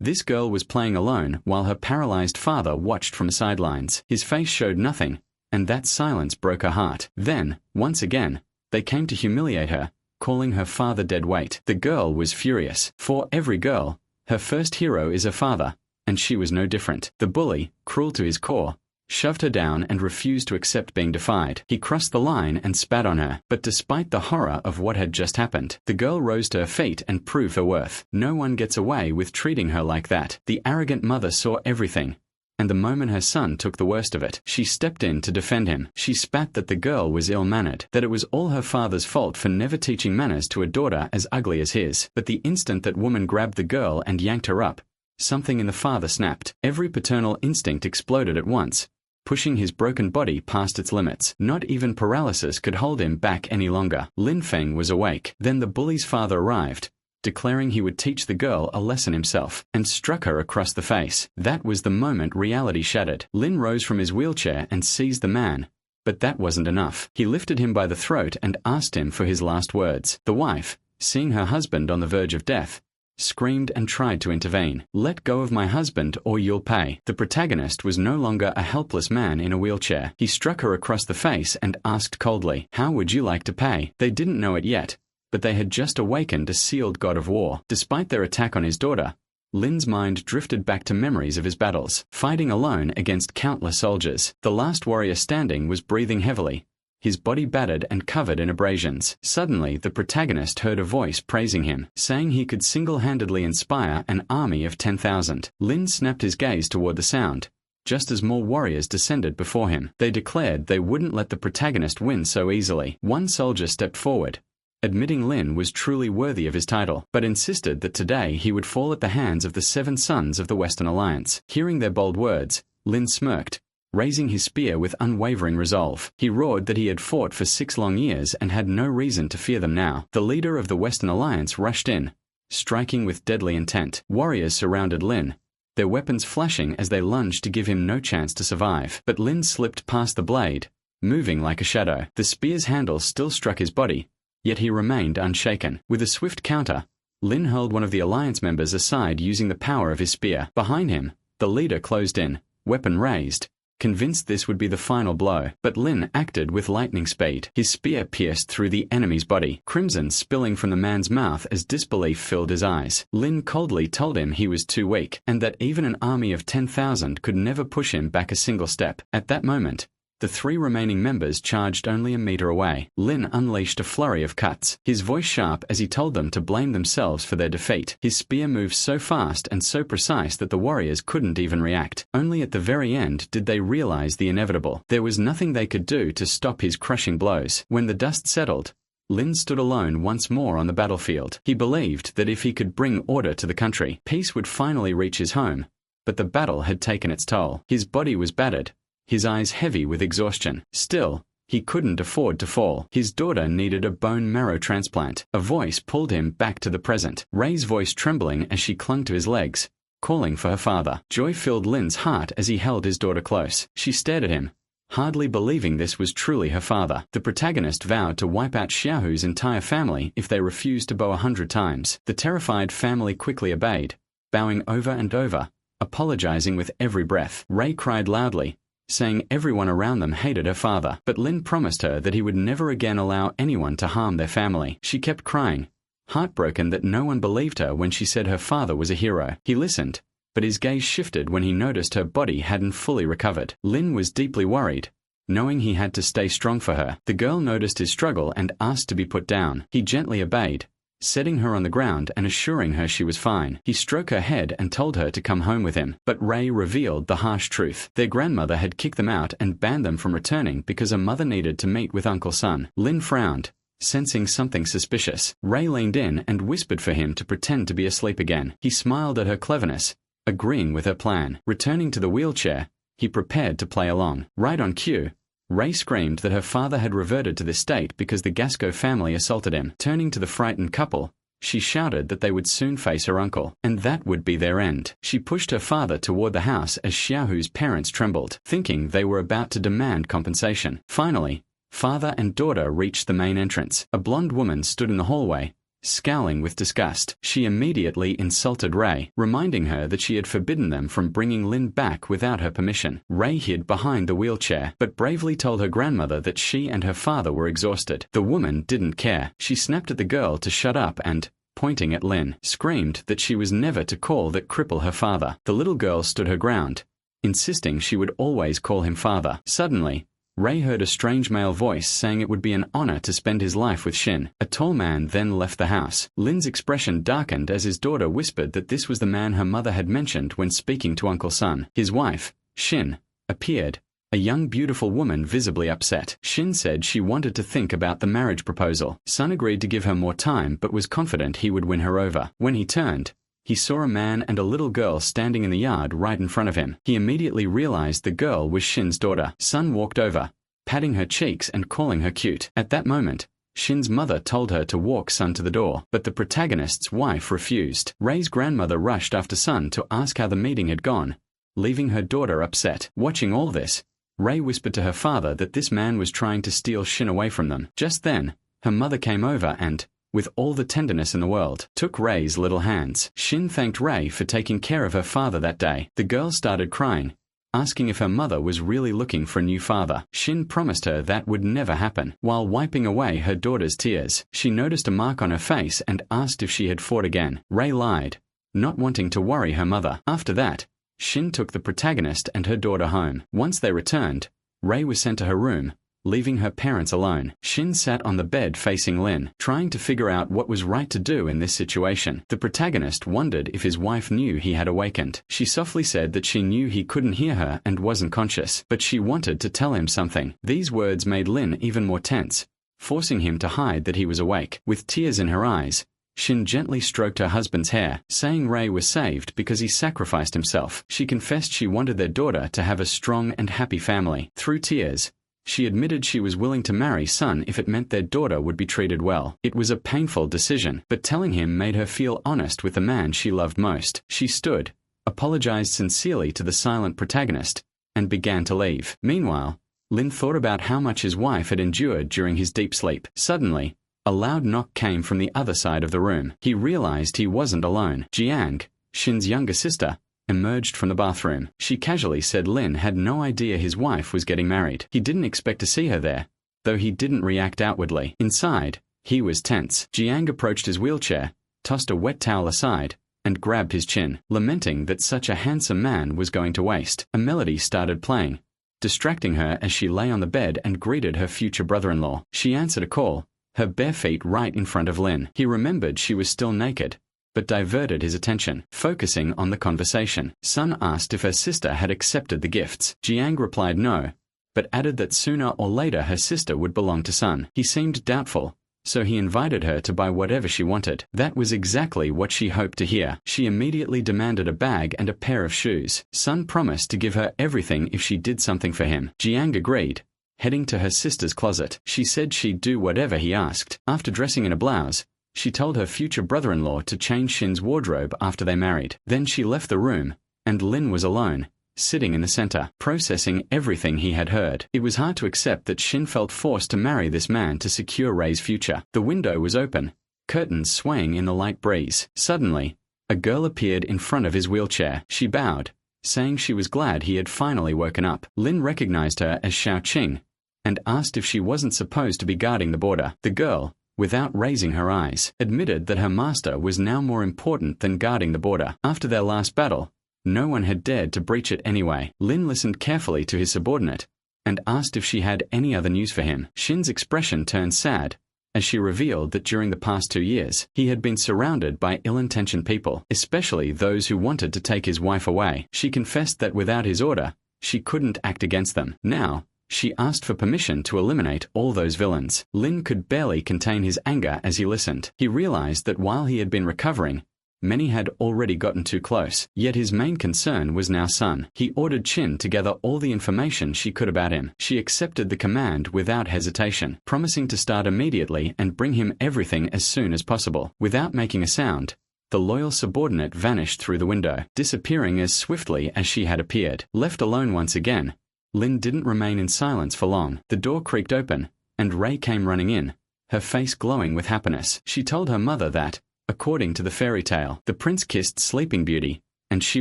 This girl was playing alone while her paralyzed father watched from the sidelines. His face showed nothing, and that silence broke her heart. Then, once again, they came to humiliate her, calling her father dead weight. The girl was furious. For every girl, her first hero is her father, and she was no different. The bully, cruel to his core, shoved her down and refused to accept being defied. He crossed the line and spat on her, but despite the horror of what had just happened, the girl rose to her feet and proved her worth. No one gets away with treating her like that. The arrogant mother saw everything, and the moment her son took the worst of it, she stepped in to defend him. She spat that the girl was ill-mannered, that it was all her father's fault for never teaching manners to a daughter as ugly as his. But the instant that woman grabbed the girl and yanked her up, something in the father snapped. Every paternal instinct exploded at once, pushing his broken body past its limits. Not even paralysis could hold him back any longer. Lin Feng was awake. Then the bully's father arrived, declaring he would teach the girl a lesson himself, and struck her across the face. That was the moment reality shattered. Lin rose from his wheelchair and seized the man, but that wasn't enough. He lifted him by the throat and asked him for his last words. The wife, seeing her husband on the verge of death, screamed and tried to intervene. "Let go of my husband or you'll pay." The protagonist was no longer a helpless man in a wheelchair. He struck her across the face and asked coldly, "How would you like to pay?" They didn't know it yet, but they had just awakened a sealed god of war. Despite their attack on his daughter, Lin's mind drifted back to memories of his battles, fighting alone against countless soldiers. The last warrior standing was breathing heavily, his body battered and covered in abrasions. Suddenly, the protagonist heard a voice praising him, saying he could single-handedly inspire an army of 10,000. Lin snapped his gaze toward the sound, just as more warriors descended before him. They declared they wouldn't let the protagonist win so easily. One soldier stepped forward, admitting Lin was truly worthy of his title, but insisted that today he would fall at the hands of the 7 sons of the Western Alliance. Hearing their bold words, Lin smirked, raising his spear with unwavering resolve. He roared that he had fought for 6 long years and had no reason to fear them now. The leader of the Western Alliance rushed in, striking with deadly intent. Warriors surrounded Lin, their weapons flashing as they lunged to give him no chance to survive. But Lin slipped past the blade, moving like a shadow. The spear's handle still struck his body, yet he remained unshaken. With a swift counter, Lin hurled one of the Alliance members aside using the power of his spear. Behind him, the leader closed in, weapon raised, convinced this would be the final blow. But Lin acted with lightning speed. His spear pierced through the enemy's body, crimson spilling from the man's mouth as disbelief filled his eyes. Lin coldly told him he was too weak, and that even an army of 10,000 could never push him back a single step. At that moment, the 3 remaining members charged only a meter away. Lin unleashed a flurry of cuts, his voice sharp as he told them to blame themselves for their defeat. His spear moved so fast and so precise that the warriors couldn't even react. Only at the very end did they realize the inevitable. There was nothing they could do to stop his crushing blows. When the dust settled, Lin stood alone once more on the battlefield. He believed that if he could bring order to the country, peace would finally reach his home. But the battle had taken its toll. His body was battered, his eyes heavy with exhaustion. Still, he couldn't afford to fall. His daughter needed a bone marrow transplant. A voice pulled him back to the present, Ray's voice trembling as she clung to his legs, calling for her father. Joy filled Lin's heart as he held his daughter close. She stared at him, hardly believing this was truly her father. The protagonist vowed to wipe out Xiaohu's entire family if they refused to bow 100 times. The terrified family quickly obeyed, bowing over and over, apologizing with every breath. Ray cried loudly, saying everyone around them hated her father, but Lin promised her that he would never again allow anyone to harm their family. She kept crying, heartbroken that no one believed her when she said her father was a hero. He listened, but his gaze shifted when he noticed her body hadn't fully recovered. Lin was deeply worried, knowing he had to stay strong for her. The girl noticed his struggle and asked to be put down. He gently obeyed, setting her on the ground and assuring her she was fine. He stroked her head and told her to come home with him. But Ray revealed the harsh truth. Their grandmother had kicked them out and banned them from returning because a mother needed to meet with Uncle Sun. Lin frowned, sensing something suspicious. Ray leaned in and whispered for him to pretend to be asleep again. He smiled at her cleverness, agreeing with her plan. Returning to the wheelchair, he prepared to play along. Right on cue, Ray screamed that her father had reverted to this state because the Gasco family assaulted him. Turning to the frightened couple, she shouted that they would soon face her uncle, and that would be their end. She pushed her father toward the house as Xiaohu's parents trembled, thinking they were about to demand compensation. Finally, father and daughter reached the main entrance. A blonde woman stood in the hallway, Scowling with disgust, she immediately insulted Ray, reminding her that she had forbidden them from bringing Lin back without her permission. Ray hid behind the wheelchair, but bravely told her grandmother that she and her father were exhausted. The woman didn't care. She snapped at the girl to shut up and, pointing at Lin, screamed that she was never to call that cripple her father. The little girl stood her ground, insisting she would always call him father. Suddenly, Ray heard a strange male voice saying it would be an honor to spend his life with Shin. A tall man then left the house. Lin's expression darkened as his daughter whispered that this was the man her mother had mentioned when speaking to Uncle Sun. His wife, Shin, appeared, a young beautiful woman visibly upset. Shin said she wanted to think about the marriage proposal. Sun agreed to give her more time but was confident he would win her over. When he turned, he saw a man and a little girl standing in the yard right in front of him. He immediately realized the girl was Shin's daughter. Sun walked over, patting her cheeks and calling her cute. At that moment, Shin's mother told her to walk Sun to the door, but the protagonist's wife refused. Ray's grandmother rushed after Sun to ask how the meeting had gone, leaving her daughter upset. Watching all this, Ray whispered to her father that this man was trying to steal Shin away from them. Just then, her mother came over and, with all the tenderness in the world, took Ray's little hands. Shin thanked Ray for taking care of her father that day. The girl started crying, asking if her mother was really looking for a new father. Shin promised her that would never happen. While wiping away her daughter's tears, she noticed a mark on her face and asked if she had fought again. Ray lied, not wanting to worry her mother. After that, Shin took the protagonist and her daughter home. Once they returned, Ray was sent to her room, leaving her parents alone. Shin sat on the bed facing Lin, trying to figure out what was right to do in this situation. The protagonist wondered if his wife knew he had awakened. She softly said that she knew he couldn't hear her and wasn't conscious, but she wanted to tell him something. These words made Lin even more tense, forcing him to hide that he was awake. With tears in her eyes, Shin gently stroked her husband's hair, saying Ray was saved because he sacrificed himself. She confessed she wanted their daughter to have a strong and happy family. Through tears, she admitted she was willing to marry Sun if it meant their daughter would be treated well. It was a painful decision, but telling him made her feel honest with the man she loved most. She stood, apologized sincerely to the silent protagonist, and began to leave. Meanwhile, Lin thought about how much his wife had endured during his deep sleep. Suddenly, a loud knock came from the other side of the room. He realized he wasn't alone. Jiang, Shin's younger sister, emerged from the bathroom. She casually said Lin had no idea his wife was getting married. He didn't expect to see her there, though he didn't react outwardly. Inside, he was tense. Jiang approached his wheelchair, tossed a wet towel aside, and grabbed his chin, lamenting that such a handsome man was going to waste. A melody started playing, distracting her as she lay on the bed and greeted her future brother-in-law. She answered a call, her bare feet right in front of Lin. He remembered she was still naked, but diverted his attention, focusing on the conversation. Sun asked if her sister had accepted the gifts. Jiang replied no, but added that sooner or later her sister would belong to Sun. He seemed doubtful, so he invited her to buy whatever she wanted. That was exactly what she hoped to hear. She immediately demanded a bag and a pair of shoes. Sun promised to give her everything if she did something for him. Jiang agreed, heading to her sister's closet. She said she'd do whatever he asked. After dressing in a blouse, she told her future brother-in-law to change Shin's wardrobe after they married. Then she left the room, and Lin was alone, sitting in the center, processing everything he had heard. It was hard to accept that Shin felt forced to marry this man to secure Ray's future. The window was open, curtains swaying in the light breeze. Suddenly, a girl appeared in front of his wheelchair. She bowed, saying she was glad he had finally woken up. Lin recognized her as Xiao Qing, and asked if she wasn't supposed to be guarding the border. The girl, without raising her eyes, admitted that her master was now more important than guarding the border. After their last battle, no one had dared to breach it anyway. Lin listened carefully to his subordinate, and asked if she had any other news for him. Shin's expression turned sad, as she revealed that during the past 2 years, he had been surrounded by ill-intentioned people, especially those who wanted to take his wife away. She confessed that without his order, she couldn't act against them. Now, she asked for permission to eliminate all those villains. Lin could barely contain his anger as he listened. He realized that while he had been recovering, many had already gotten too close. Yet his main concern was now Sun. He ordered Chin to gather all the information she could about him. She accepted the command without hesitation, promising to start immediately and bring him everything as soon as possible. Without making a sound, the loyal subordinate vanished through the window, disappearing as swiftly as she had appeared. Left alone once again, Lin didn't remain in silence for long. The door creaked open, and Ray came running in, her face glowing with happiness. She told her mother that, according to the fairy tale, the prince kissed Sleeping Beauty, and she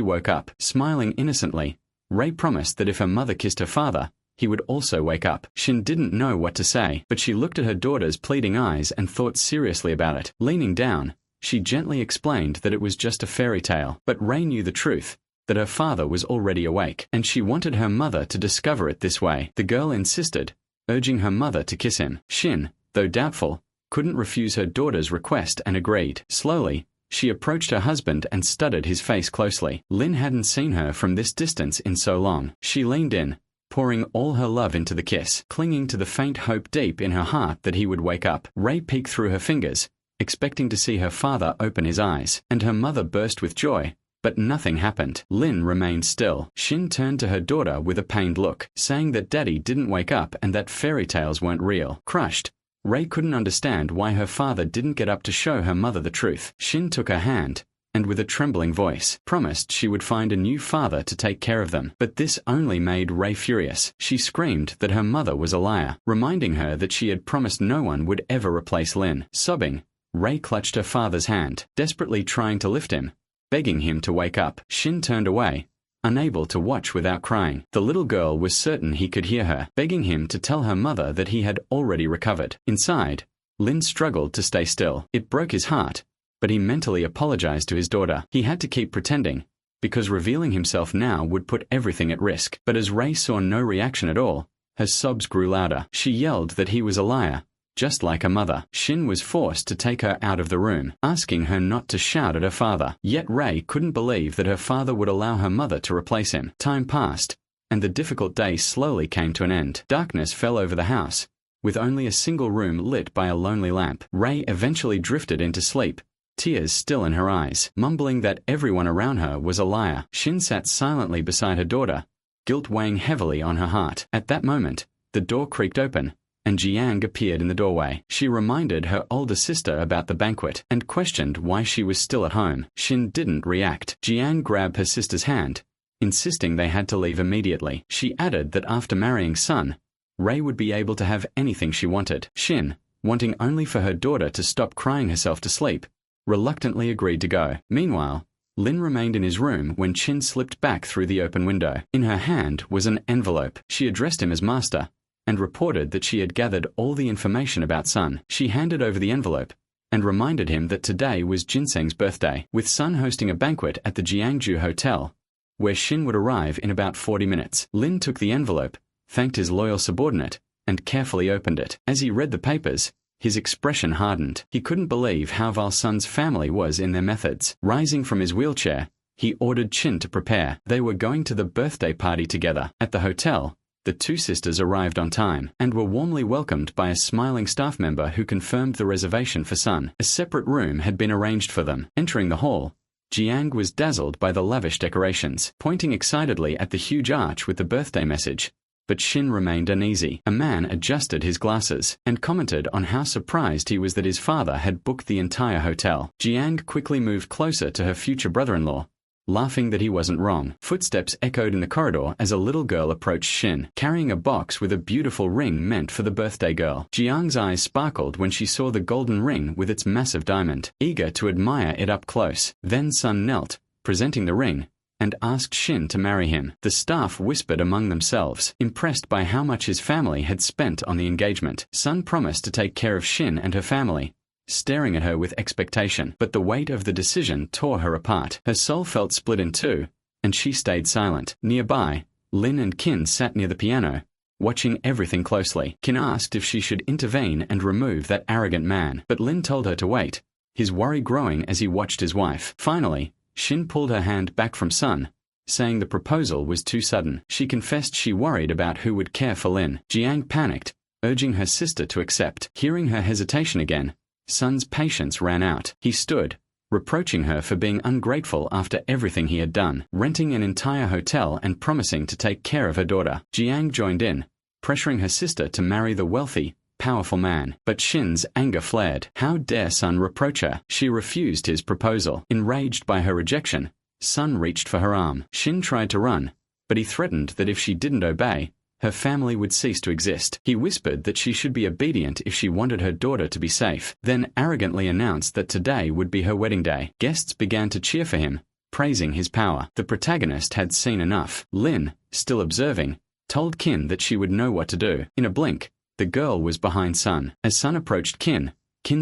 woke up. Smiling innocently, Ray promised that if her mother kissed her father, he would also wake up. Shin didn't know what to say, but she looked at her daughter's pleading eyes and thought seriously about it. Leaning down, she gently explained that it was just a fairy tale, but Ray knew the truth, that her father was already awake, and she wanted her mother to discover it this way. The girl insisted, urging her mother to kiss him. Shin, though doubtful, couldn't refuse her daughter's request and agreed. Slowly, she approached her husband and studied his face closely. Lin hadn't seen her from this distance in so long. She leaned in, pouring all her love into the kiss, clinging to the faint hope deep in her heart that he would wake up. Ray peeked through her fingers, expecting to see her father open his eyes, and her mother burst with joy, but nothing happened. Lin remained still. Shin turned to her daughter with a pained look, saying that Daddy didn't wake up and that fairy tales weren't real. Crushed, Ray couldn't understand why her father didn't get up to show her mother the truth. Shin took her hand, and with a trembling voice, promised she would find a new father to take care of them. But this only made Ray furious. She screamed that her mother was a liar, reminding her that she had promised no one would ever replace Lin. Sobbing, Ray clutched her father's hand, desperately trying to lift him, begging him to wake up. Shin turned away, unable to watch without crying. The little girl was certain he could hear her, begging him to tell her mother that he had already recovered. Inside, Lin struggled to stay still. It broke his heart, but he mentally apologized to his daughter. He had to keep pretending, because revealing himself now would put everything at risk. But as Ray saw no reaction at all, her sobs grew louder. She yelled that he was a liar, just like her mother. Shin was forced to take her out of the room, asking her not to shout at her father. Yet Ray couldn't believe that her father would allow her mother to replace him. Time passed, and the difficult day slowly came to an end. Darkness fell over the house, with only a single room lit by a lonely lamp. Ray eventually drifted into sleep, tears still in her eyes, mumbling that everyone around her was a liar. Shin sat silently beside her daughter, guilt weighing heavily on her heart. At that moment, the door creaked open, and Jiang appeared in the doorway. She reminded her older sister about the banquet, and questioned why she was still at home. Shin didn't react. Jiang grabbed her sister's hand, insisting they had to leave immediately. She added that after marrying Sun, Ray would be able to have anything she wanted. Shin, wanting only for her daughter to stop crying herself to sleep, reluctantly agreed to go. Meanwhile, Lin remained in his room when Chin slipped back through the open window. In her hand was an envelope. She addressed him as master, and reported that she had gathered all the information about Sun. She handed over the envelope, and reminded him that today was Ginseng's birthday, with Sun hosting a banquet at the Jiangju Hotel, where Shin would arrive in about 40 minutes. Lin took the envelope, thanked his loyal subordinate, and carefully opened it. As he read the papers, his expression hardened. He couldn't believe how vile Sun's family was in their methods. Rising from his wheelchair, he ordered Chin to prepare. They were going to the birthday party together. At the hotel, the two sisters arrived on time, and were warmly welcomed by a smiling staff member who confirmed the reservation for Sun. A separate room had been arranged for them. Entering the hall, Jiang was dazzled by the lavish decorations, pointing excitedly at the huge arch with the birthday message. But Shin remained uneasy. A man adjusted his glasses, and commented on how surprised he was that his father had booked the entire hotel. Jiang quickly moved closer to her future brother-in-law, laughing that he wasn't wrong. Footsteps echoed in the corridor as a little girl approached Shin, carrying a box with a beautiful ring meant for the birthday girl. Jiang's eyes sparkled when she saw the golden ring with its massive diamond, eager to admire it up close. Then Sun knelt, presenting the ring, and asked Shin to marry him. The staff whispered among themselves, impressed by how much his family had spent on the engagement. Sun promised to take care of Shin and her family, staring at her with expectation, but the weight of the decision tore her apart. Her soul felt split in two, and she stayed silent. Nearby, Lin and Qin sat near the piano, watching everything closely. Qin asked if she should intervene and remove that arrogant man, but Lin told her to wait, his worry growing as he watched his wife. Finally, Shin pulled her hand back from Sun, saying the proposal was too sudden. She confessed she worried about who would care for Lin. Jiang panicked, urging her sister to accept. Hearing her hesitation again, Sun's patience ran out. He stood, reproaching her for being ungrateful after everything he had done, renting an entire hotel and promising to take care of her daughter. Jiang joined in, pressuring her sister to marry the wealthy, powerful man. But Shin's anger flared. How dare Sun reproach her? She refused his proposal. Enraged by her rejection, Sun reached for her arm. Shin tried to run, but he threatened that if she didn't obey, her family would cease to exist. He whispered that she should be obedient if she wanted her daughter to be safe, then arrogantly announced that today would be her wedding day. Guests began to cheer for him, praising his power. The protagonist had seen enough. Lin, still observing, told Kin that she would know what to do. In a blink, the girl was behind Sun. As Sun approached Kin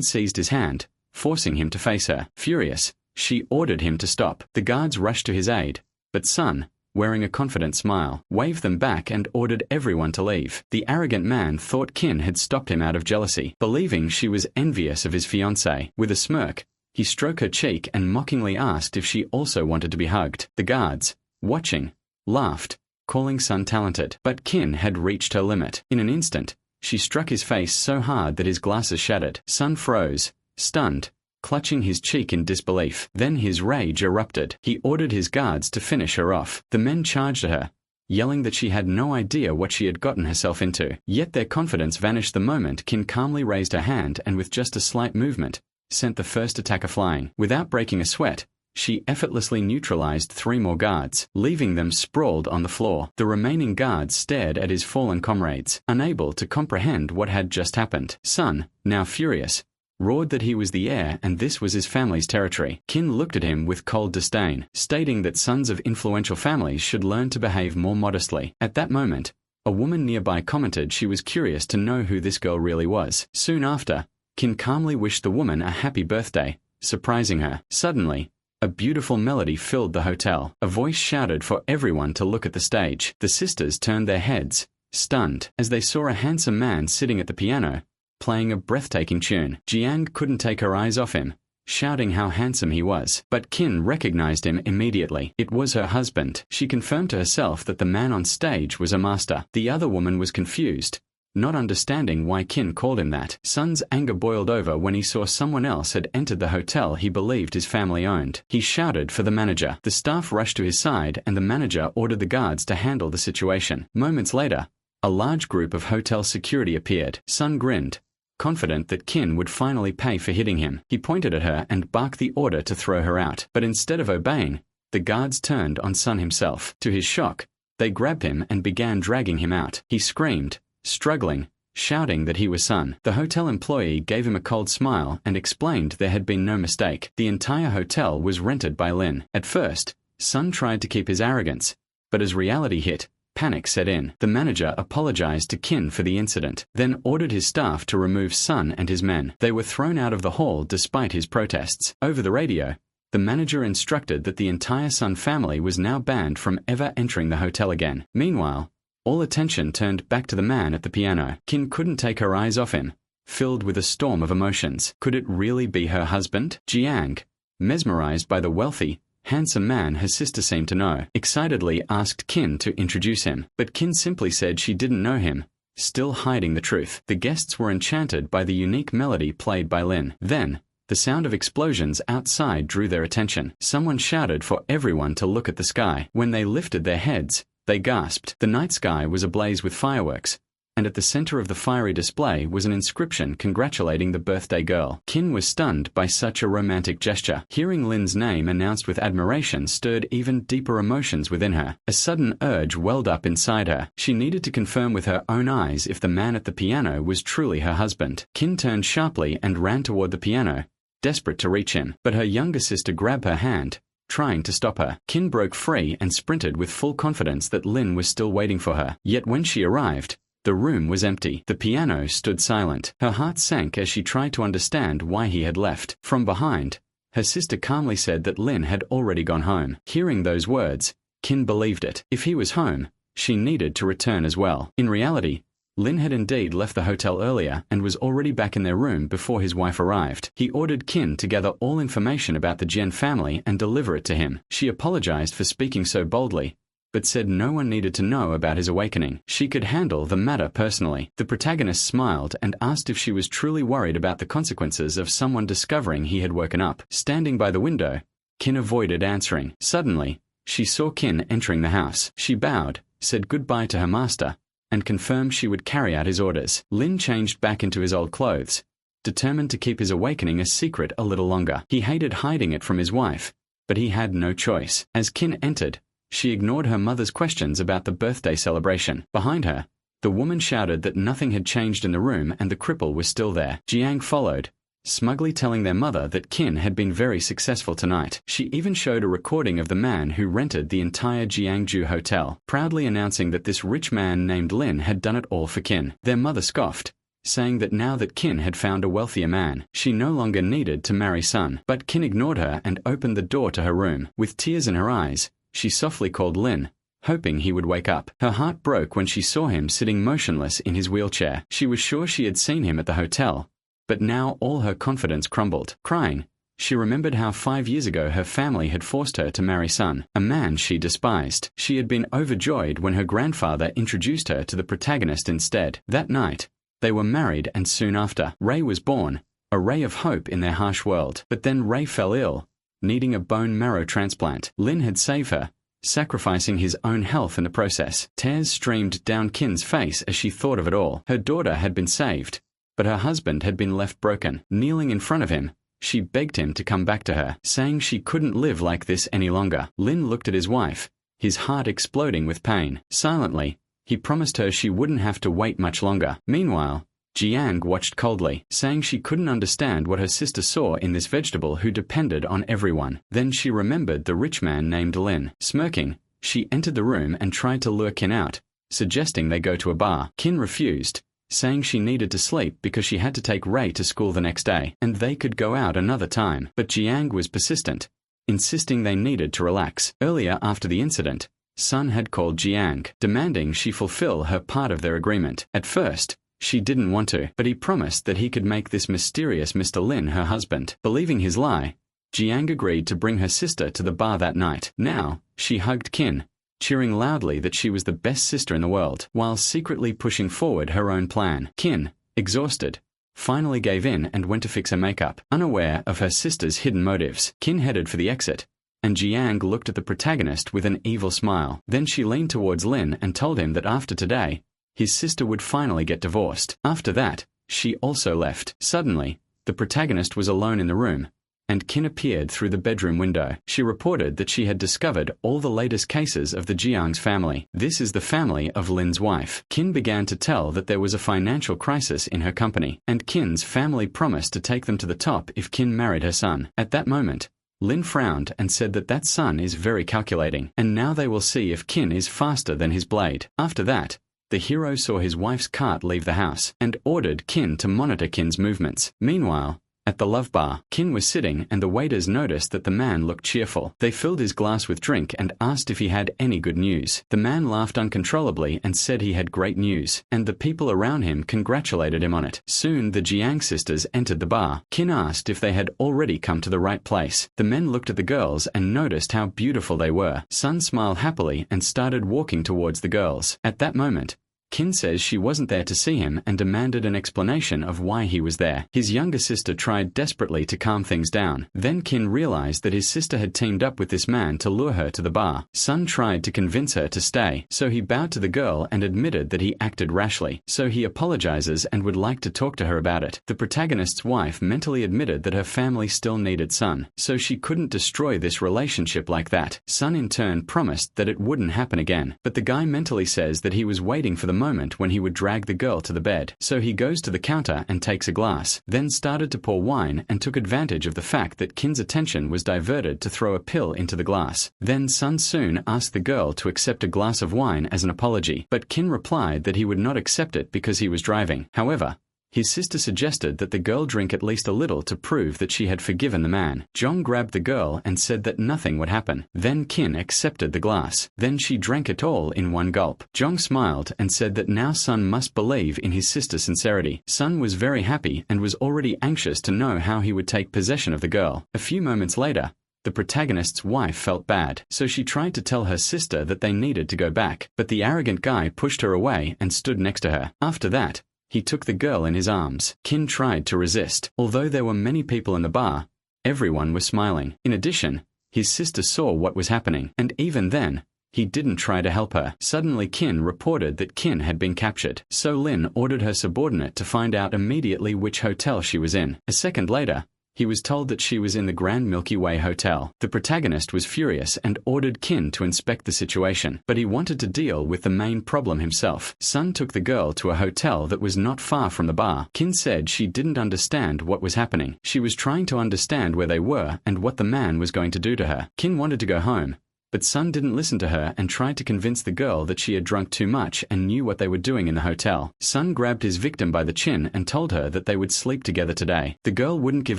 seized his hand, forcing him to face her. Furious, she ordered him to stop. The guards rushed to his aid, but Sun, wearing a confident smile, waved them back and ordered everyone to leave. The arrogant man thought Kin had stopped him out of jealousy, believing she was envious of his fiancée. With a smirk, he stroked her cheek and mockingly asked if she also wanted to be hugged. The guards, watching, laughed, calling Sun talented. But Kin had reached her limit. In an instant, she struck his face so hard that his glasses shattered. Sun froze, stunned, clutching his cheek in disbelief. Then his rage erupted. He ordered his guards to finish her off. The men charged at her, yelling that she had no idea what she had gotten herself into. Yet their confidence vanished the moment Kin calmly raised her hand and with just a slight movement, sent the first attacker flying. Without breaking a sweat, she effortlessly neutralized 3 more guards, leaving them sprawled on the floor. The remaining guards stared at his fallen comrades, unable to comprehend what had just happened. Sun, now furious, roared that he was the heir and this was his family's territory. Kin looked at him with cold disdain, stating that sons of influential families should learn to behave more modestly. At that moment, a woman nearby commented she was curious to know who this girl really was. Soon after, Kin calmly wished the woman a happy birthday, surprising her. Suddenly, a beautiful melody filled the hotel. A voice shouted for everyone to look at the stage. The sisters turned their heads, stunned, as they saw a handsome man sitting at the piano, playing a breathtaking tune. Jiang couldn't take her eyes off him, shouting how handsome he was. But Kin recognized him immediately. It was her husband. She confirmed to herself that the man on stage was a master. The other woman was confused, not understanding why Kin called him that. Sun's anger boiled over when he saw someone else had entered the hotel he believed his family owned. He shouted for the manager. The staff rushed to his side and the manager ordered the guards to handle the situation. Moments later, a large group of hotel security appeared. Sun grinned, confident that Kin would finally pay for hitting him. He pointed at her and barked the order to throw her out. But instead of obeying, the guards turned on Sun himself. To his shock, they grabbed him and began dragging him out. He screamed, struggling, shouting that he was Sun. The hotel employee gave him a cold smile and explained there had been no mistake. The entire hotel was rented by Lin. At first, Sun tried to keep his arrogance, but as reality hit, panic set in. The manager apologized to Kin for the incident, then ordered his staff to remove Sun and his men. They were thrown out of the hall despite his protests. Over the radio, the manager instructed that the entire Sun family was now banned from ever entering the hotel again. Meanwhile, all attention turned back to the man at the piano. Kin couldn't take her eyes off him, filled with a storm of emotions. Could it really be her husband? Jiang, mesmerized by the wealthy, handsome man her sister seemed to know, excitedly asked Kin to introduce him. But Kin simply said she didn't know him, still hiding the truth. The guests were enchanted by the unique melody played by Lin. Then, the sound of explosions outside drew their attention. Someone shouted for everyone to look at the sky. When they lifted their heads, they gasped. The night sky was ablaze with fireworks, and at the center of the fiery display was an inscription congratulating the birthday girl. Kin was stunned by such a romantic gesture. Hearing Lin's name announced with admiration stirred even deeper emotions within her. A sudden urge welled up inside her. She needed to confirm with her own eyes if the man at the piano was truly her husband. Kin turned sharply and ran toward the piano, desperate to reach him, but her younger sister grabbed her hand, trying to stop her. Kin broke free and sprinted with full confidence that Lin was still waiting for her. Yet when she arrived, the room was empty. The piano stood silent. Her heart sank as she tried to understand why he had left. From behind, her sister calmly said that Lin had already gone home. Hearing those words, Kin believed it. If he was home, she needed to return as well. In reality, Lin had indeed left the hotel earlier and was already back in their room before his wife arrived. He ordered Kin to gather all information about the Jian family and deliver it to him. She apologized for speaking so boldly, but said no one needed to know about his awakening. She could handle the matter personally. The protagonist smiled and asked if she was truly worried about the consequences of someone discovering he had woken up. Standing by the window, Kin avoided answering. Suddenly, she saw Kin entering the house. She bowed, said goodbye to her master, and confirmed she would carry out his orders. Lin changed back into his old clothes, determined to keep his awakening a secret a little longer. He hated hiding it from his wife, but he had no choice. As Kin entered, she ignored her mother's questions about the birthday celebration. Behind her, The woman shouted that nothing had changed in the room and the cripple was still there. Jiang followed, smugly telling their mother that Qin had been very successful tonight. She even showed a recording of the man who rented the entire Jiangju hotel, proudly announcing that this rich man named Lin had done it all for Qin. Their mother scoffed, saying that now that Qin had found a wealthier man, she no longer needed to marry Sun. But Qin ignored her and opened the door to her room. With tears in her eyes, she softly called Lin, hoping he would wake up. Her heart broke when she saw him sitting motionless in his wheelchair. She was sure she had seen him at the hotel, but now all her confidence crumbled. Crying, she remembered how 5 years ago her family had forced her to marry Sun, a man she despised. She had been overjoyed when her grandfather introduced her to the protagonist instead. That night, they were married, and soon after, Ray was born, a ray of hope in their harsh world. But then Ray fell ill, needing a bone marrow transplant. Lin had saved her, sacrificing his own health in the process. Tears streamed down Qin's face as she thought of it all. Her daughter had been saved, but her husband had been left broken. Kneeling in front of him, she begged him to come back to her, saying she couldn't live like this any longer. Lin looked at his wife, his heart exploding with pain. Silently, he promised her she wouldn't have to wait much longer. Meanwhile, Jiang watched coldly, saying she couldn't understand what her sister saw in this vegetable who depended on everyone. Then she remembered the rich man named Lin. Smirking, she entered the room and tried to lure Qin out, suggesting they go to a bar. Qin refused, saying she needed to sleep because she had to take Ray to school the next day, and they could go out another time. But Jiang was persistent, insisting they needed to relax. Earlier after the incident, Sun had called Jiang, demanding she fulfill her part of their agreement. At first, she didn't want to, but he promised that he could make this mysterious Mr. Lin her husband. Believing his lie, Jiang agreed to bring her sister to the bar that night. Now, she hugged Qin, cheering loudly that she was the best sister in the world, while secretly pushing forward her own plan. Qin, exhausted, finally gave in and went to fix her makeup. Unaware of her sister's hidden motives, Qin headed for the exit, and Jiang looked at the protagonist with an evil smile. Then she leaned towards Lin and told him that after today, his sister would finally get divorced. After that, she also left. Suddenly, the protagonist was alone in the room, and Qin appeared through the bedroom window. She reported that she had discovered all the latest cases of the Jiang's family. This is the family of Lin's wife. Qin began to tell that there was a financial crisis in her company, and Qin's family promised to take them to the top if Qin married her son. At that moment, Lin frowned and said that son is very calculating, and now they will see if Qin is faster than his blade. After that, the hero saw his wife's cart leave the house, and ordered Qin to monitor Qin's movements. Meanwhile, at the love bar, Qin was sitting and the waiters noticed that the man looked cheerful. They filled his glass with drink and asked if he had any good news. The man laughed uncontrollably and said he had great news, and the people around him congratulated him on it. Soon the Jiang sisters entered the bar. Qin asked if they had already come to the right place. The men looked at the girls and noticed how beautiful they were. Sun smiled happily and started walking towards the girls. At that moment, Qin says she wasn't there to see him and demanded an explanation of why he was there. His younger sister tried desperately to calm things down. Then Qin realized that his sister had teamed up with this man to lure her to the bar. Sun tried to convince her to stay, so he bowed to the girl and admitted that he acted rashly. So he apologizes and would like to talk to her about it. The protagonist's wife mentally admitted that her family still needed Sun, so she couldn't destroy this relationship like that. Sun in turn promised that it wouldn't happen again, but the guy mentally says that he was waiting for the moment when he would drag the girl to the bed. So he goes to the counter and takes a glass, then started to pour wine and took advantage of the fact that Qin's attention was diverted to throw a pill into the glass. Then Sun soon asked the girl to accept a glass of wine as an apology, but Qin replied that he would not accept it because he was driving. However, his sister suggested that the girl drink at least a little to prove that she had forgiven the man. Zhong grabbed the girl and said that nothing would happen. Then Qin accepted the glass. Then she drank it all in one gulp. Zhong smiled and said that now Sun must believe in his sister's sincerity. Sun was very happy and was already anxious to know how he would take possession of the girl. A few moments later, the protagonist's wife felt bad, so she tried to tell her sister that they needed to go back, but the arrogant guy pushed her away and stood next to her. After that, he took the girl in his arms. Qin tried to resist. Although there were many people in the bar, everyone was smiling. In addition, his sister saw what was happening, and even then, he didn't try to help her. Suddenly Qin reported that Qin had been captured, so Lin ordered her subordinate to find out immediately which hotel she was in. A second later, he was told that she was in the Grand Milky Way Hotel. The protagonist was furious and ordered Kin to inspect the situation, but he wanted to deal with the main problem himself. Sun took the girl to a hotel that was not far from the bar. Kin said she didn't understand what was happening. She was trying to understand where they were and what the man was going to do to her. Kin wanted to go home, but Sun didn't listen to her and tried to convince the girl that she had drunk too much and knew what they were doing in the hotel. Sun grabbed his victim by the chin and told her that they would sleep together today. The girl wouldn't give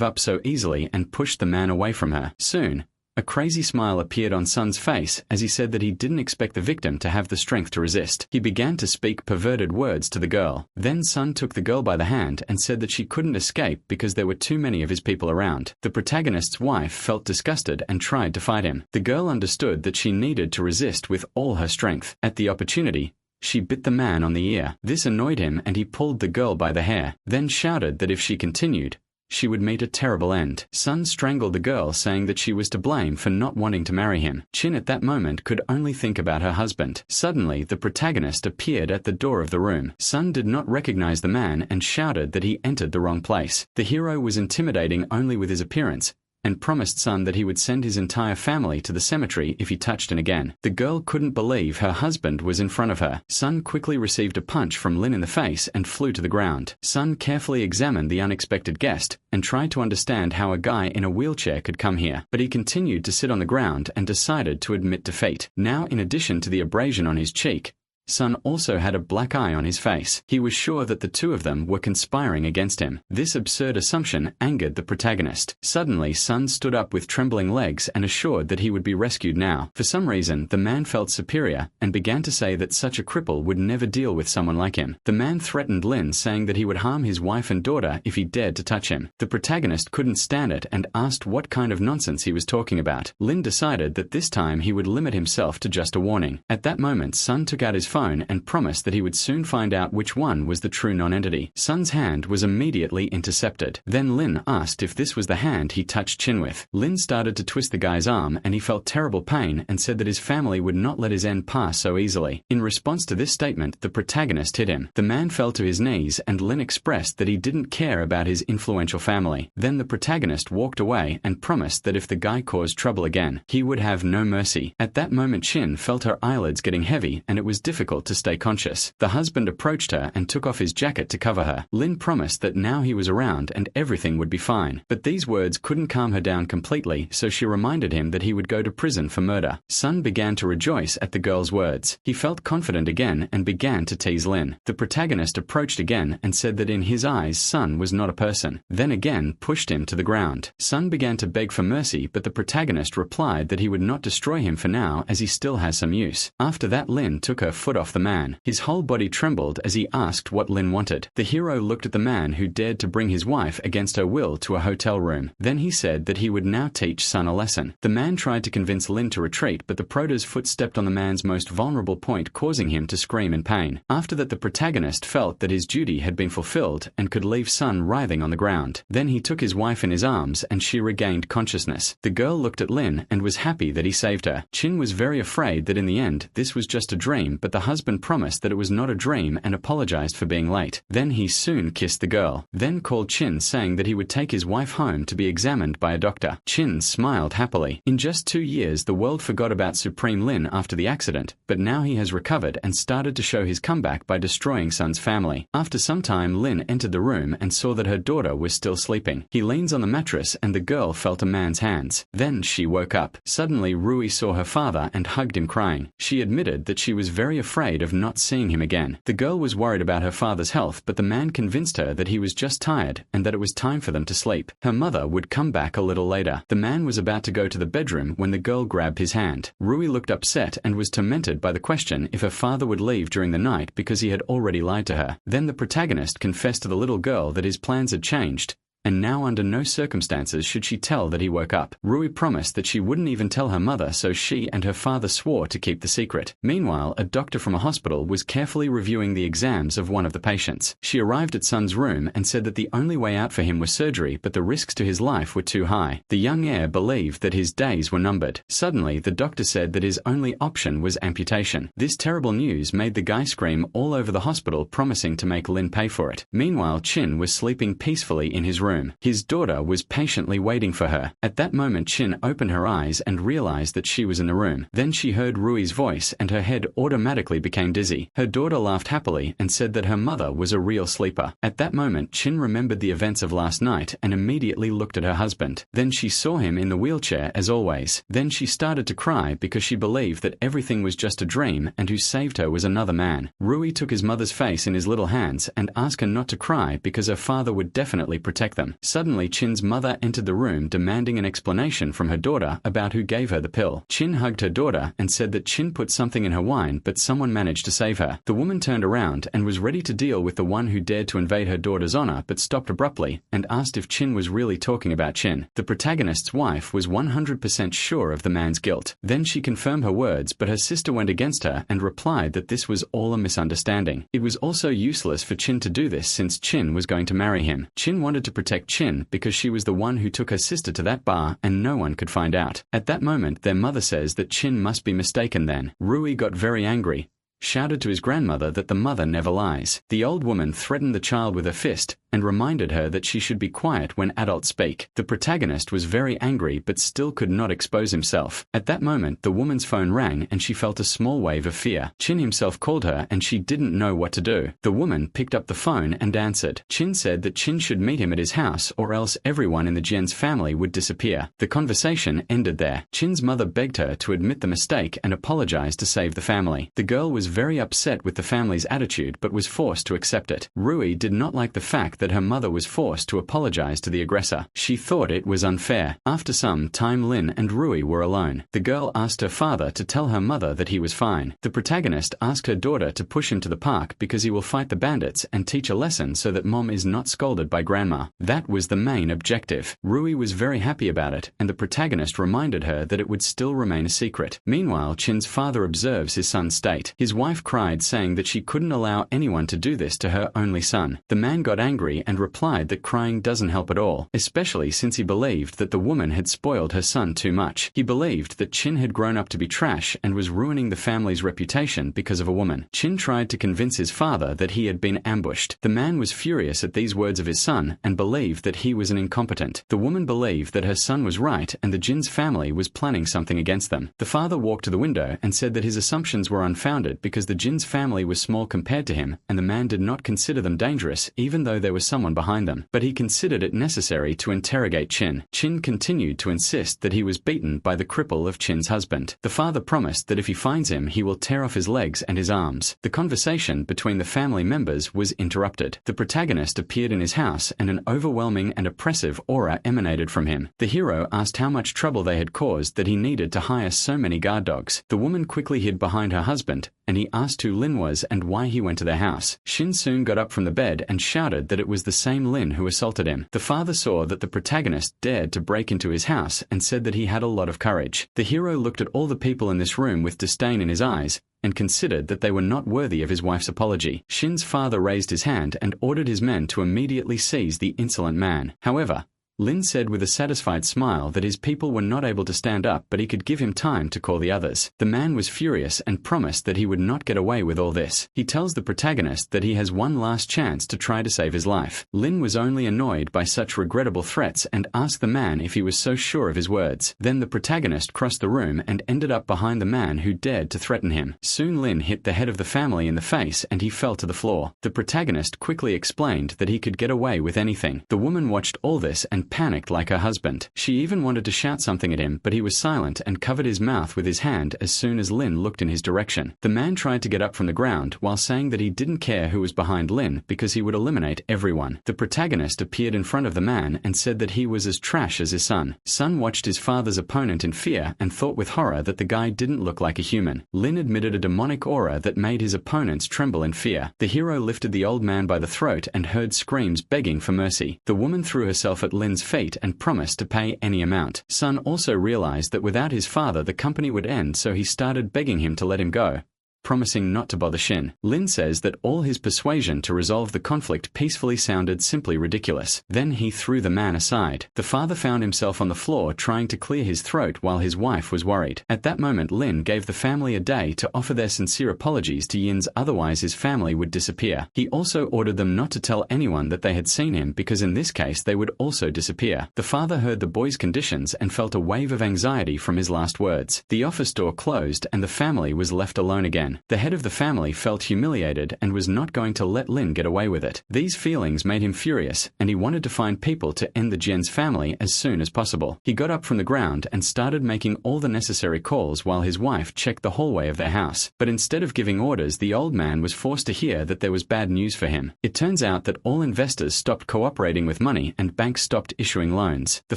up so easily and pushed the man away from her. Soon, a crazy smile appeared on Sun's face as he said that he didn't expect the victim to have the strength to resist. He began to speak perverted words to the girl. Then Sun took the girl by the hand and said that she couldn't escape because there were too many of his people around. The protagonist's wife felt disgusted and tried to fight him. The girl understood that she needed to resist with all her strength. At the opportunity, she bit the man on the ear. This annoyed him and he pulled the girl by the hair, then shouted that if she continued, she would meet a terrible end. Sun strangled the girl, saying that she was to blame for not wanting to marry him. Chin at that moment could only think about her husband. Suddenly, the protagonist appeared at the door of the room. Sun did not recognize the man and shouted that he entered the wrong place. The hero was intimidating only with his appearance, and promised Sun that he would send his entire family to the cemetery if he touched him again. The girl couldn't believe her husband was in front of her. Sun quickly received a punch from Lin in the face and flew to the ground. Sun carefully examined the unexpected guest and tried to understand how a guy in a wheelchair could come here, but he continued to sit on the ground and decided to admit defeat. Now, in addition to the abrasion on his cheek, Sun also had a black eye on his face. He was sure that the two of them were conspiring against him. This absurd assumption angered the protagonist. Suddenly, Sun stood up with trembling legs and assured that he would be rescued now. For some reason, the man felt superior and began to say that such a cripple would never deal with someone like him. The man threatened Lin, saying that he would harm his wife and daughter if he dared to touch him. The protagonist couldn't stand it and asked what kind of nonsense he was talking about. Lin decided that this time he would limit himself to just a warning. At that moment, Sun took out his phone and promised that he would soon find out which one was the true non-entity. Sun's hand was immediately intercepted. Then Lin asked if this was the hand he touched Chin with. Lin started to twist the guy's arm and he felt terrible pain and said that his family would not let his end pass so easily. In response to this statement, the protagonist hit him. The man fell to his knees and Lin expressed that he didn't care about his influential family. Then the protagonist walked away and promised that if the guy caused trouble again, he would have no mercy. At that moment, Chin felt her eyelids getting heavy and it was difficult to stay conscious. The husband approached her and took off his jacket to cover her. Lin promised that now he was around and everything would be fine. But these words couldn't calm her down completely, so she reminded him that he would go to prison for murder. Sun began to rejoice at the girl's words. He felt confident again and began to tease Lin. The protagonist approached again and said that in his eyes Sun was not a person, then again pushed him to the ground. Sun began to beg for mercy, but the protagonist replied that he would not destroy him for now as he still has some use. After that, Lin took her foot off the man. His whole body trembled as he asked what Lin wanted. The hero looked at the man who dared to bring his wife against her will to a hotel room. Then he said that he would now teach Sun a lesson. The man tried to convince Lin to retreat, but the prota's foot stepped on the man's most vulnerable point, causing him to scream in pain. After that, the protagonist felt that his duty had been fulfilled and could leave Sun writhing on the ground. Then he took his wife in his arms and she regained consciousness. The girl looked at Lin and was happy that he saved her. Chin was very afraid that in the end this was just a dream, but the husband promised that it was not a dream and apologized for being late. Then he soon kissed the girl, then called Chin, saying that he would take his wife home to be examined by a doctor. Chin smiled happily. In just 2 years, the world forgot about Supreme Lin after the accident, but now he has recovered and started to show his comeback by destroying Sun's family. After some time, Lin entered the room and saw that her daughter was still sleeping. He leans on the mattress and the girl felt a man's hands. Then she woke up. Suddenly, Rui saw her father and hugged him, crying. She admitted that she was very afraid of not seeing him again. The girl was worried about her father's health, but the man convinced her that he was just tired and that it was time for them to sleep. Her mother would come back a little later. The man was about to go to the bedroom when the girl grabbed his hand. Rui looked upset and was tormented by the question if her father would leave during the night because he had already lied to her. Then the protagonist confessed to the little girl that his plans had changed, and now under no circumstances should she tell that he woke up. Rui promised that she wouldn't even tell her mother, so she and her father swore to keep the secret. Meanwhile, a doctor from a hospital was carefully reviewing the exams of one of the patients. She arrived at Sun's room and said that the only way out for him was surgery, but the risks to his life were too high. The young heir believed that his days were numbered. Suddenly, the doctor said that his only option was amputation. This terrible news made the guy scream all over the hospital, promising to make Lin pay for it. Meanwhile, Chin was sleeping peacefully in his room. room. His daughter was patiently waiting for her. At that moment Chin opened her eyes and realized that she was in the room. Then she heard Rui's voice and her head automatically became dizzy. Her daughter laughed happily and said that her mother was a real sleeper. At that moment Chin remembered the events of last night and immediately looked at her husband. Then she saw him in the wheelchair as always. Then she started to cry because she believed that everything was just a dream and who saved her was another man. Rui took his mother's face in his little hands and asked her not to cry because her father would definitely protect them. Suddenly Chin's mother entered the room demanding an explanation from her daughter about who gave her the pill. Chin hugged her daughter and said that Chin put something in her wine but someone managed to save her. The woman turned around and was ready to deal with the one who dared to invade her daughter's honor but stopped abruptly and asked if Chin was really talking about Chin. The protagonist's wife was 100% sure of the man's guilt. Then she confirmed her words but her sister went against her and replied that this was all a misunderstanding. It was also useless for Chin to do this since Chin was going to marry him. Chin wanted to protect Chin because she was the one who took her sister to that bar and no one could find out. At that moment their mother says that Chin must be mistaken then. Rui got very angry, shouted to his grandmother that the mother never lies. The old woman threatened the child with her fist and reminded her that she should be quiet when adults speak. The protagonist was very angry but still could not expose himself. At that moment the woman's phone rang and she felt a small wave of fear. Chin himself called her and she didn't know what to do. The woman picked up the phone and answered. Chin said that Chin should meet him at his house or else everyone in the Jian's family would disappear. The conversation ended there. Chin's mother begged her to admit the mistake and apologize to save the family. The girl was very upset with the family's attitude but was forced to accept it. Rui did not like the fact that her mother was forced to apologize to the aggressor. She thought it was unfair. After some time Lin and Rui were alone. The girl asked her father to tell her mother that he was fine. The protagonist asked her daughter to push him to the park because he will fight the bandits and teach a lesson so that mom is not scolded by grandma. That was the main objective. Rui was very happy about it and the protagonist reminded her that it would still remain a secret. Meanwhile Chin's father observes his son's state. His wife cried saying that she couldn't allow anyone to do this to her only son. The man got angry and replied that crying doesn't help at all, especially since he believed that the woman had spoiled her son too much. He believed that Chin had grown up to be trash and was ruining the family's reputation because of a woman. Chin tried to convince his father that he had been ambushed. The man was furious at these words of his son and believed that he was an incompetent. The woman believed that her son was right and the Jin's family was planning something against them. The father walked to the window and said that his assumptions were unfounded because the Jin's family was small compared to him and the man did not consider them dangerous even though there was someone behind them. But he considered it necessary to interrogate Chin. Chin continued to insist that he was beaten by the cripple of Chin's husband. The father promised that if he finds him he will tear off his legs and his arms. The conversation between the family members was interrupted. The protagonist appeared in his house and an overwhelming and oppressive aura emanated from him. The hero asked how much trouble they had caused that he needed to hire so many guard dogs. The woman quickly hid behind her husband and he asked who Lin was and why he went to their house. Shin soon got up from the bed and shouted that it was the same Lin who assaulted him. The father saw that the protagonist dared to break into his house and said that he had a lot of courage. The hero looked at all the people in this room with disdain in his eyes and considered that they were not worthy of his wife's apology. Shin's father raised his hand and ordered his men to immediately seize the insolent man. However, Lin said with a satisfied smile that his people were not able to stand up but he could give him time to call the others. The man was furious and promised that he would not get away with all this. He tells the protagonist that he has one last chance to try to save his life. Lin was only annoyed by such regrettable threats and asked the man if he was so sure of his words. Then the protagonist crossed the room and ended up behind the man who dared to threaten him. Soon Lin hit the head of the family in the face and he fell to the floor. The protagonist quickly explained that he could get away with anything. The woman watched all this and panicked like her husband. She even wanted to shout something at him, but he was silent and covered his mouth with his hand as soon as Lin looked in his direction. The man tried to get up from the ground while saying that he didn't care who was behind Lin because he would eliminate everyone. The protagonist appeared in front of the man and said that he was as trash as his son. Son watched his father's opponent in fear and thought with horror that the guy didn't look like a human. Lin admitted a demonic aura that made his opponents tremble in fear. The hero lifted the old man by the throat and heard screams begging for mercy. The woman threw herself at Lin's feet and promised to pay any amount. Son also realized that without his father the company would end, so he started begging him to let him go. promising not to bother Shin. Lin says that all his persuasion to resolve the conflict peacefully sounded simply ridiculous. Then he threw the man aside. The father found himself on the floor trying to clear his throat while his wife was worried. At that moment, Lin gave the family a day to offer their sincere apologies to Yin's, otherwise his family would disappear. He also ordered them not to tell anyone that they had seen him, because in this case they would also disappear. The father heard the boy's conditions and felt a wave of anxiety from his last words. The office door closed and the family was left alone again. The head of the family felt humiliated and was not going to let Lin get away with it. These feelings made him furious, and he wanted to find people to end the Jian's family as soon as possible. He got up from the ground and started making all the necessary calls while his wife checked the hallway of their house. But instead of giving orders, the old man was forced to hear that there was bad news for him. It turns out that all investors stopped cooperating with money and banks stopped issuing loans. The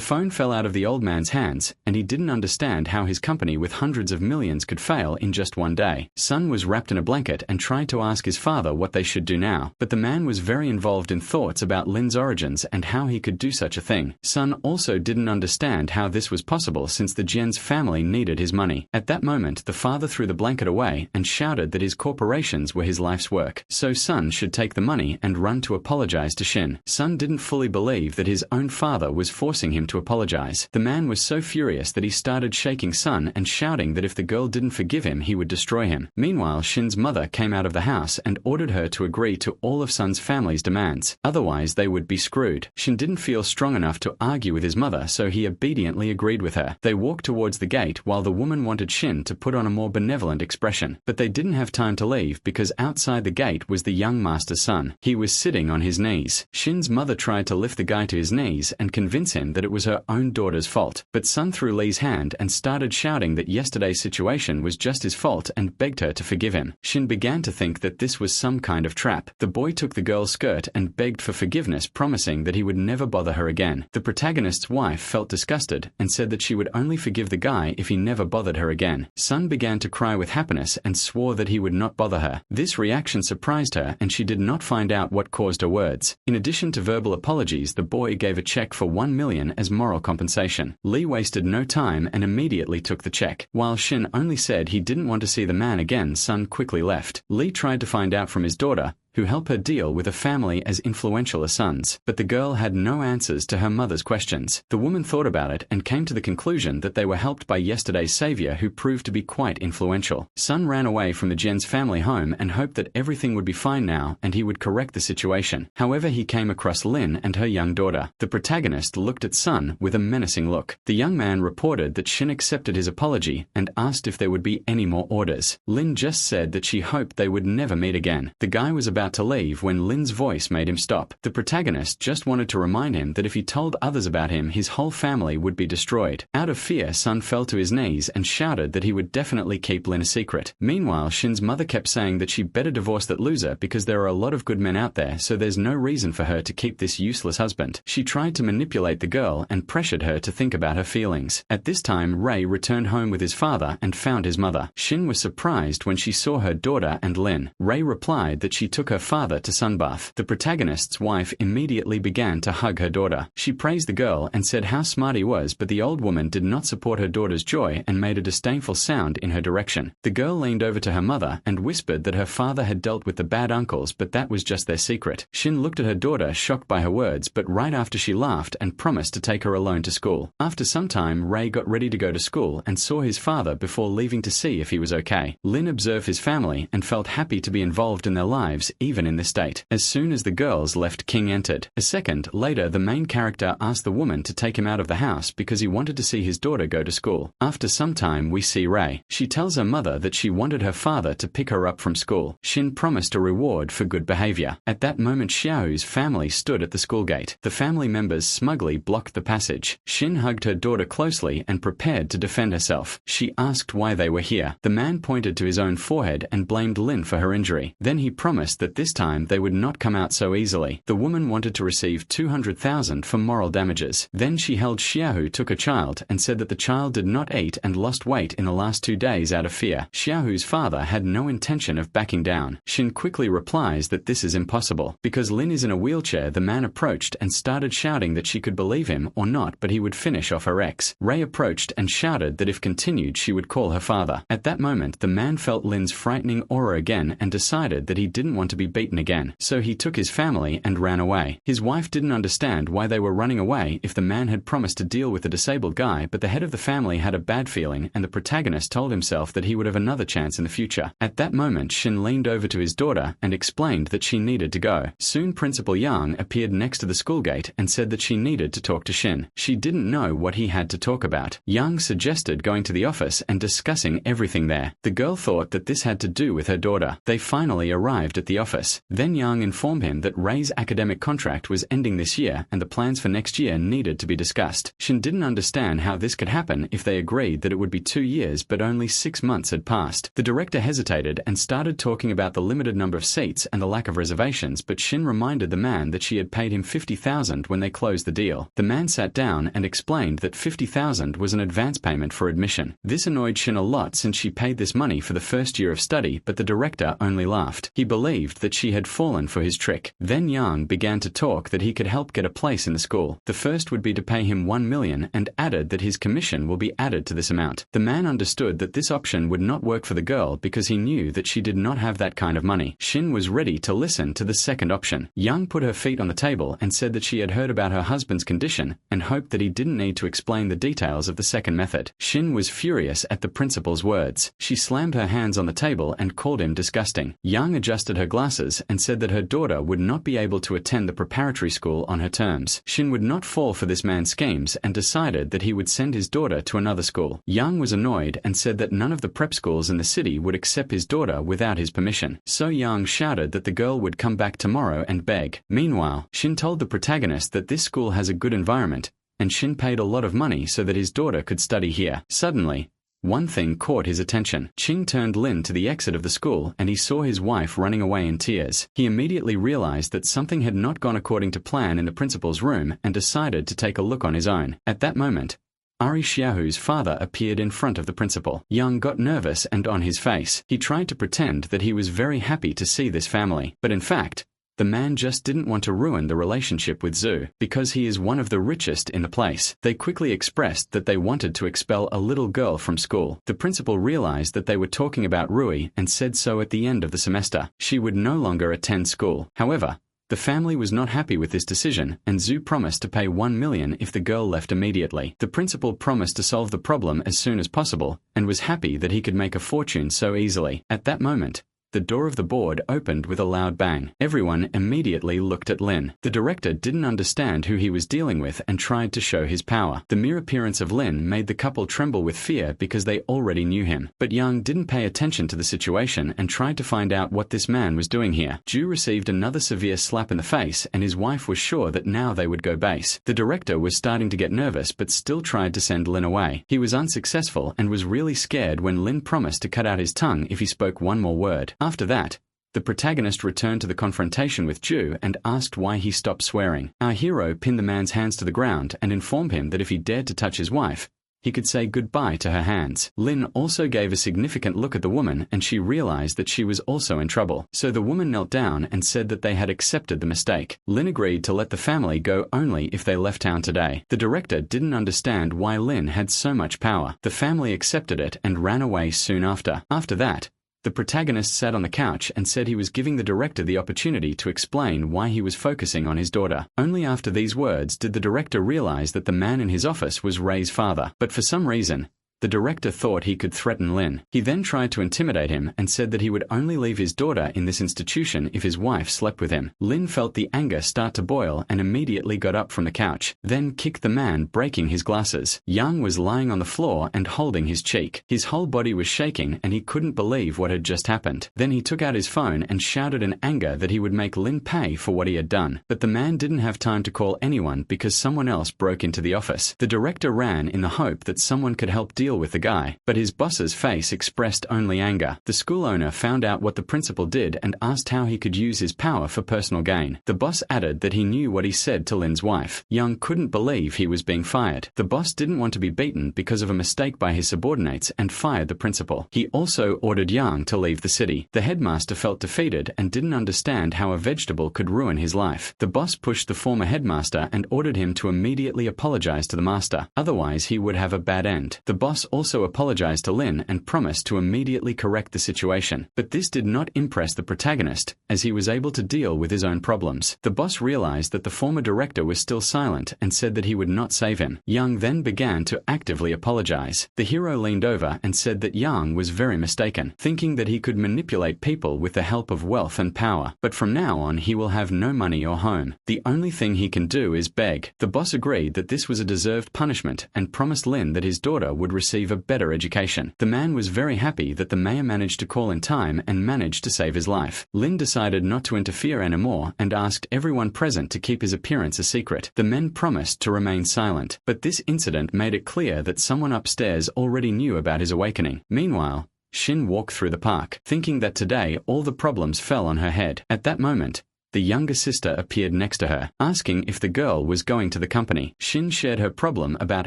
phone fell out of the old man's hands, and he didn't understand how his company with hundreds of millions could fail in just one day. Sun was wrapped in a blanket and tried to ask his father what they should do now, but the man was very involved in thoughts about Lin's origins and how he could do such a thing. Sun also didn't understand how this was possible since the Jian's family needed his money. At that moment, the father threw the blanket away and shouted that his corporations were his life's work, so Sun should take the money and run to apologize to Shin. Sun didn't fully believe that his own father was forcing him to apologize. The man was so furious that he started shaking Sun and shouting that if the girl didn't forgive him, he would destroy him. Meanwhile, Shin's mother came out of the house and ordered her to agree to all of Sun's family's demands, otherwise they would be screwed. Shin didn't feel strong enough to argue with his mother, so he obediently agreed with her. They walked towards the gate while the woman wanted Shin to put on a more benevolent expression, but they didn't have time to leave because outside the gate was the young master's son. He was sitting on his knees. Shin's mother tried to lift the guy to his knees and convince him that it was her own daughter's fault, but Sun threw Lee's hand and started shouting that yesterday's situation was just his fault and begged her to forgive him. Shin began to think that this was some kind of trap. The boy took the girl's skirt and begged for forgiveness, promising that he would never bother her again. The protagonist's wife felt disgusted and said that she would only forgive the guy if he never bothered her again. Sun began to cry with happiness and swore that he would not bother her. This reaction surprised her and she did not find out what caused her words. In addition to verbal apologies, the boy gave a check for 1 million as moral compensation. Lee wasted no time and immediately took the check. While Shin only said he didn't want to see the man again, Sun quickly left. Lee tried to find out from his daughter, who helped her deal with a family as influential as Sun's, but the girl had no answers to her mother's questions. The woman thought about it and came to the conclusion that they were helped by yesterday's savior, who proved to be quite influential. Sun ran away from the Jen's family home and hoped that everything would be fine now and he would correct the situation. However, he came across Lin and her young daughter. The protagonist looked at Sun with a menacing look. The young man reported that Shin accepted his apology and asked if there would be any more orders. Lin just said that she hoped they would never meet again. The guy was about to leave when Lin's voice made him stop. The protagonist just wanted to remind him that if he told others about him, his whole family would be destroyed. Out of fear, Sun fell to his knees and shouted that he would definitely keep Lin a secret. Meanwhile, Shin's mother kept saying that she better divorce that loser because there are a lot of good men out there, so there's no reason for her to keep this useless husband. She tried to manipulate the girl and pressured her to think about her feelings. At this time, Ray returned home with his father and found his mother. Shin was surprised when she saw her daughter and Lin. Ray replied that she took her father to sunbath. The protagonist's wife immediately began to hug her daughter. She praised the girl and said how smart he was, but the old woman did not support her daughter's joy and made a disdainful sound in her direction. The girl leaned over to her mother and whispered that her father had dealt with the bad uncles, but that was just their secret. Shin looked at her daughter, shocked by her words, but right after she laughed and promised to take her alone to school. After some time, Ray got ready to go to school and saw his father before leaving to see if he was okay. Lin observed his family and felt happy to be involved in their lives, even in this state. As soon as the girls left, King entered. A second later, the main character asked the woman to take him out of the house because he wanted to see his daughter go to school. After some time, we see Ray. She tells her mother that she wanted her father to pick her up from school. Shin promised a reward for good behavior. At that moment, Xiao's family stood at the school gate. The family members smugly blocked the passage. Shin hugged her daughter closely and prepared to defend herself. She asked why they were here. The man pointed to his own forehead and blamed Lin for her injury. Then he promised that that this time they would not come out so easily. The woman wanted to receive 200,000 for moral damages. Then she held Xiaohu took a child and said that the child did not eat and lost weight in the last 2 days out of fear. Xiaohu's father had no intention of backing down. Shin quickly replies that this is impossible. Because Lin is in a wheelchair, the man approached and started shouting that she could believe him or not, but he would finish off her ex. Ray approached and shouted that if continued she would call her father. At that moment the man felt Lin's frightening aura again and decided that he didn't want to be beaten again, so he took his family and ran away. His wife didn't understand why they were running away if the man had promised to deal with the disabled guy, but the head of the family had a bad feeling and the protagonist told himself that he would have another chance in the future. At that moment Shin leaned over to his daughter and explained that she needed to go. Soon Principal Yang appeared next to the school gate and said that she needed to talk to Shin. She didn't know what he had to talk about. Yang suggested going to the office and discussing everything there. The girl thought that this had to do with her daughter. They finally arrived at the office. Then Yang informed him that Ray's academic contract was ending this year and the plans for next year needed to be discussed. Shin didn't understand how this could happen if they agreed that it would be 2 years but only 6 months had passed. The director hesitated and started talking about the limited number of seats and the lack of reservations, but Shin reminded the man that she had paid him 50,000 when they closed the deal. The man sat down and explained that 50,000 was an advance payment for admission. This annoyed Shin a lot since she paid this money for the first year of study, but the director only laughed. He believed that she had fallen for his trick. Then Yang began to talk that he could help get a place in the school. The first would be to pay him 1 million and added that his commission will be added to this amount. The man understood that this option would not work for the girl because he knew that she did not have that kind of money. Shin was ready to listen to the second option. Yang put her feet on the table and said that she had heard about her husband's condition and hoped that he didn't need to explain the details of the second method. Shin was furious at the principal's words. She slammed her hands on the table and called him disgusting. Yang adjusted her glasses and said that her daughter would not be able to attend the preparatory school on her terms. Shin would not fall for this man's schemes and decided that he would send his daughter to another school. Yang was annoyed and said that none of the prep schools in the city would accept his daughter without his permission. So Yang shouted that the girl would come back tomorrow and beg. Meanwhile, Shin told the protagonist that this school has a good environment, and Shin paid a lot of money so that his daughter could study here. Suddenly, one thing caught his attention. Ching turned Lin to the exit of the school and he saw his wife running away in tears. He immediately realized that something had not gone according to plan in the principal's room and decided to take a look on his own. At that moment, Ari Xiaohu's father appeared in front of the principal. Yang got nervous and on his face. He tried to pretend that he was very happy to see this family, but in fact, the man just didn't want to ruin the relationship with Zhu, because he is one of the richest in the place. They quickly expressed that they wanted to expel a little girl from school. The principal realized that they were talking about Rui and said so at the end of the semester. She would no longer attend school. However, the family was not happy with this decision, and Zhu promised to pay 1 million if the girl left immediately. The principal promised to solve the problem as soon as possible, and was happy that he could make a fortune so easily. At that moment, the door of the board opened with a loud bang. Everyone immediately looked at Lin. The director didn't understand who he was dealing with and tried to show his power. The mere appearance of Lin made the couple tremble with fear because they already knew him. But Yang didn't pay attention to the situation and tried to find out what this man was doing here. Ju received another severe slap in the face and his wife was sure that now they would go base. The director was starting to get nervous but still tried to send Lin away. He was unsuccessful and was really scared when Lin promised to cut out his tongue if he spoke one more word. After that, the protagonist returned to the confrontation with Ju and asked why he stopped swearing. Our hero pinned the man's hands to the ground and informed him that if he dared to touch his wife, he could say goodbye to her hands. Lin also gave a significant look at the woman and she realized that she was also in trouble. So the woman knelt down and said that they had accepted the mistake. Lin agreed to let the family go only if they left town today. The director didn't understand why Lin had so much power. The family accepted it and ran away soon after. After that, the protagonist sat on the couch and said he was giving the director the opportunity to explain why he was focusing on his daughter. Only after these words did the director realize that the man in his office was Ray's father. But for some reason, the director thought he could threaten Lin. He then tried to intimidate him and said that he would only leave his daughter in this institution if his wife slept with him. Lin felt the anger start to boil and immediately got up from the couch, then kicked the man, breaking his glasses. Yang was lying on the floor and holding his cheek. His whole body was shaking and he couldn't believe what had just happened. Then he took out his phone and shouted in anger that he would make Lin pay for what he had done. But the man didn't have time to call anyone because someone else broke into the office. The director ran in the hope that someone could help deal deal with the guy, but his boss's face expressed only anger. The school owner found out what the principal did and asked how he could use his power for personal gain. The boss added that he knew what he said to Lin's wife. Young couldn't believe he was being fired. The boss didn't want to be beaten because of a mistake by his subordinates and fired the principal. He also ordered Yang to leave the city. The headmaster felt defeated and didn't understand how a vegetable could ruin his life. The boss pushed the former headmaster and ordered him to immediately apologize to the master, otherwise he would have a bad end. The boss also apologized to Lin and promised to immediately correct the situation, but this did not impress the protagonist, as he was able to deal with his own problems. The boss realized that the former director was still silent and said that he would not save him. Yang then began to actively apologize. The hero leaned over and said that Yang was very mistaken, thinking that he could manipulate people with the help of wealth and power, but from now on he will have no money or home. The only thing he can do is beg. The boss agreed that this was a deserved punishment and promised Lin that his daughter would receive a better education. The man was very happy that the mayor managed to call in time and managed to save his life. Lin decided not to interfere anymore and asked everyone present to keep his appearance a secret. The men promised to remain silent, but this incident made it clear that someone upstairs already knew about his awakening. Meanwhile, Shin walked through the park, thinking that today all the problems fell on her head. At that moment, the younger sister appeared next to her, asking if the girl was going to the company. Shin shared her problem about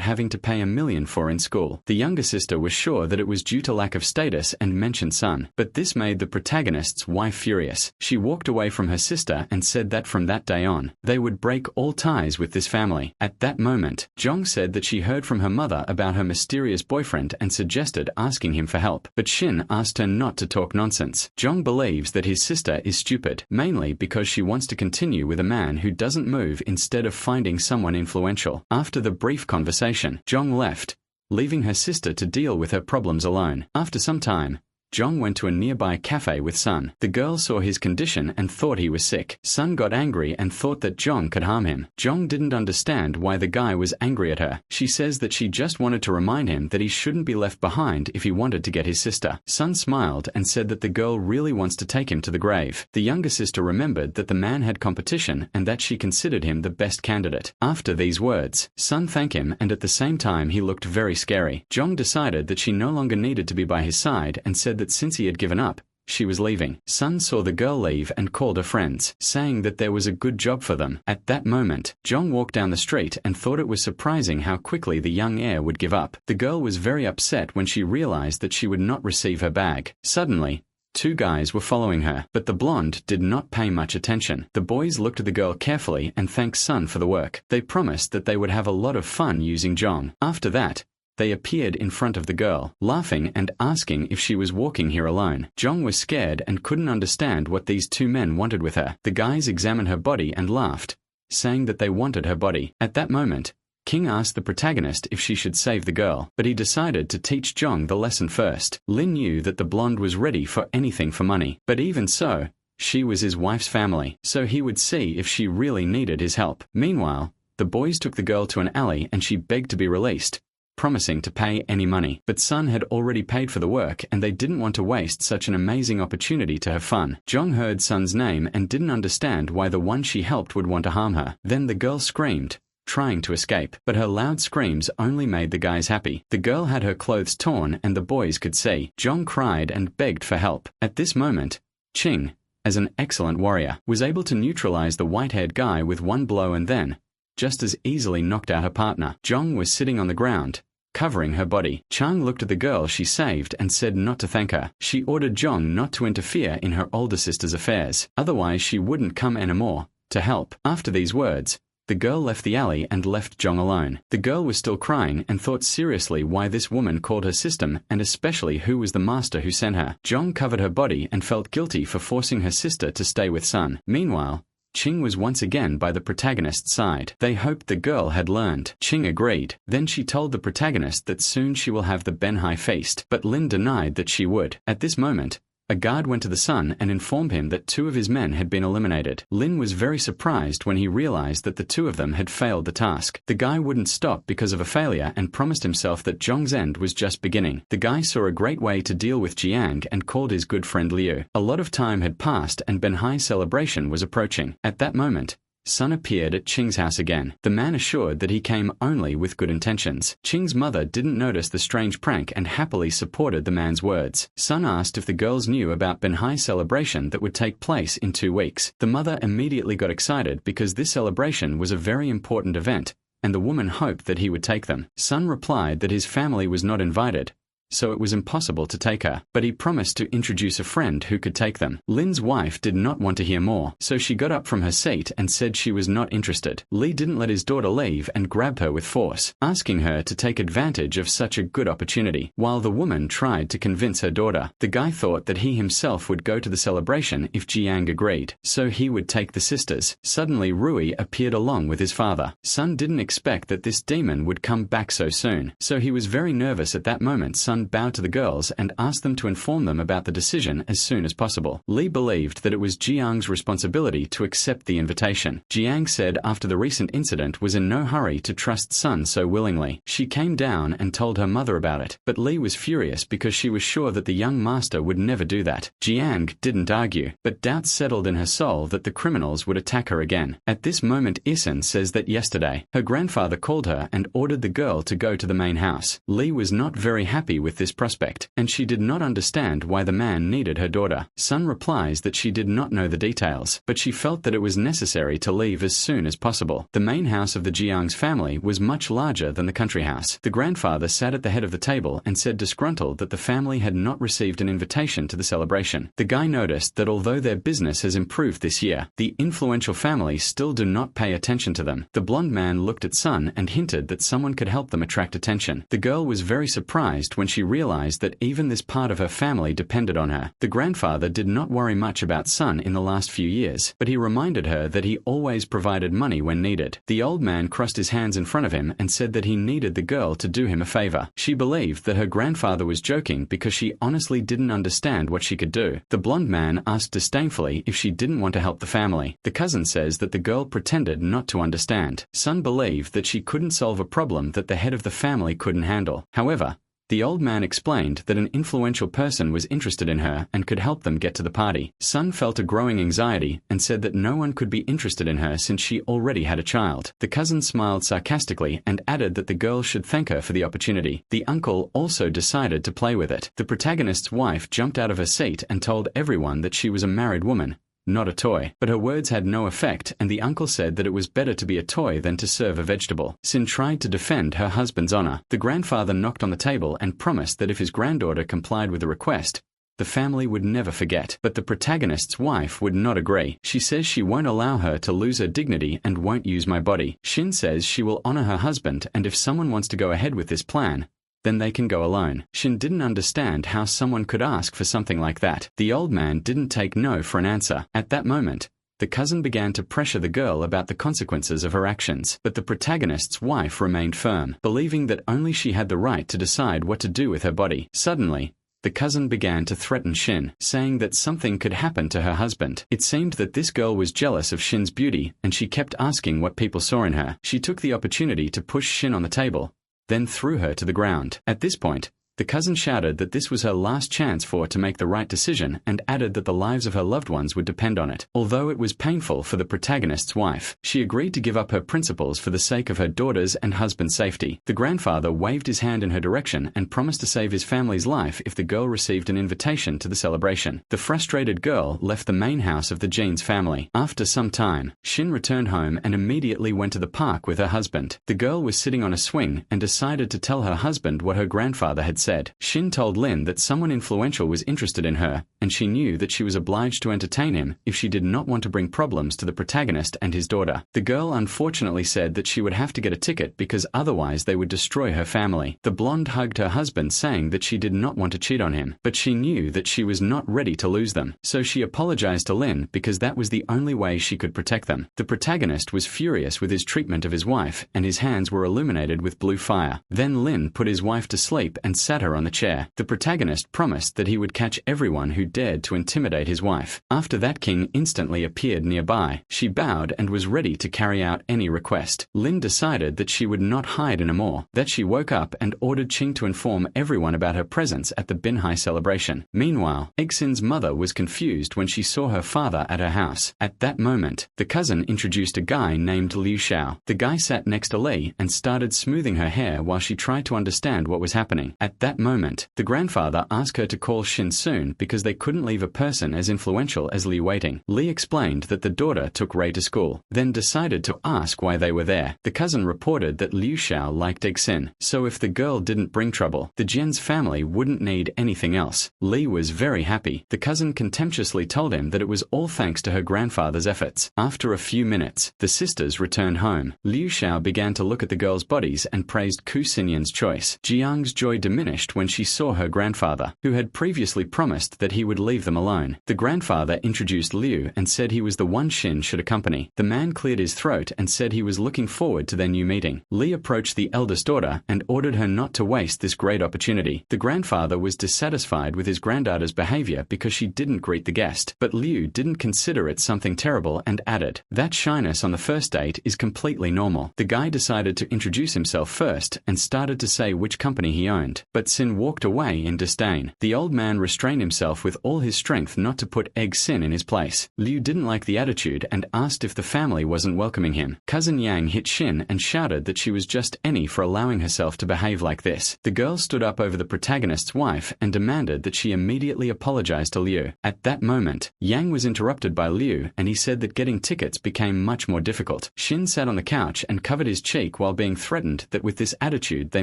having to pay $1 million for in school. The younger sister was sure that it was due to lack of status and mentioned son, but this made the protagonist's wife furious. She walked away from her sister and said that from that day on, they would break all ties with this family. At that moment, Jong said that she heard from her mother about her mysterious boyfriend and suggested asking him for help, but Shin asked her not to talk nonsense. Jong believes that his sister is stupid, mainly because she wants to continue with a man who doesn't move instead of finding someone influential. After the brief conversation, Jong left, leaving her sister to deal with her problems alone. After some time, Jong went to a nearby cafe with Sun. The girl saw his condition and thought he was sick. Sun got angry and thought that Jong could harm him. Jong didn't understand why the guy was angry at her. She says that she just wanted to remind him that he shouldn't be left behind if he wanted to get his sister. Sun smiled and said that the girl really wants to take him to the grave. The younger sister remembered that the man had competition and that she considered him the best candidate. After these words, Sun thanked him and at the same time he looked very scary. Jong decided that she no longer needed to be by his side and said that since he had given up, she was leaving. Sun saw the girl leave and called her friends, saying that there was a good job for them. At that moment, Jong walked down the street and thought it was surprising how quickly the young heir would give up. The girl was very upset when she realized that she would not receive her bag. Suddenly, two guys were following her, but the blonde did not pay much attention. The boys looked at the girl carefully and thanked Sun for the work. They promised that they would have a lot of fun using Jong. After that, they appeared in front of the girl, laughing and asking if she was walking here alone. Jong was scared and couldn't understand what these two men wanted with her. The guys examined her body and laughed, saying that they wanted her body. At that moment, King asked the protagonist if she should save the girl, but he decided to teach Jong the lesson first. Lin knew that the blonde was ready for anything for money, but even so, she was his wife's family, so he would see if she really needed his help. Meanwhile, the boys took the girl to an alley and she begged to be released, promising to pay any money. But Sun had already paid for the work and they didn't want to waste such an amazing opportunity to have fun. Jong heard Sun's name and didn't understand why the one she helped would want to harm her. Then the girl screamed, trying to escape, but her loud screams only made the guys happy. The girl had her clothes torn and the boys could see. Jong cried and begged for help. At this moment, Ching, as an excellent warrior, was able to neutralize the white-haired guy with one blow and then, just as easily knocked out her partner. Jong was sitting on the ground, covering her body. Chang looked at the girl she saved and said not to thank her. She ordered Jong not to interfere in her older sister's affairs, otherwise she wouldn't come anymore to help. After these words, the girl left the alley and left Jong alone. The girl was still crying and thought seriously why this woman called her sister and especially who was the master who sent her. Jong covered her body and felt guilty for forcing her sister to stay with Sun. Meanwhile, Ching was once again by the protagonist's side. They hoped the girl had learned. Ching agreed. Then she told the protagonist that soon she will have the Benhai feast, but Lin denied that she would. At this moment, a guard went to the Sun and informed him that two of his men had been eliminated. Lin was very surprised when he realized that the two of them had failed the task. The guy wouldn't stop because of a failure and promised himself that Zhong's end was just beginning. The guy saw a great way to deal with Jiang and called his good friend Liu. A lot of time had passed and Benhai's celebration was approaching. At that moment, Sun appeared at Qing's house again. The man assured that he came only with good intentions. Qing's mother didn't notice the strange prank and happily supported the man's words. Sun asked if the girls knew about Benhai's celebration that would take place in 2 weeks. The mother immediately got excited because this celebration was a very important event, and the woman hoped that he would take them. Sun replied that his family was not invited, so it was impossible to take her, but he promised to introduce a friend who could take them. Lin's wife did not want to hear more, so she got up from her seat and said she was not interested. Li didn't let his daughter leave and grabbed her with force, asking her to take advantage of such a good opportunity. While the woman tried to convince her daughter, the guy thought that he himself would go to the celebration if Jiang agreed, so he would take the sisters. Suddenly Rui appeared along with his father. Sun didn't expect that this demon would come back so soon, so he was very nervous at that moment. Sun bowed to the girls and asked them to inform them about the decision as soon as possible. Li believed that it was Jiang's responsibility to accept the invitation. Jiang said after the recent incident was in no hurry to trust Sun so willingly. She came down and told her mother about it, but Li was furious because she was sure that the young master would never do that. Jiang didn't argue, but doubts settled in her soul that the criminals would attack her again. At this moment Isun says that yesterday, her grandfather called her and ordered the girl to go to the main house. Li was not very happy with this prospect, and she did not understand why the man needed her daughter. Sun replies that she did not know the details, but she felt that it was necessary to leave as soon as possible. The main house of the Jiang's family was much larger than the country house. The grandfather sat at the head of the table and said disgruntled that the family had not received an invitation to the celebration. The guy noticed that although their business has improved this year, the influential families still do not pay attention to them. The blonde man looked at Sun and hinted that someone could help them attract attention. The girl was very surprised when she realized that even this part of her family depended on her. The grandfather did not worry much about Sun in the last few years, but he reminded her that he always provided money when needed. The old man crossed his hands in front of him and said that he needed the girl to do him a favor. She believed that her grandfather was joking because she honestly didn't understand what she could do. The blonde man asked disdainfully if she didn't want to help the family. The cousin says that the girl pretended not to understand. Sun believed that she couldn't solve a problem that the head of the family couldn't handle. However, the old man explained that an influential person was interested in her and could help them get to the party. Sun felt a growing anxiety and said that no one could be interested in her since she already had a child. The cousin smiled sarcastically and added that the girl should thank her for the opportunity. The uncle also decided to play with it. The protagonist's wife jumped out of her seat and told everyone that she was a married woman, not a toy. But her words had no effect, and the uncle said that it was better to be a toy than to serve a vegetable. Sin tried to defend her husband's honor. The grandfather knocked on the table and promised that if his granddaughter complied with the request, the family would never forget. But the protagonist's wife would not agree. She says she won't allow her to lose her dignity and won't use my body. Shin says she will honor her husband, and if someone wants to go ahead with this plan, then they can go alone. Shin didn't understand how someone could ask for something like that. The old man didn't take no for an answer. At that moment, the cousin began to pressure the girl about the consequences of her actions, but the protagonist's wife remained firm, believing that only she had the right to decide what to do with her body. Suddenly, the cousin began to threaten Shin, saying that something could happen to her husband. It seemed that this girl was jealous of Shin's beauty, and she kept asking what people saw in her. She took the opportunity to push Shin on the table, then threw her to the ground. At this point, the cousin shouted that this was her last chance to make the right decision and added that the lives of her loved ones would depend on it. Although it was painful for the protagonist's wife, she agreed to give up her principles for the sake of her daughter's and husband's safety. The grandfather waved his hand in her direction and promised to save his family's life if the girl received an invitation to the celebration. The frustrated girl left the main house of the Jeans family. After some time, Shin returned home and immediately went to the park with her husband. The girl was sitting on a swing and decided to tell her husband what her grandfather had said. Shin told Lin that someone influential was interested in her, and she knew that she was obliged to entertain him if she did not want to bring problems to the protagonist and his daughter. The girl unfortunately said that she would have to get a ticket because otherwise they would destroy her family. The blonde hugged her husband, saying that she did not want to cheat on him, but she knew that she was not ready to lose them, so she apologized to Lin because that was the only way she could protect them. The protagonist was furious with his treatment of his wife, and his hands were illuminated with blue fire. Then Lin put his wife to sleep and sat sat her on the chair. The protagonist promised that he would catch everyone who dared to intimidate his wife. After that, King instantly appeared nearby. She bowed and was ready to carry out any request. Lin decided that she would not hide anymore. That she woke up and ordered Ching to inform everyone about her presence at the Binhai celebration. Meanwhile, Exin's mother was confused when she saw her father at her house. At that moment, the cousin introduced a guy named Liu Xiao. The guy sat next to Li and started smoothing her hair while she tried to understand what was happening. At that moment, the grandfather asked her to call Xin soon because they couldn't leave a person as influential as Li waiting. Li explained that the daughter took Ray to school, then decided to ask why they were there. The cousin reported that Liu Xiao liked Exin, so if the girl didn't bring trouble, the Jian's family wouldn't need anything else. Li was very happy. The cousin contemptuously told him that it was all thanks to her grandfather's efforts. After a few minutes, the sisters returned home. Liu Xiao began to look at the girls' bodies and praised Ku Xinyan's choice. Jiang's joy diminished when she saw her grandfather, who had previously promised that he would leave them alone. The grandfather introduced Liu and said he was the one Xin should accompany. The man cleared his throat and said he was looking forward to their new meeting. Li approached the eldest daughter and ordered her not to waste this great opportunity. The grandfather was dissatisfied with his granddaughter's behavior because she didn't greet the guest, but Liu didn't consider it something terrible and added, "That shyness on the first date is completely normal." The guy decided to introduce himself first and started to say which company he owned, but Xin walked away in disdain. The old man restrained himself with all his strength not to put Egg Xin in his place. Liu didn't like the attitude and asked if the family wasn't welcoming him. Cousin Yang hit Xin and shouted that she was just any for allowing herself to behave like this. The girl stood up over the protagonist's wife and demanded that she immediately apologize to Liu. At that moment, Yang was interrupted by Liu and he said that getting tickets became much more difficult. Xin sat on the couch and covered his cheek while being threatened that with this attitude they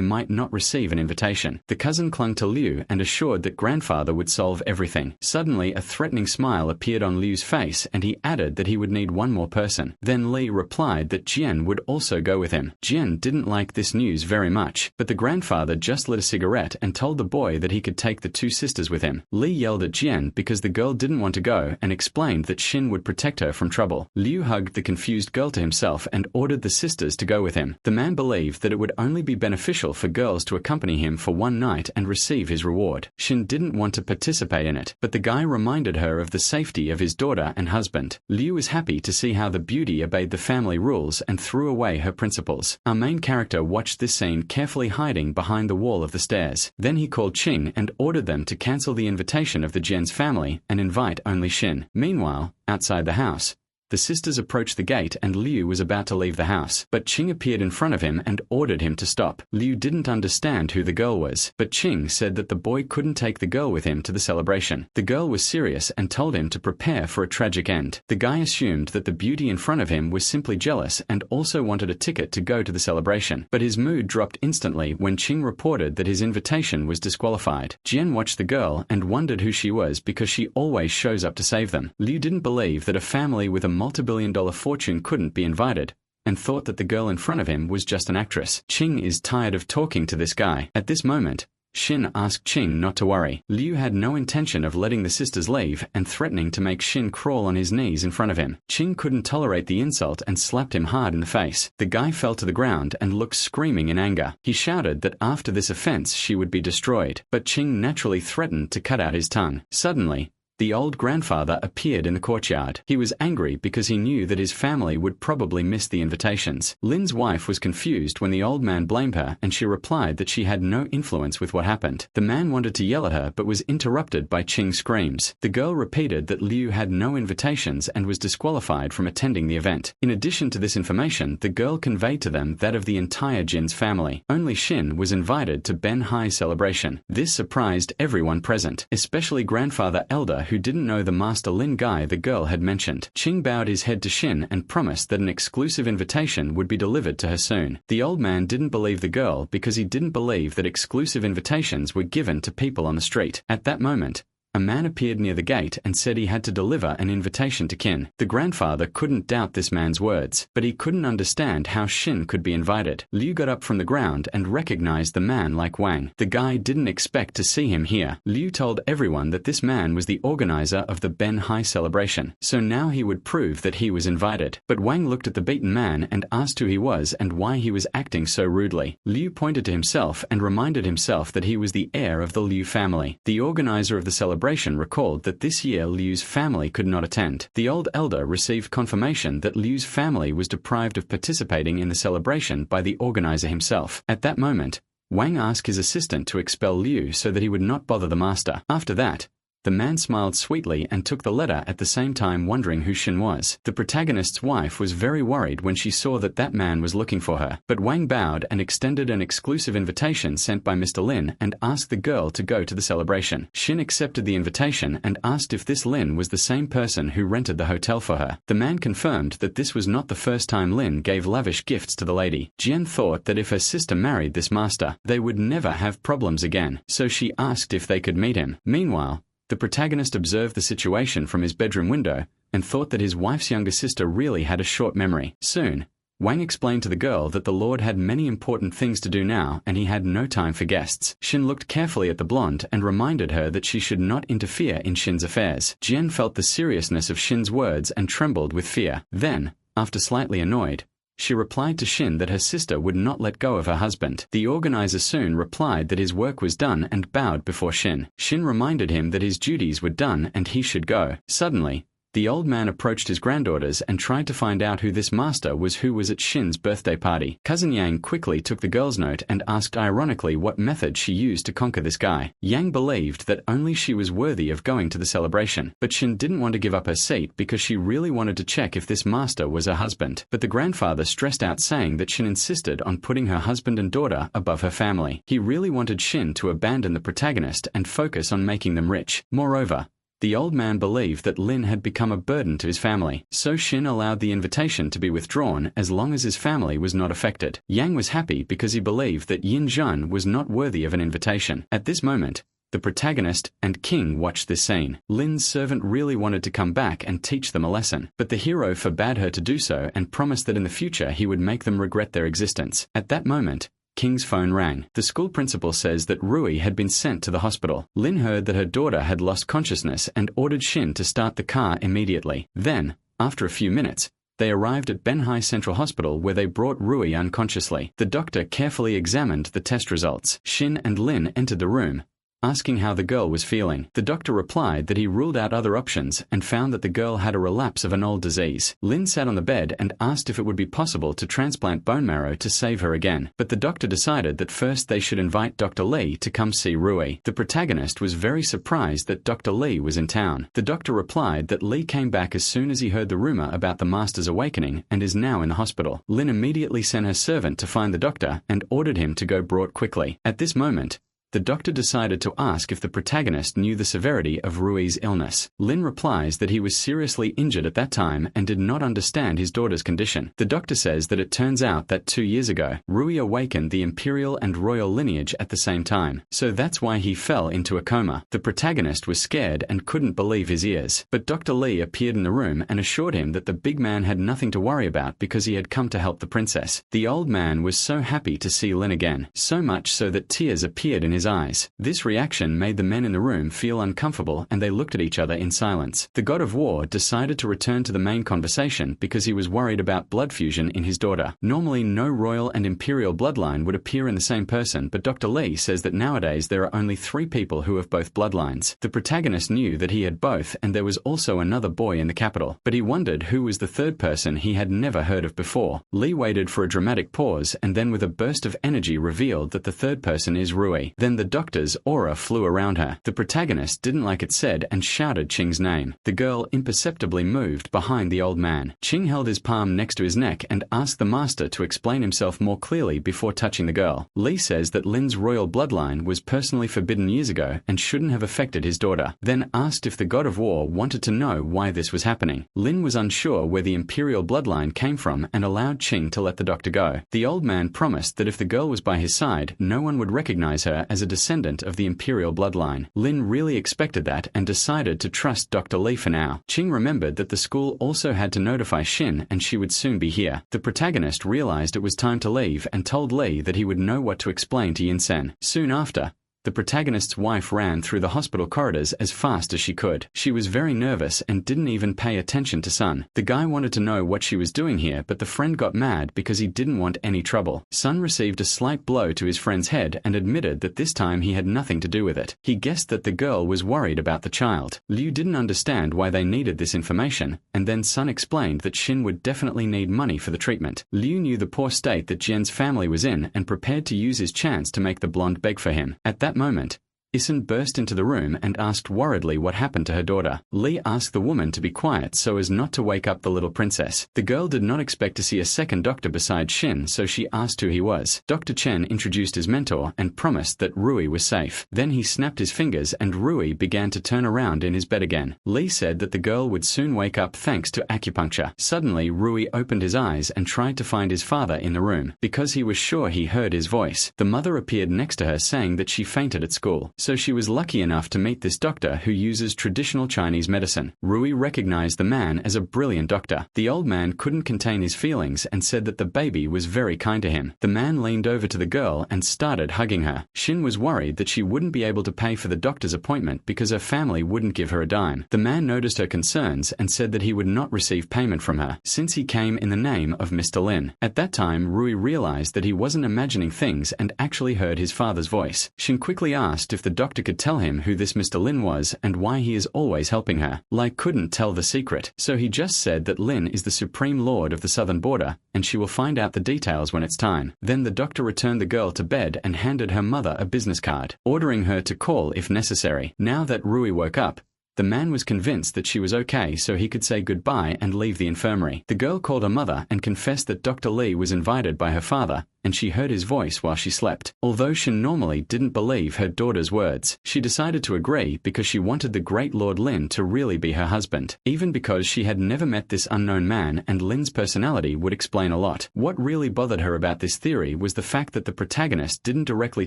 might not receive an invitation. The cousin clung to Liu and assured that grandfather would solve everything. Suddenly, a threatening smile appeared on Liu's face and he added that he would need one more person. Then Li replied that Jian would also go with him. Jian didn't like this news very much, but the grandfather just lit a cigarette and told the boy that he could take the two sisters with him. Li yelled at Jian because the girl didn't want to go and explained that Xin would protect her from trouble. Liu hugged the confused girl to himself and ordered the sisters to go with him. The man believed that it would only be beneficial for girls to accompany him for one night and receive his reward. Xin didn't want to participate in it, but the guy reminded her of the safety of his daughter and husband. Liu was happy to see how the beauty obeyed the family rules and threw away her principles. Our main character watched this scene carefully hiding behind the wall of the stairs. Then he called Qing and ordered them to cancel the invitation of the Jian's family and invite only Xin. Meanwhile, outside the house, the sisters approached the gate and Liu was about to leave the house, but Qing appeared in front of him and ordered him to stop. Liu didn't understand who the girl was, but Qing said that the boy couldn't take the girl with him to the celebration. The girl was serious and told him to prepare for a tragic end. The guy assumed that the beauty in front of him was simply jealous and also wanted a ticket to go to the celebration, but his mood dropped instantly when Qing reported that his invitation was disqualified. Jian watched the girl and wondered who she was because she always shows up to save them. Liu didn't believe that a family with a multi-billion-dollar fortune couldn't be invited, and thought that the girl in front of him was just an actress. Qing is tired of talking to this guy. At this moment, Xin asked Qing not to worry. Liu had no intention of letting the sisters leave and threatening to make Xin crawl on his knees in front of him. Qing couldn't tolerate the insult and slapped him hard in the face. The guy fell to the ground and looked screaming in anger. He shouted that after this offense she would be destroyed, but Qing naturally threatened to cut out his tongue. Suddenly, the old grandfather appeared in the courtyard. He was angry because he knew that his family would probably miss the invitations. Lin's wife was confused when the old man blamed her and she replied that she had no influence with what happened. The man wanted to yell at her but was interrupted by Qing's screams. The girl repeated that Liu had no invitations and was disqualified from attending the event. In addition to this information, the girl conveyed to them that of the entire Jin's family. Only Xin was invited to Ben Hai's celebration. This surprised everyone present, especially grandfather Elder, who didn't know the Master Lin guy the girl had mentioned. Qing bowed his head to Xin and promised that an exclusive invitation would be delivered to her soon. The old man didn't believe the girl because he didn't believe that exclusive invitations were given to people on the street. At that moment, a man appeared near the gate and said he had to deliver an invitation to Qin. The grandfather couldn't doubt this man's words, but he couldn't understand how Shin could be invited. Liu got up from the ground and recognized the man like Wang. The guy didn't expect to see him here. Liu told everyone that this man was the organizer of the Ben Hai celebration, so now he would prove that he was invited. But Wang looked at the beaten man and asked who he was and why he was acting so rudely. Liu pointed to himself and reminded himself that he was the heir of the Liu family. The organizer of the celebration recalled that this year Liu's family could not attend. The old elder received confirmation that Liu's family was deprived of participating in the celebration by the organizer himself. At that moment, Wang asked his assistant to expel Liu so that he would not bother the master. After that, the man smiled sweetly and took the letter, at the same time wondering who Shin was. The protagonist's wife was very worried when she saw that that man was looking for her, but Wang bowed and extended an exclusive invitation sent by Mr. Lin and asked the girl to go to the celebration. Shin accepted the invitation and asked if this Lin was the same person who rented the hotel for her. The man confirmed that this was not the first time Lin gave lavish gifts to the lady. Jian thought that if her sister married this master, they would never have problems again, so she asked if they could meet him. Meanwhile, the protagonist observed the situation from his bedroom window and thought that his wife's younger sister really had a short memory. Soon, Wang explained to the girl that the Lord had many important things to do now and he had no time for guests. Shin looked carefully at the blonde and reminded her that she should not interfere in Shin's affairs. Jian felt the seriousness of Shin's words and trembled with fear. Then, after slightly annoyed, she replied to Shin that her sister would not let go of her husband. The organizer soon replied that his work was done and bowed before Shin. Shin reminded him that his duties were done and he should go. Suddenly, the old man approached his granddaughters and tried to find out who this master was who was at Shin's birthday party. Cousin Yang quickly took the girl's note and asked ironically what method she used to conquer this guy. Yang believed that only she was worthy of going to the celebration, but Shin didn't want to give up her seat because she really wanted to check if this master was her husband. But the grandfather stressed out, saying that Shin insisted on putting her husband and daughter above her family. He really wanted Shin to abandon the protagonist and focus on making them rich. Moreover, the old man believed that Lin had become a burden to his family, so Shin allowed the invitation to be withdrawn as long as his family was not affected. Yang was happy because he believed that Yin Zhan was not worthy of an invitation. At this moment, the protagonist and King watched this scene. Lin's servant really wanted to come back and teach them a lesson, but the hero forbade her to do so and promised that in the future he would make them regret their existence. At that moment, King's phone rang. The school principal says that Rui had been sent to the hospital. Lin heard that her daughter had lost consciousness and ordered Shin to start the car immediately. Then, after a few minutes, they arrived at Benhai Central Hospital where they brought Rui unconsciously. The doctor carefully examined the test results. Shin and Lin entered the room, asking how the girl was feeling. The doctor replied that he ruled out other options and found that the girl had a relapse of an old disease. Lin sat on the bed and asked if it would be possible to transplant bone marrow to save her again, but the doctor decided that first they should invite Dr. Li to come see Rui. The protagonist was very surprised that Dr. Li was in town. The doctor replied that Li came back as soon as he heard the rumor about the master's awakening and is now in the hospital. Lin immediately sent her servant to find the doctor and ordered him to go brought quickly. At this moment, the doctor decided to ask if the protagonist knew the severity of Rui's illness. Lin replies that he was seriously injured at that time and did not understand his daughter's condition. The doctor says that it turns out that 2 years ago, Rui awakened the imperial and royal lineage at the same time, so that's why he fell into a coma. The protagonist was scared and couldn't believe his ears, but Dr. Li appeared in the room and assured him that the big man had nothing to worry about because he had come to help the princess. The old man was so happy to see Lin again, so much so that tears appeared in his eyes. This reaction made the men in the room feel uncomfortable and they looked at each other in silence. The god of war decided to return to the main conversation because he was worried about blood fusion in his daughter. Normally no royal and imperial bloodline would appear in the same person, but Dr. Li says that nowadays there are only 3 people who have both bloodlines. The protagonist knew that he had both and there was also another boy in the capital, but he wondered who was the third person he had never heard of before. Li waited for a dramatic pause and then with a burst of energy revealed that the third person is Rui. Then the doctor's aura flew around her. The protagonist didn't like it said and shouted Qing's name. The girl imperceptibly moved behind the old man. Qing held his palm next to his neck and asked the master to explain himself more clearly before touching the girl. Li says that Lin's royal bloodline was personally forbidden years ago and shouldn't have affected his daughter, then asked if the god of war wanted to know why this was happening. Lin was unsure where the imperial bloodline came from and allowed Qing to let the doctor go. The old man promised that if the girl was by his side, no one would recognize her as as a descendant of the imperial bloodline. Lin really expected that and decided to trust Dr. Li for now. Qing remembered that the school also had to notify Shin and she would soon be here. The protagonist realized it was time to leave and told Li that he would know what to explain to Yinsen. Soon after, the protagonist's wife ran through the hospital corridors as fast as she could. She was very nervous and didn't even pay attention to Sun. The guy wanted to know what she was doing here, but the friend got mad because he didn't want any trouble. Sun received a slight blow to his friend's head and admitted that this time he had nothing to do with it. He guessed that the girl was worried about the child. Liu didn't understand why they needed this information, and then Sun explained that Shin would definitely need money for the treatment. Liu knew the poor state that Jian's family was in and prepared to use his chance to make the blonde beg for him. At that moment, Isen burst into the room and asked worriedly what happened to her daughter. Li asked the woman to be quiet so as not to wake up the little princess. The girl did not expect to see a second doctor besides Shin, so she asked who he was. Dr. Chen introduced his mentor and promised that Rui was safe. Then he snapped his fingers and Rui began to turn around in his bed again. Li said that the girl would soon wake up thanks to acupuncture. Suddenly, Rui opened his eyes and tried to find his father in the room. Because he was sure he heard his voice, the mother appeared next to her saying that she fainted at school. So she was lucky enough to meet this doctor who uses traditional Chinese medicine. Rui recognized the man as a brilliant doctor. The old man couldn't contain his feelings and said that the baby was very kind to him. The man leaned over to the girl and started hugging her. Shin was worried that she wouldn't be able to pay for the doctor's appointment because her family wouldn't give her a dime. The man noticed her concerns and said that he would not receive payment from her, since he came in the name of Mr. Lin. At that time, Rui realized that he wasn't imagining things and actually heard his father's voice. Shin quickly asked if the doctor could tell him who this Mr. Lin was and why he is always helping her. Lai couldn't tell the secret, so he just said that Lin is the supreme lord of the southern border and she will find out the details when it's time. Then the doctor returned the girl to bed and handed her mother a business card, ordering her to call if necessary. Now that Rui woke up, the man was convinced that she was okay so he could say goodbye and leave the infirmary. The girl called her mother and confessed that Dr. Li was invited by her father and she heard his voice while she slept. Although Shin normally didn't believe her daughter's words, she decided to agree because she wanted the great Lord Lin to really be her husband, even because she had never met this unknown man and Lin's personality would explain a lot. What really bothered her about this theory was the fact that the protagonist didn't directly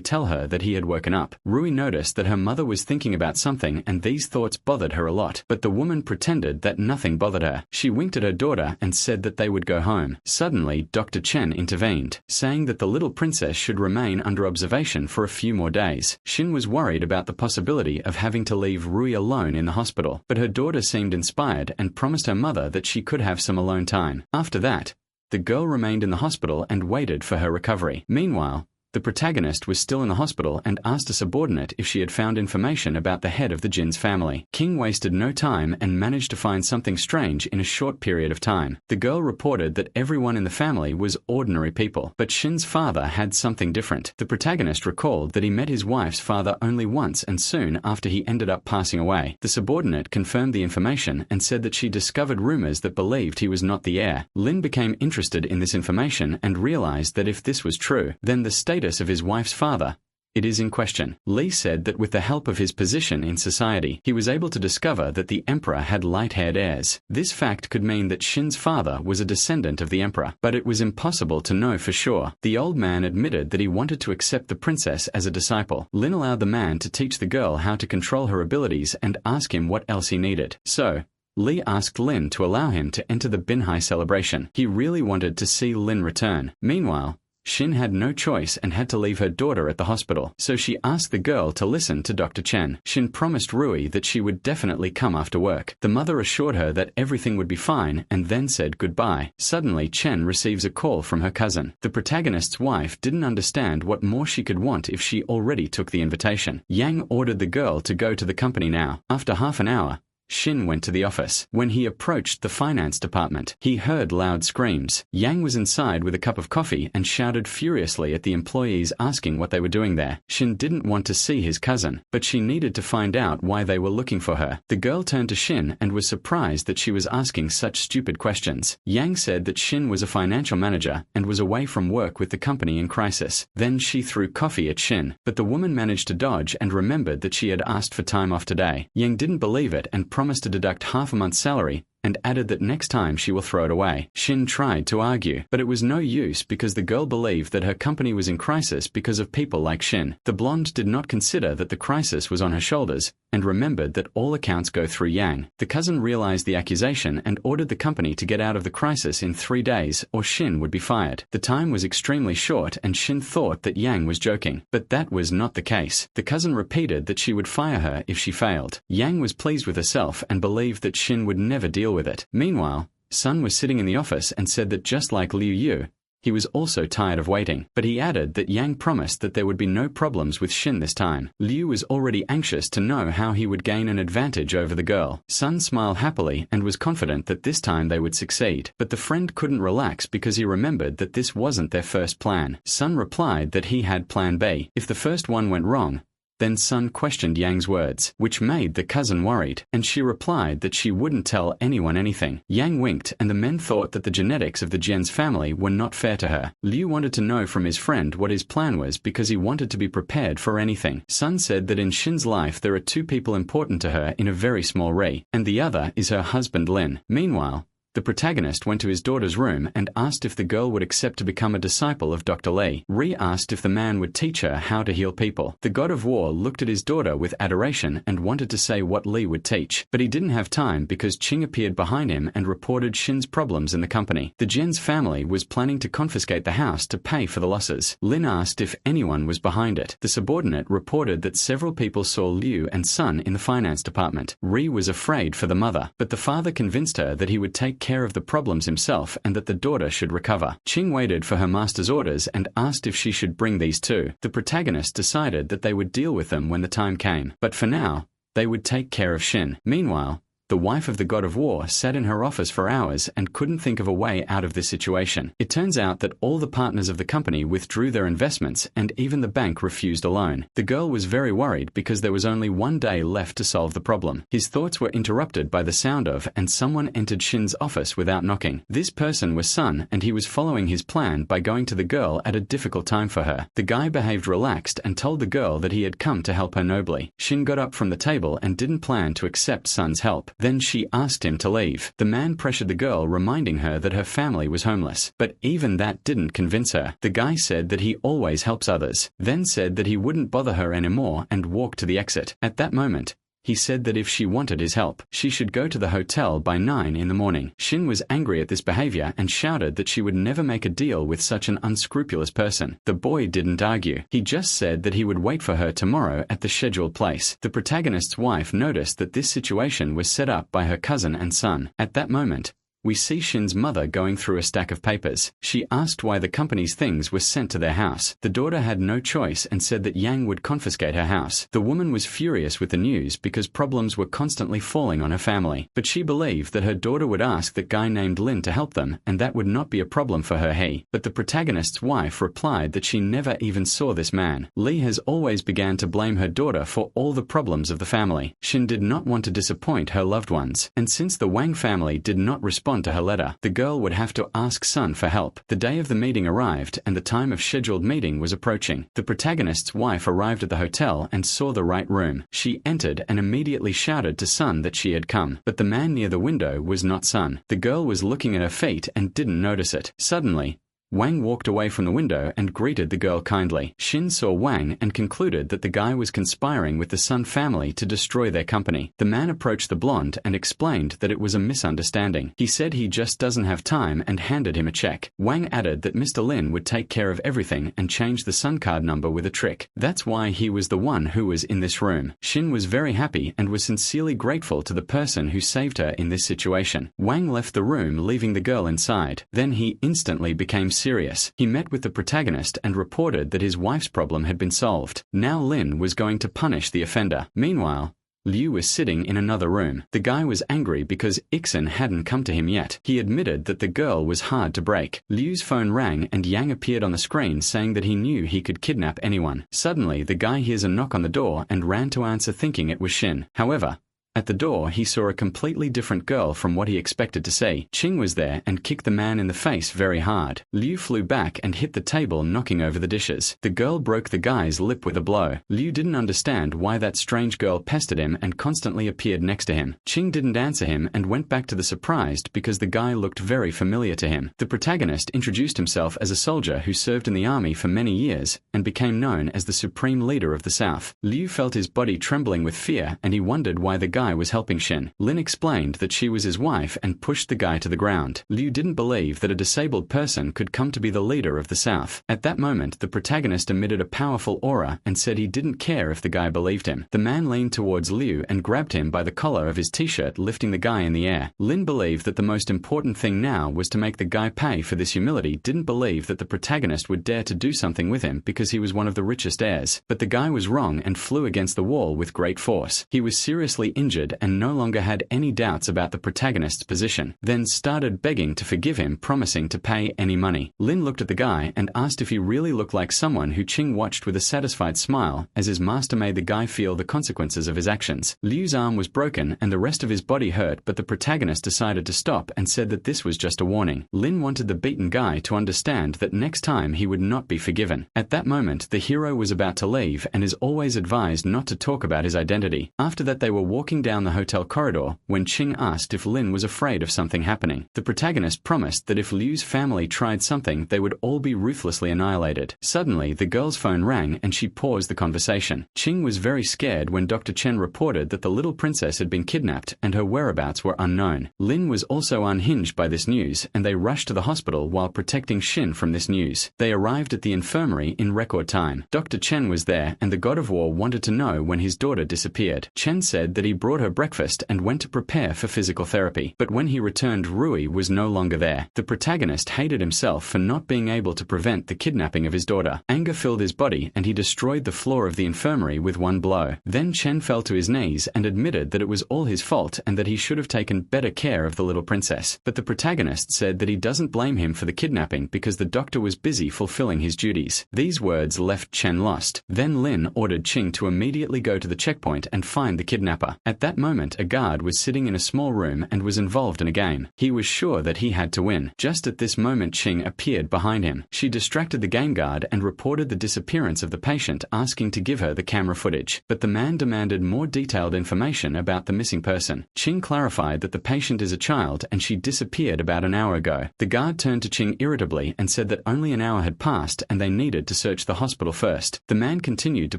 tell her that he had woken up. Rui noticed that her mother was thinking about something and these thoughts bothered her a lot, but the woman pretended that nothing bothered her. She winked at her daughter and said that they would go home. Suddenly, Dr. Chen intervened, saying that the little princess should remain under observation for a few more days. Shin was worried about the possibility of having to leave Rui alone in the hospital, but her daughter seemed inspired and promised her mother that she could have some alone time. After that, the girl remained in the hospital and waited for her recovery. Meanwhile, the protagonist was still in the hospital and asked a subordinate if she had found information about the head of the Jin's family. King wasted no time and managed to find something strange in a short period of time. The girl reported that everyone in the family was ordinary people, but Shin's father had something different. The protagonist recalled that he met his wife's father only once and soon after he ended up passing away. The subordinate confirmed the information and said that she discovered rumors that believed he was not the heir. Lin became interested in this information and realized that if this was true, then the status of his wife's father is in question. Li said that with the help of his position in society, he was able to discover that the emperor had light-haired heirs. This fact could mean that Shin's father was a descendant of the emperor, but it was impossible to know for sure. The old man admitted that he wanted to accept the princess as a disciple. Lin allowed the man to teach the girl how to control her abilities and ask him what else he needed. So, Li asked Lin to allow him to enter the Binhai celebration. He really wanted to see Lin return. Meanwhile, Shin had no choice and had to leave her daughter at the hospital, so she asked the girl to listen to Dr. Chen. Shin promised Rui that she would definitely come after work. The mother assured her that everything would be fine and then said goodbye. Suddenly, Chen receives a call from her cousin. The protagonist's wife didn't understand what more she could want if she already took the invitation. Yang ordered the girl to go to the company now. After half an hour, Shin went to the office. When he approached the finance department, he heard loud screams. Yang was inside with a cup of coffee and shouted furiously at the employees asking what they were doing there. Shin didn't want to see his cousin, but she needed to find out why they were looking for her. The girl turned to Shin and was surprised that she was asking such stupid questions. Yang said that Shin was a financial manager and was away from work with the company in crisis. Then she threw coffee at Shin, but the woman managed to dodge and remembered that she had asked for time off today. Yang didn't believe it and promised to deduct half a month's salary and added that next time she will throw it away. Shin tried to argue, but it was no use because the girl believed that her company was in crisis because of people like Shin. The blonde did not consider that the crisis was on her shoulders, and remembered that all accounts go through Yang. The cousin realized the accusation and ordered the company to get out of the crisis in 3 days, or Shin would be fired. The time was extremely short, and Shin thought that Yang was joking, but that was not the case. The cousin repeated that she would fire her if she failed. Yang was pleased with herself and believed that Shin would never deal with it. Meanwhile, Sun was sitting in the office and said that just like Liu Yu, he was also tired of waiting, but he added that Yang promised that there would be no problems with Shin this time. Liu was already anxious to know how he would gain an advantage over the girl. Sun smiled happily and was confident that this time they would succeed, but the friend couldn't relax because he remembered that this wasn't their first plan. Sun replied that he had plan B. If the first one went wrong, then Sun questioned Yang's words, which made the cousin worried, and she replied that she wouldn't tell anyone anything. Yang winked, and the men thought that the genetics of the Jen's family were not fair to her. Liu wanted to know from his friend what his plan was because he wanted to be prepared for anything. Sun said that in Shin's life there are 2 people important to her in a very small way, and the other is her husband Lin. Meanwhile, the protagonist went to his daughter's room and asked if the girl would accept to become a disciple of Dr. Li. Ri asked if the man would teach her how to heal people. The god of war looked at his daughter with adoration and wanted to say what Li would teach, but he didn't have time because Qing appeared behind him and reported Shin's problems in the company. The Jen's family was planning to confiscate the house to pay for the losses. Lin asked if anyone was behind it. The subordinate reported that several people saw Liu and Sun in the finance department. Ri was afraid for the mother, but the father convinced her that he would take care of the problems himself and that the daughter should recover. Qing waited for her master's orders and asked if she should bring these 2. The protagonist decided that they would deal with them when the time came, but for now, they would take care of Shin. Meanwhile, the wife of the god of war sat in her office for hours and couldn't think of a way out of this situation. It turns out that all the partners of the company withdrew their investments and even the bank refused a loan. The girl was very worried because there was only 1 day left to solve the problem. His thoughts were interrupted by the sound of and someone entered Shin's office without knocking. This person was Sun, and he was following his plan by going to the girl at a difficult time for her. The guy behaved relaxed and told the girl that he had come to help her nobly. Shin got up from the table and didn't plan to accept Sun's help. Then she asked him to leave. The man pressured the girl, reminding her that her family was homeless. But even that didn't convince her. The guy said that he always helps others, then said that he wouldn't bother her anymore and walked to the exit. At that moment, he said that if she wanted his help, she should go to the hotel by 9 in the morning. Shin was angry at this behavior and shouted that she would never make a deal with such an unscrupulous person. The boy didn't argue. He just said that he would wait for her tomorrow at the scheduled place. The protagonist's wife noticed that this situation was set up by her cousin and son. At that moment, we see Shin's mother going through a stack of papers. She asked why the company's things were sent to their house. The daughter had no choice and said that Yang would confiscate her house. The woman was furious with the news because problems were constantly falling on her family. But she believed that her daughter would ask that guy named Lin to help them, and that would not be a problem for her. But the protagonist's wife replied that she never even saw this man. Li has always began to blame her daughter for all the problems of the family. Shin did not want to disappoint her loved ones, and since the Wang family did not respond to her letter, the girl would have to ask Sun for help. The day of the meeting arrived and the time of scheduled meeting was approaching. The protagonist's wife arrived at the hotel and saw the right room. She entered and immediately shouted to Sun that she had come, but the man near the window was not Sun. The girl was looking at her feet and didn't notice it. Suddenly, Wang walked away from the window and greeted the girl kindly. Shin saw Wang and concluded that the guy was conspiring with the Sun family to destroy their company. The man approached the blonde and explained that it was a misunderstanding. He said he just doesn't have time and handed him a check. Wang added that Mr. Lin would take care of everything and change the Sun card number with a trick. That's why he was the one who was in this room. Shin was very happy and was sincerely grateful to the person who saved her in this situation. Wang left the room, leaving the girl inside. Then he instantly became serious. He met with the protagonist and reported that his wife's problem had been solved. Now Lin was going to punish the offender. Meanwhile, Liu was sitting in another room. The guy was angry because Ixin hadn't come to him yet. He admitted that the girl was hard to break. Liu's phone rang and Yang appeared on the screen saying that he knew he could kidnap anyone. Suddenly, the guy hears a knock on the door and ran to answer thinking it was Shin. However, At the door, he saw a completely different girl from what he expected to see. Ching was there and kicked the man in the face very hard. Liu flew back and hit the table, knocking over the dishes. The girl broke the guy's lip with a blow. Liu didn't understand why that strange girl pestered him and constantly appeared next to him. Ching didn't answer him and went back to the surprised because the guy looked very familiar to him. The protagonist introduced himself as a soldier who served in the army for many years and became known as the supreme leader of the South. Liu felt his body trembling with fear and he wondered why the guy was helping Shin. Lin explained that she was his wife and pushed the guy to the ground. Liu didn't believe that a disabled person could come to be the leader of the South. At that moment, the protagonist emitted a powerful aura and said he didn't care if the guy believed him. The man leaned towards Liu and grabbed him by the collar of his t-shirt, lifting the guy in the air. Lin believed that the most important thing now was to make the guy pay for this humility. Didn't believe that the protagonist would dare to do something with him because he was one of the richest heirs. But the guy was wrong and flew against the wall with great force. He was seriously injured and no longer had any doubts about the protagonist's position, then started begging to forgive him, promising to pay any money. Lin looked at the guy and asked if he really looked like someone who Ching watched with a satisfied smile as his master made the guy feel the consequences of his actions. Liu's arm was broken and the rest of his body hurt, but the protagonist decided to stop and said that this was just a warning. Lin wanted the beaten guy to understand that next time he would not be forgiven. At that moment, the hero was about to leave and is always advised not to talk about his identity. After that, they were walking down the hotel corridor when Ching asked if Lin was afraid of something happening. The protagonist promised that if Liu's family tried something, they would all be ruthlessly annihilated. Suddenly, the girl's phone rang and she paused the conversation. Ching was very scared when Dr. Chen reported that the little princess had been kidnapped and her whereabouts were unknown. Lin was also unhinged by this news and they rushed to the hospital while protecting Shin from this news. They arrived at the infirmary in record time. Dr. Chen was there and the god of war wanted to know when his daughter disappeared. Chen said that he brought her breakfast and went to prepare for physical therapy. But when he returned, Rui was no longer there. The protagonist hated himself for not being able to prevent the kidnapping of his daughter. Anger filled his body and he destroyed the floor of the infirmary with one blow. Then Chen fell to his knees and admitted that it was all his fault and that he should have taken better care of the little princess. But the protagonist said that he doesn't blame him for the kidnapping because the doctor was busy fulfilling his duties. These words left Chen lost. Then Lin ordered Ching to immediately go to the checkpoint and find the kidnapper. At that moment, a guard was sitting in a small room and was involved in a game. He was sure that he had to win. Just at this moment, Ching appeared behind him. She distracted the game guard and reported the disappearance of the patient, asking to give her the camera footage. But the man demanded more detailed information about the missing person. Ching clarified that the patient is a child and she disappeared about an hour ago. The guard turned to Ching irritably and said that only an hour had passed and they needed to search the hospital first. The man continued to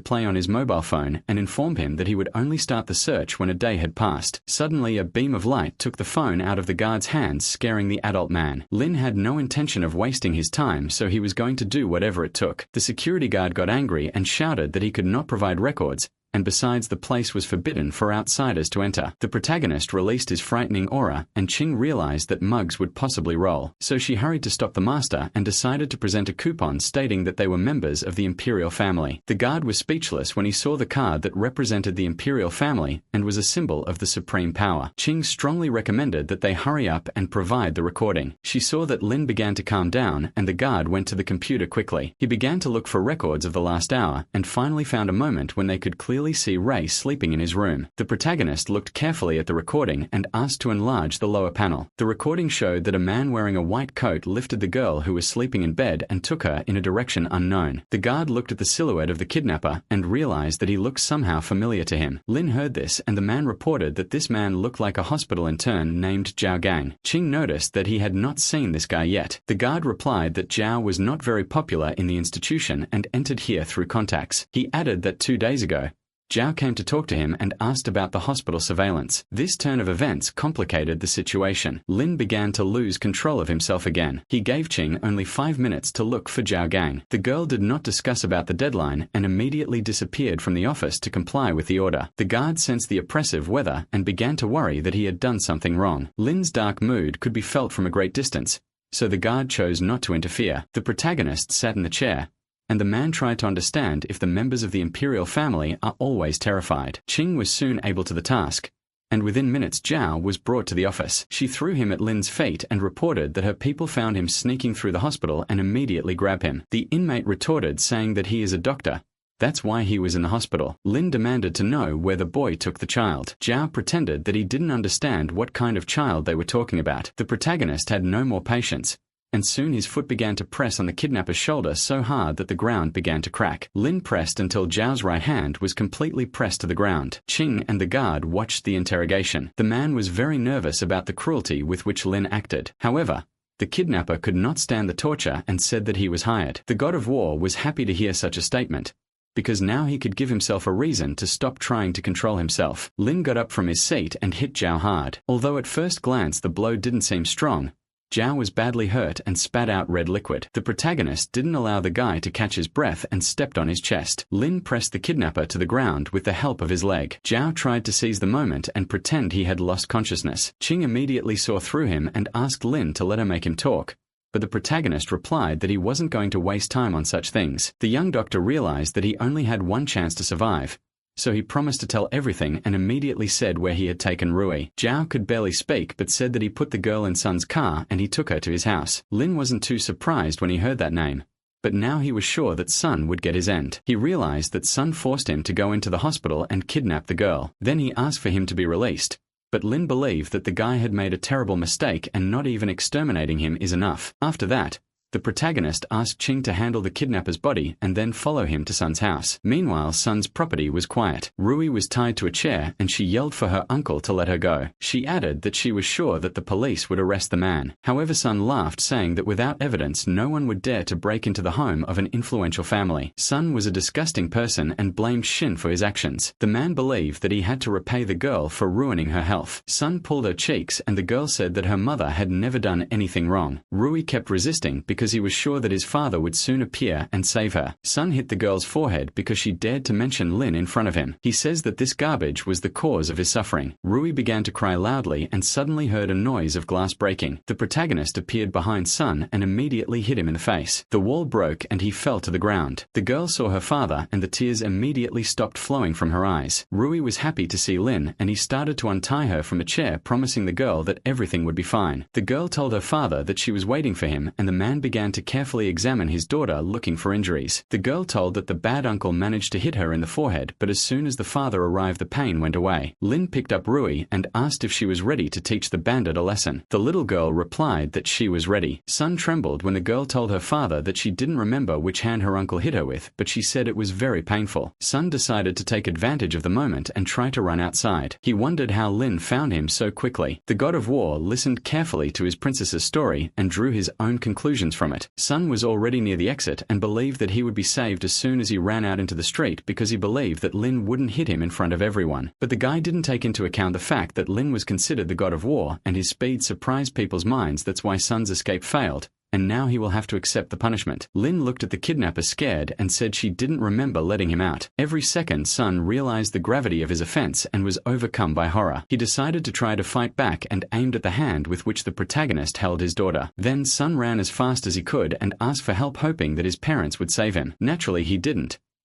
play on his mobile phone and informed him that he would only start the search when a day had passed. Suddenly, a beam of light took the phone out of the guard's hands, scaring the adult man. Lin had no intention of wasting his time, so he was going to do whatever it took. The security guard got angry and shouted that he could not provide records, and besides, the place was forbidden for outsiders to enter. The protagonist released his frightening aura, and Ching realized that mugs would possibly roll. So she hurried to stop the master and decided to present a coupon stating that they were members of the imperial family. The guard was speechless when he saw the card that represented the imperial family and was a symbol of the supreme power. Ching strongly recommended that they hurry up and provide the recording. She saw that Lin began to calm down, and the guard went to the computer quickly. He began to look for records of the last hour, and finally found a moment when they could clearly see Ray sleeping in his room. The protagonist looked carefully at the recording and asked to enlarge the lower panel. The recording showed that a man wearing a white coat lifted the girl who was sleeping in bed and took her in a direction unknown. The guard looked at the silhouette of the kidnapper and realized that he looked somehow familiar to him. Lin heard this, and the man reported that this man looked like a hospital intern named Zhao Gang. Ching noticed that he had not seen this guy yet. The guard replied that Zhao was not very popular in the institution and entered here through contacts. He added that 2 days ago, Zhao came to talk to him and asked about the hospital surveillance. This turn of events complicated the situation. Lin began to lose control of himself again. He gave Ching only 5 minutes to look for Zhao Gang. The girl did not discuss about the deadline and immediately disappeared from the office to comply with the order. The guard sensed the oppressive weather and began to worry that he had done something wrong. Lin's dark mood could be felt from a great distance, so the guard chose not to interfere. The protagonist sat in the chair, and the man tried to understand if the members of the imperial family are always terrified. Ching was soon able to the task, and within minutes Zhao was brought to the office. She threw him at Lin's feet and reported that her people found him sneaking through the hospital and immediately grabbed him. The inmate retorted, saying that he is a doctor That's why he was in the hospital. Lin demanded to know where the boy took the child. Zhao pretended that he didn't understand what kind of child they were talking about. The protagonist had no more patience, and soon his foot began to press on the kidnapper's shoulder so hard that the ground began to crack. Lin pressed until Zhao's right hand was completely pressed to the ground. Qing and the guard watched the interrogation. The man was very nervous about the cruelty with which Lin acted. However, the kidnapper could not stand the torture and said that he was hired. The god of war was happy to hear such a statement, because now he could give himself a reason to stop trying to control himself. Lin got up from his seat and hit Zhao hard. Although at first glance the blow didn't seem strong, Zhao was badly hurt and spat out red liquid. The protagonist didn't allow the guy to catch his breath and stepped on his chest. Lin pressed the kidnapper to the ground with the help of his leg. Zhao tried to seize the moment and pretend he had lost consciousness. Qing immediately saw through him and asked Lin to let her make him talk, but the protagonist replied that he wasn't going to waste time on such things. The young doctor realized that he only had one chance to survive, so he promised to tell everything and immediately said where he had taken Rui. Zhao could barely speak but said that he put the girl in Sun's car and he took her to his house. Lin wasn't too surprised when he heard that name, but now he was sure that Sun would get his end. He realized that Sun forced him to go into the hospital and kidnap the girl. Then he asked for him to be released, but Lin believed that the guy had made a terrible mistake and not even exterminating him is enough. After that, the protagonist asked Qing to handle the kidnapper's body and then follow him to Sun's house. Meanwhile, Sun's property was quiet. Rui was tied to a chair and she yelled for her uncle to let her go. She added that she was sure that the police would arrest the man. However, Sun laughed, saying that without evidence no one would dare to break into the home of an influential family. Sun was a disgusting person and blamed Shin for his actions. The man believed that he had to repay the girl for ruining her health. Sun pulled her cheeks and the girl said that her mother had never done anything wrong. Rui kept resisting because he was sure that his father would soon appear and save her. Sun hit the girl's forehead because she dared to mention Lin in front of him. He says that this garbage was the cause of his suffering. Rui began to cry loudly and suddenly heard a noise of glass breaking. The protagonist appeared behind Sun and immediately hit him in the face. The wall broke and he fell to the ground. The girl saw her father and the tears immediately stopped flowing from her eyes. Rui was happy to see Lin and he started to untie her from a chair, promising the girl that everything would be fine. The girl told her father that she was waiting for him and the man began to carefully examine his daughter, looking for injuries. The girl told that the bad uncle managed to hit her in the forehead, but as soon as the father arrived the pain went away. Lin picked up Rui and asked if she was ready to teach the bandit a lesson. The little girl replied that she was ready. Sun trembled when the girl told her father that she didn't remember which hand her uncle hit her with, but she said it was very painful. Sun decided to take advantage of the moment and try to run outside. He wondered how Lin found him so quickly. The god of war listened carefully to his princess's story and drew his own conclusions from it. Sun was already near the exit and believed that he would be saved as soon as he ran out into the street because he believed that Lin wouldn't hit him in front of everyone. But the guy didn't take into account the fact that Lin was considered the god of war and his speed surprised people's minds. That's why Sun's escape failed, and now he will have to accept the punishment. Lin looked at the kidnapper scared and said she didn't remember letting him out. Every second, Sun realized the gravity of his offense and was overcome by horror. He decided to try to fight back and aimed at the hand with which the protagonist held his daughter. Then Sun ran as fast as he could and asked for help, hoping that his parents would save him. Naturally, he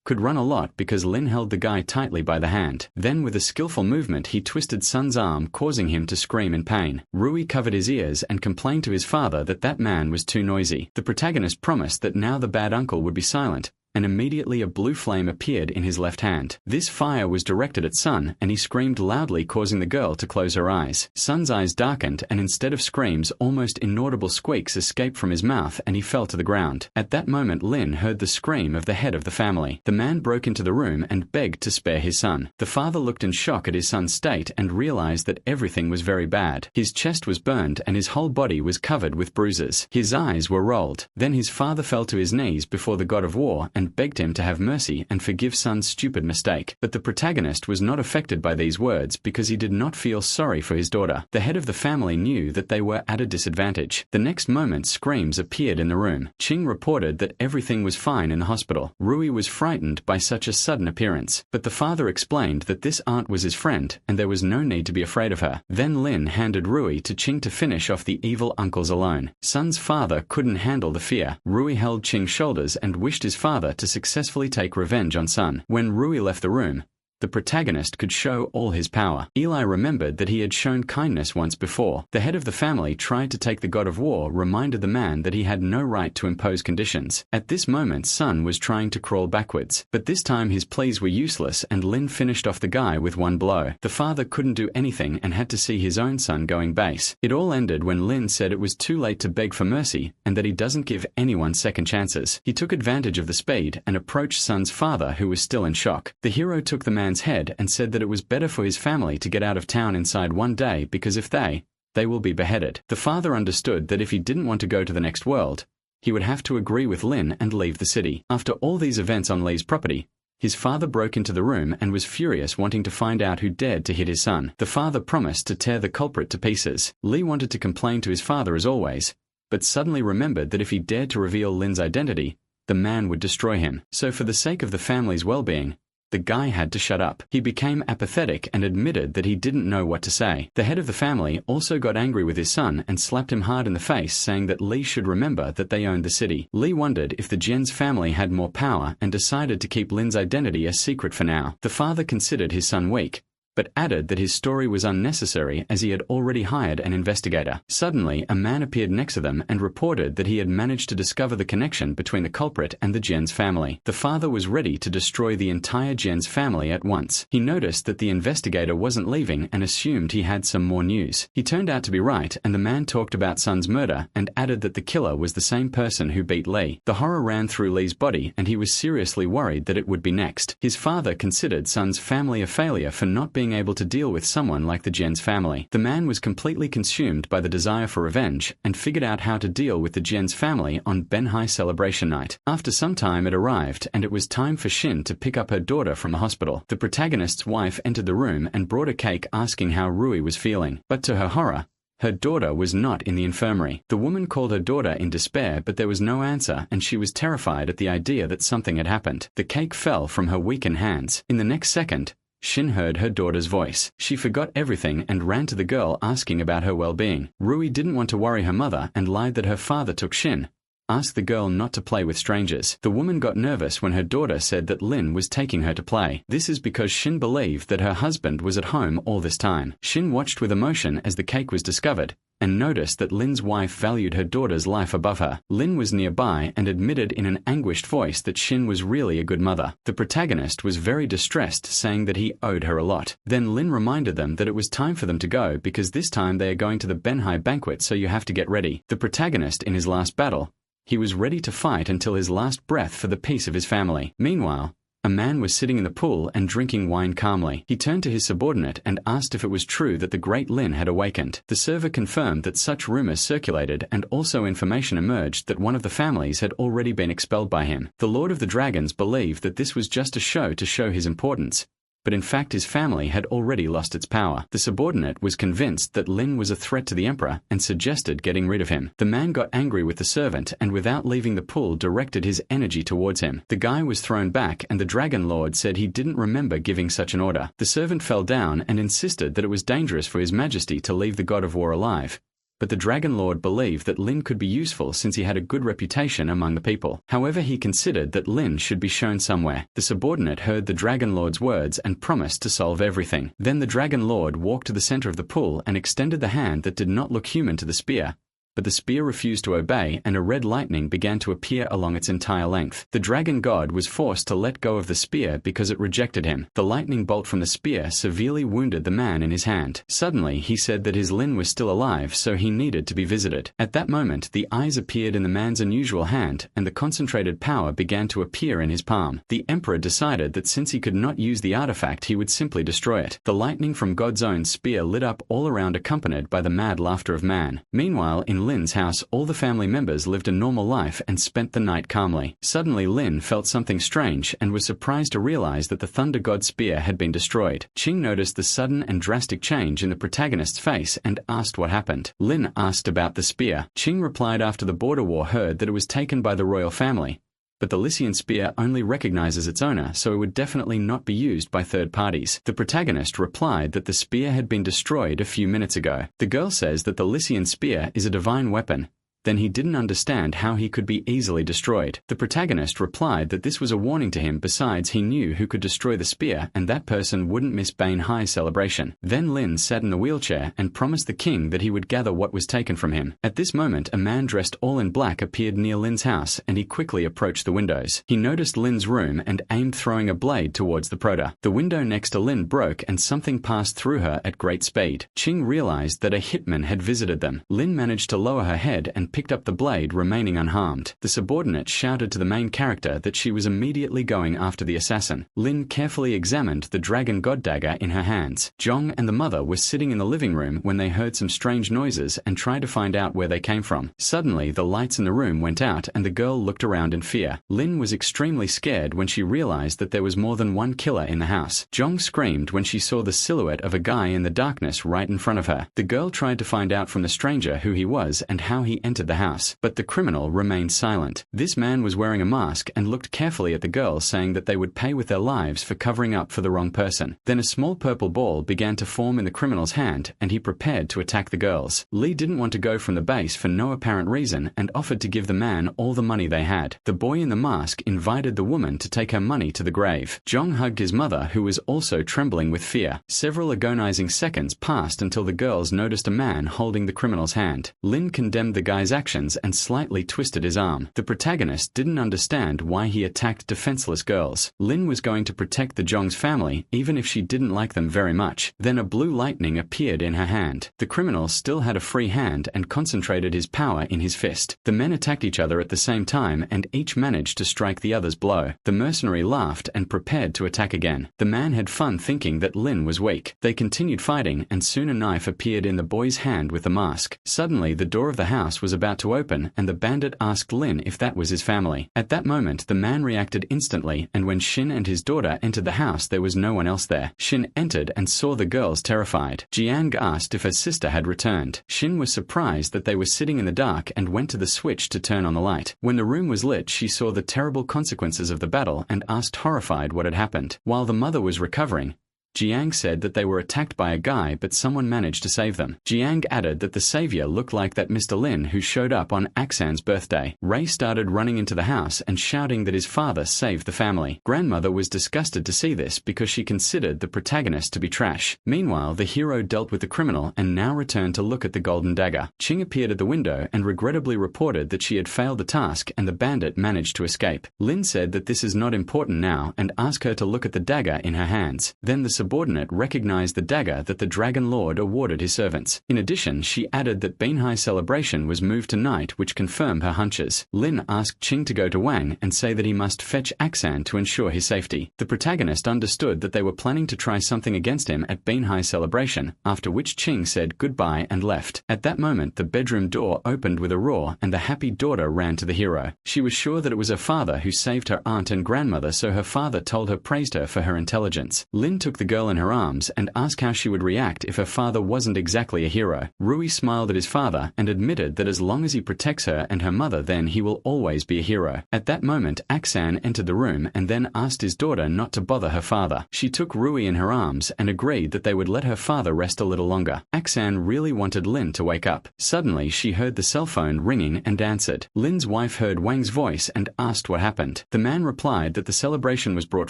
could run a lot because Lin held the guy tightly by the hand. Then with a skillful movement he twisted Sun's arm, causing him to scream in pain. Rui covered his ears and complained to his father that that man was too noisy. The protagonist promised that now the bad uncle would be silent, and immediately a blue flame appeared in his left hand. This fire was directed at Sun, and he screamed loudly, causing the girl to close her eyes. Sun's eyes darkened, and instead of screams, almost inaudible squeaks escaped from his mouth, and he fell to the ground. At that moment, Lin heard the scream of the head of the family. The man broke into the room and begged to spare his son. The father looked in shock at his son's state and realized that everything was very bad. His chest was burned, and his whole body was covered with bruises. His eyes were rolled. Then his father fell to his knees before the god of war and begged him to have mercy and forgive Sun's stupid mistake. But the protagonist was not affected by these words because he did not feel sorry for his daughter. The head of the family knew that they were at a disadvantage. The next moment, screams appeared in the room. Qing reported that everything was fine in the hospital. Rui was frightened by such a sudden appearance, but the father explained that this aunt was his friend and there was no need to be afraid of her. Then Lin handed Rui to Qing to finish off the evil uncles alone. Sun's father couldn't handle the fear. Rui held Qing's shoulders and wished his father to successfully take revenge on Sun. When Rui left the room, the protagonist could show all his power. Eli remembered that he had shown kindness once before. The head of the family tried to take the god of war, reminded the man that he had no right to impose conditions. At this moment, Sun was trying to crawl backwards, but this time his pleas were useless and Lin finished off the guy with one blow. The father couldn't do anything and had to see his own son going base. It all ended when Lin said it was too late to beg for mercy and that he doesn't give anyone second chances. He took advantage of the speed and approached Sun's father, who was still in shock. The hero took the man's head and said that it was better for his family to get out of town inside one day because if they will be beheaded. The father understood that if he didn't want to go to the next world, he would have to agree with Lin and leave the city. After all these events on Lee's property, his father broke into the room and was furious, wanting to find out who dared to hit his son. The father promised to tear the culprit to pieces. Lee wanted to complain to his father as always, but suddenly remembered that if he dared to reveal Lin's identity, the man would destroy him. So for the sake of the family's well-being, the guy had to shut up. He became apathetic and admitted that he didn't know what to say. The head of the family also got angry with his son and slapped him hard in the face, saying that Lee should remember that they owned the city. Lee wondered if the Jen's family had more power and decided to keep Lin's identity a secret for now. The father considered his son weak, but added that his story was unnecessary as he had already hired an investigator. Suddenly, a man appeared next to them and reported that he had managed to discover the connection between the culprit and the Jen's family. The father was ready to destroy the entire Jen's family at once. He noticed that the investigator wasn't leaving and assumed he had some more news. He turned out to be right, and the man talked about Sun's murder and added that the killer was the same person who beat Lee. The horror ran through Lee's body and he was seriously worried that it would be next. His father considered Sun's family a failure for not being able to deal with someone like the Jen's family. The man was completely consumed by the desire for revenge and figured out how to deal with the Jen's family on Benhai celebration night. After some time it arrived and it was time for Shin to pick up her daughter from the hospital. The protagonist's wife entered the room and brought a cake asking how Rui was feeling, but to her horror, her daughter was not in the infirmary. The woman called her daughter in despair, but there was no answer and she was terrified at the idea that something had happened. The cake fell from her weakened hands. In the next second, Shin heard her daughter's voice. She forgot everything and ran to the girl asking about her well-being. Rui didn't want to worry her mother and lied that her father took Shin, asked the girl not to play with strangers. The woman got nervous when her daughter said that Lin was taking her to play. This is because Shin believed that her husband was at home all this time. Shin watched with emotion as the cake was discovered, and noticed that Lin's wife valued her daughter's life above her. Lin was nearby and admitted in an anguished voice that Shin was really a good mother. The protagonist was very distressed, saying that he owed her a lot. Then Lin reminded them that it was time for them to go because this time they are going to the Benhai banquet, so you have to get ready. The protagonist in his last battle, he was ready to fight until his last breath for the peace of his family. Meanwhile, a man was sitting in the pool and drinking wine calmly. He turned to his subordinate and asked if it was true that the great Lin had awakened. The server confirmed that such rumors circulated and also information emerged that one of the families had already been expelled by him. The Lord of the Dragons believed that this was just a show to show his importance, but in fact his family had already lost its power. The subordinate was convinced that Lin was a threat to the emperor and suggested getting rid of him. The man got angry with the servant and without leaving the pool directed his energy towards him. The guy was thrown back and the Dragon Lord said he didn't remember giving such an order. The servant fell down and insisted that it was dangerous for His Majesty to leave the God of War alive, but the Dragon Lord believed that Lin could be useful since he had a good reputation among the people. However, he considered that Lin should be shown somewhere. The subordinate heard the Dragon Lord's words and promised to solve everything. Then the Dragon Lord walked to the center of the pool and extended the hand that did not look human to the spear, but the spear refused to obey and a red lightning began to appear along its entire length. The dragon god was forced to let go of the spear because it rejected him. The lightning bolt from the spear severely wounded the man in his hand. Suddenly, he said that his Lin was still alive, so he needed to be visited. At that moment, the eyes appeared in the man's unusual hand and the concentrated power began to appear in his palm. The emperor decided that since he could not use the artifact, he would simply destroy it. The lightning from God's own spear lit up all around, accompanied by the mad laughter of man. Meanwhile, in Lin's house, all the family members lived a normal life and spent the night calmly. Suddenly, Lin felt something strange and was surprised to realize that the Thunder God spear had been destroyed. Qing noticed the sudden and drastic change in the protagonist's face and asked what happened. Lin asked about the spear. Qing replied after the border war heard that it was taken by the royal family, but the Lycian spear only recognizes its owner, so it would definitely not be used by third parties. The protagonist replied that the spear had been destroyed a few minutes ago. The girl says that the Lycian spear is a divine weapon, then he didn't understand how he could be easily destroyed. The protagonist replied that this was a warning to him. Besides, he knew who could destroy the spear, and that person wouldn't miss Bane High's celebration. Then Lin sat in the wheelchair and promised the king that he would gather what was taken from him. At this moment, a man dressed all in black appeared near Lin's house, and he quickly approached the windows. He noticed Lin's room and aimed, throwing a blade towards the prota. The window next to Lin broke and something passed through her at great speed. Ching realized that a hitman had visited them. Lin managed to lower her head and picked up the blade, remaining unharmed. The subordinate shouted to the main character that she was immediately going after the assassin. Lin carefully examined the dragon god dagger in her hands. Zhong and the mother were sitting in the living room when they heard some strange noises and tried to find out where they came from. Suddenly, the lights in the room went out and the girl looked around in fear. Lin was extremely scared when she realized that there was more than one killer in the house. Zhong screamed when she saw the silhouette of a guy in the darkness right in front of her. The girl tried to find out from the stranger who he was and how he entered the house, but the criminal remained silent. This man was wearing a mask and looked carefully at the girl, saying that they would pay with their lives for covering up for the wrong person. Then a small purple ball began to form in the criminal's hand, and he prepared to attack the girls. Lee didn't want to go from the base for no apparent reason and offered to give the man all the money they had. The boy in the mask invited the woman to take her money to the grave. Zhong hugged his mother, who was also trembling with fear. Several agonizing seconds passed until the girls noticed a man holding the criminal's hand. Lin condemned the guy's actions and slightly twisted his arm. The protagonist didn't understand why he attacked defenseless girls. Lin was going to protect the Zhong's family, even if she didn't like them very much. Then a blue lightning appeared in her hand. The criminal still had a free hand and concentrated his power in his fist. The men attacked each other at the same time and each managed to strike the other's blow. The mercenary laughed and prepared to attack again. The man had fun thinking that Lin was weak. They continued fighting and soon a knife appeared in the boy's hand with the mask. Suddenly the door of the house was about to open and the bandit asked Lin if that was his family. At that moment the man reacted instantly, and when Shin and his daughter entered the house there was no one else there. Shin entered and saw the girls terrified. Jiang asked if her sister had returned. Shin was surprised that they were sitting in the dark and went to the switch to turn on the light. When the room was lit, she saw the terrible consequences of the battle and asked horrified what had happened. While the mother was recovering, Jiang said that they were attacked by a guy, but someone managed to save them. Jiang added that the savior looked like that Mr. Lin who showed up on Aksan's birthday. Ray started running into the house and shouting that his father saved the family. Grandmother was disgusted to see this because she considered the protagonist to be trash. Meanwhile, the hero dealt with the criminal and now returned to look at the golden dagger. Ching appeared at the window and regrettably reported that she had failed the task and the bandit managed to escape. Lin said that this is not important now and asked her to look at the dagger in her hands. Then the subordinate recognized the dagger that the Dragon Lord awarded his servants. In addition, she added that Binhai's celebration was moved to night, which confirmed her hunches. Lin asked Ching to go to Wang and say that he must fetch Aksan to ensure his safety. The protagonist understood that they were planning to try something against him at Binhai's celebration, after which Ching said goodbye and left. At that moment, the bedroom door opened with a roar and the happy daughter ran to the hero. She was sure that it was her father who saved her aunt and grandmother, so her father told her praised her for her intelligence. Lin took the girl in her arms and asked how she would react if her father wasn't exactly a hero. Rui smiled at his father and admitted that as long as he protects her and her mother, then he will always be a hero. At that moment, Aksan entered the room and then asked his daughter not to bother her father. She took Rui in her arms and agreed that they would let her father rest a little longer. Aksan really wanted Lin to wake up. Suddenly, she heard the cell phone ringing and answered. Lin's wife heard Wang's voice and asked what happened. The man replied that the celebration was brought